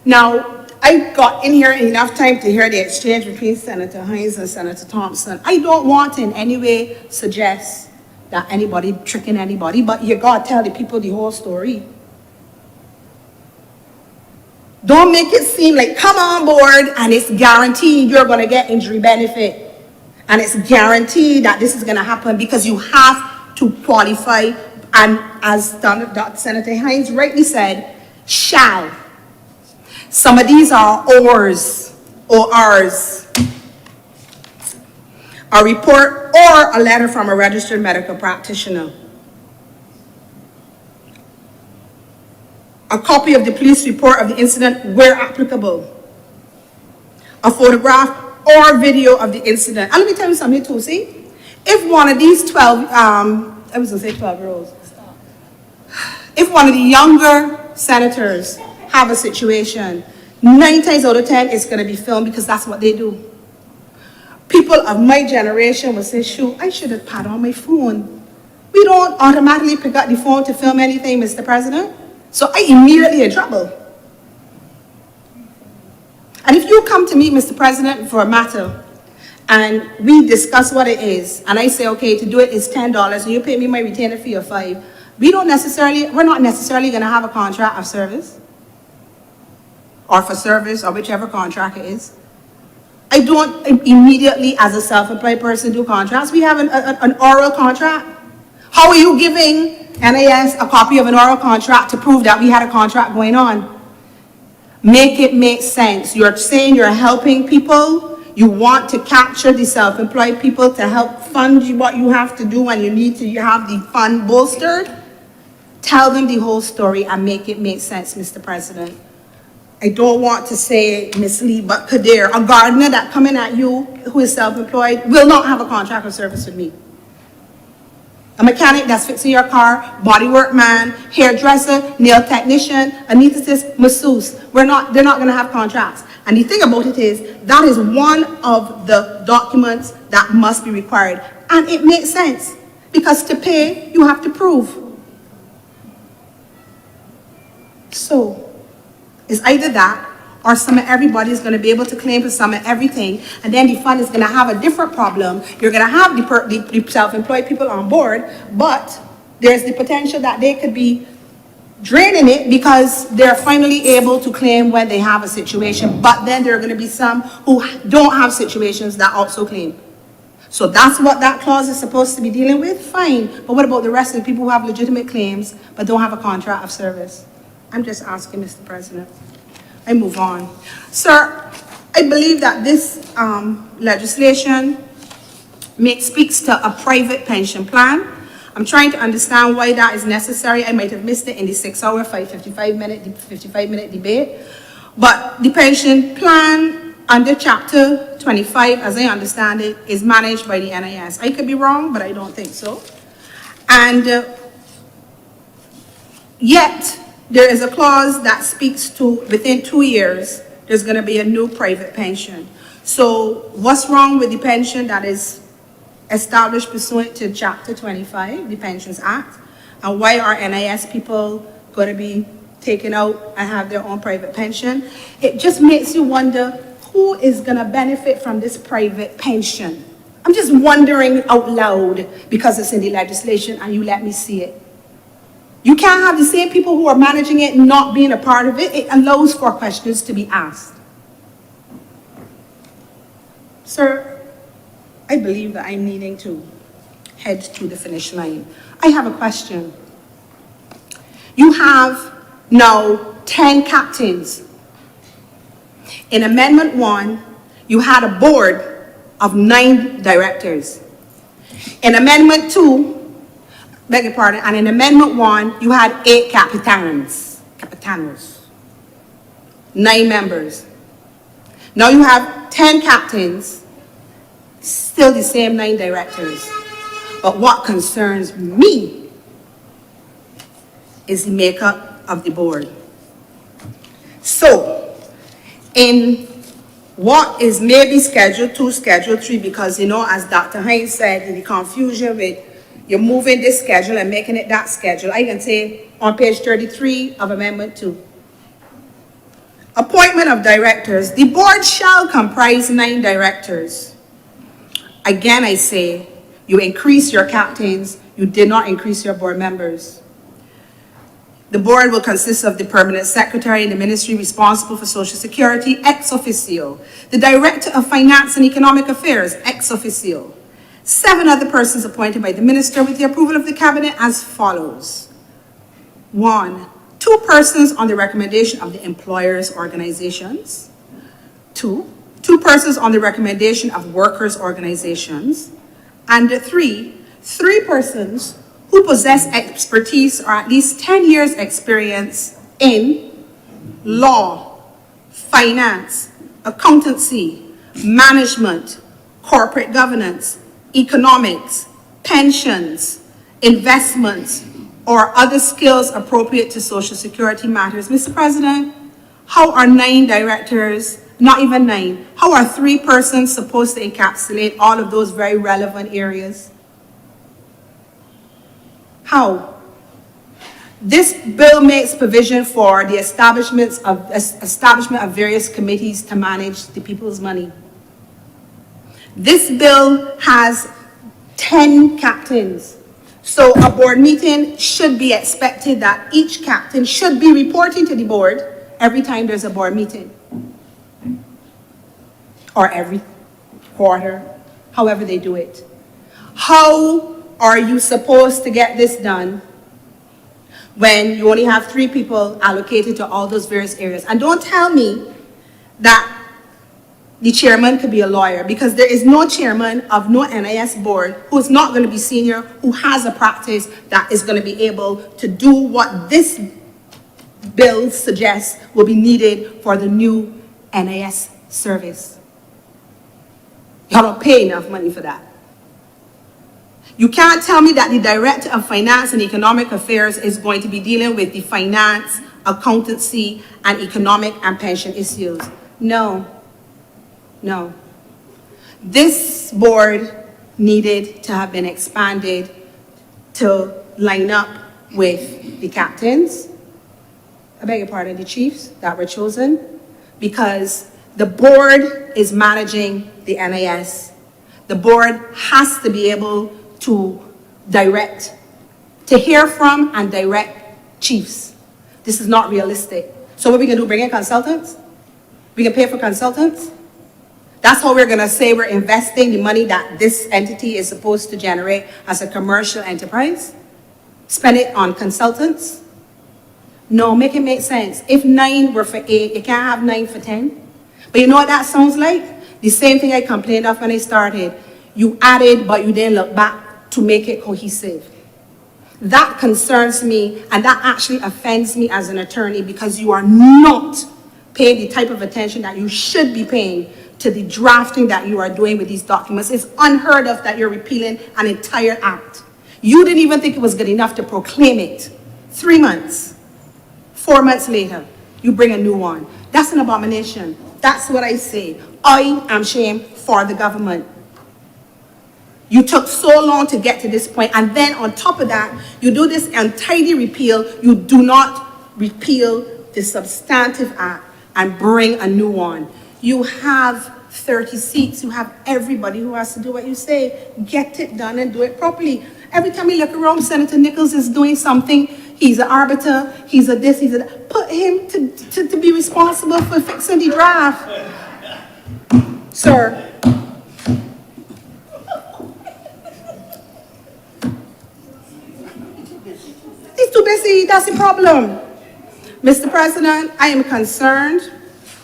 Now, I got in here enough time to hear the exchange between Senator Hines and Senator Thompson. I don't want to in any way suggest that anybody tricking anybody, but you gotta tell the people the whole story. Don't make it seem like come on board and it's guaranteed you're gonna get injury benefit. And it's guaranteed that this is gonna happen because you have to qualify, and as Senator Hines rightly said, shall. Some of these are ORs, ORs. A report or a letter from a registered medical practitioner. A copy of the police report of the incident where applicable. A photograph or video of the incident. And let me tell you something too, see? if one of these 12, I was gonna say 12-year-olds, if one of the younger senators have a situation, 9 times out of 10, it's gonna be filmed because that's what they do. People of my generation will say, shoot, I should have had on my phone. We don't automatically pick up the phone to film anything, Mr. President. So I immediately in trouble. And if you come to me, Mr. President, for a matter, and we discuss what it is, and I say, okay, to do it is $10, and you pay me my retainer fee of $5, we're not necessarily gonna have a contract of service, or for service, or whichever contract it is. I don't immediately, as a self-employed person, do contracts. We have an oral contract. How are you giving NAS a copy of an oral contract to prove that we had a contract going on? Make it make sense. You're saying you're helping people. You want to capture the self-employed people to help fund you what you have to do when you need to have the fund bolstered. Tell them the whole story and make it make sense, Mr. President. I don't want to say mislead, but Kadir, a gardener that coming at you who is self-employed will not have a contract of service with me. A mechanic that's fixing your car, bodywork man, hairdresser, nail technician, anesthetist, masseuse. They're not gonna have contracts. And the thing about it is, that is one of the documents that must be required. And it makes sense, because to pay, you have to prove. So, it's either that, or some of everybody is going to be able to claim for some of everything, and then the fund is going to have a different problem. You're going to have the self-employed people on board, but there's the potential that they could be draining it because they're finally able to claim when they have a situation, but then there are going to be some who don't have situations that also claim. So that's what that clause is supposed to be dealing with, fine. But what about the rest of the people who have legitimate claims but don't have a contract of service? I'm just asking, Mr. President. I move on. Sir, I believe that this legislation speaks to a private pension plan. I'm trying to understand why that is necessary. I might have missed it in the 6-hour, 55-minute debate. But the pension plan under Chapter 25, as I understand it, is managed by the NIS. I could be wrong, but I don't think so. And yet, there is a clause that speaks to within 2 years, there's going to be a new private pension. So what's wrong with the pension that is established pursuant to Chapter 25, the Pensions Act? And why are NIS people going to be taken out and have their own private pension? It just makes you wonder who is going to benefit from this private pension. I'm just wondering out loud because it's in the legislation and you let me see it. You can't have the same people who are managing it not being a part of it. It allows for questions to be asked. Sir, I believe that I'm needing to head to the finish line. I have a question. You have now 10 captains. In Amendment 1, you had a board of 9 directors. In Amendment 2, beg your pardon, and in Amendment 1, you had 8 capitanos, 9 members. Now you have 10 captains, still the same 9 directors. But what concerns me is the makeup of the board. So, in what is maybe Schedule 2, Schedule 3, because, you know, as Dr. Hines said, in the confusion with you're moving this schedule and making it that schedule, I can say on page 33 of Amendment 2. Appointment of directors. The board shall comprise 9 directors. Again, I say, you increase your captains, you did not increase your board members. The board will consist of the permanent secretary in the ministry responsible for Social Security, ex officio. The director of finance and economic affairs, ex officio. 7 other persons appointed by the minister with the approval of the cabinet as follows. 1, 2 persons on the recommendation of the employers' organizations. 2 persons on the recommendation of workers' organizations. And 3 persons who possess expertise or at least 10 years experience in law, finance, accountancy, management, corporate governance, economics, pensions, investments, or other skills appropriate to Social Security matters. Mr. President, how are 9 directors, not even 9, how are 3 persons supposed to encapsulate all of those very relevant areas? How? This bill makes provision for the establishment of various committees to manage the people's money. This bill has 10 captains. So a board meeting should be expected that each captain should be reporting to the board every time there's a board meeting. Or every quarter, however they do it. How are you supposed to get this done when you only have 3 people allocated to all those various areas? And don't tell me that the chairman could be a lawyer, because there is no chairman of no NIS board who is not going to be senior, who has a practice that is going to be able to do what this bill suggests will be needed for the new NIS service. Y'all don't pay enough money for that. You can't tell me that the Director of Finance and Economic Affairs is going to be dealing with the finance, accountancy, and economic and pension issues. No. No. This board needed to have been expanded to line up with the captains, I beg your pardon, the chiefs that were chosen, because the board is managing the NIS. The board has to be able to direct, to hear from and direct chiefs. This is not realistic. So what we can do, bring in consultants? We can pay for consultants? That's how we're gonna say we're investing the money that this entity is supposed to generate as a commercial enterprise? Spend it on consultants? No, make it make sense. If 9 were for 8, you can't have 9 for 10. But you know what that sounds like? The same thing I complained of when I started. You added, but you didn't look back to make it cohesive. That concerns me, and that actually offends me as an attorney, because you are not paying the type of attention that you should be paying to the drafting that you are doing with these documents. It's unheard of that you're repealing an entire act. You didn't even think it was good enough to proclaim it. 3 months, 4 months later, you bring a new one. That's an abomination. That's what I say. I am ashamed for the government. You took so long to get to this point, and then on top of that, you do this untidy repeal. You do not repeal the substantive act and bring a new one. You have 30 seats. You have everybody who has to do what you say. Get it done and do it properly. Every time you look around, Senator Nichols is doing something. He's an arbiter. He's a this, he's a that. Put him to be responsible for fixing the draft. Sir. He's too busy. That's the problem. Mr. President, I am concerned.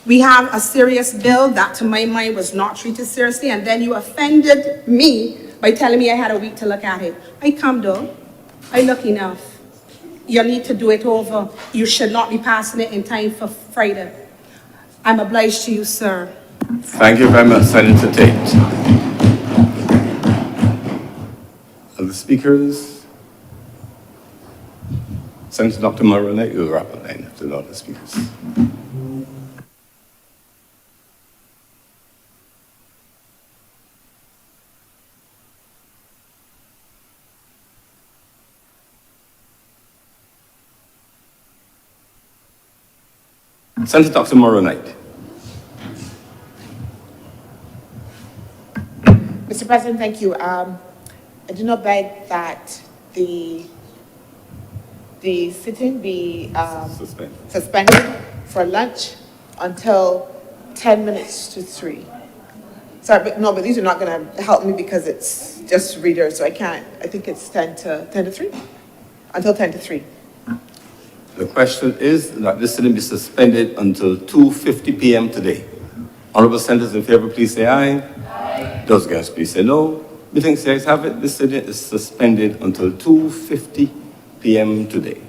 We have a serious bill that, to my mind, was not treated seriously, and then you offended me by telling me I had a week to look at it. I come though. I look enough. You need to do it over. You should not be passing it in time for Friday. I'm obliged to you, sir. Thank you very much, Senator Tate. Other speakers? Senator Dr. Morone, you'll wrap up then after the other speakers. Senator Dr. Morone. Mr. President, thank you. I do not beg that the sitting be suspended for lunch until 10 minutes to 3. Sorry, but these are not going to help me because it's just readers, so I can't. I think it's 10 to 3, until 10 to 3. The question is that this sitting be suspended until 2:50 p.m. today. Honourable senators in favor, please say aye. Aye. Those against, please say no. Methinks the ayes have it. This sitting is suspended until 2:50 p.m. today.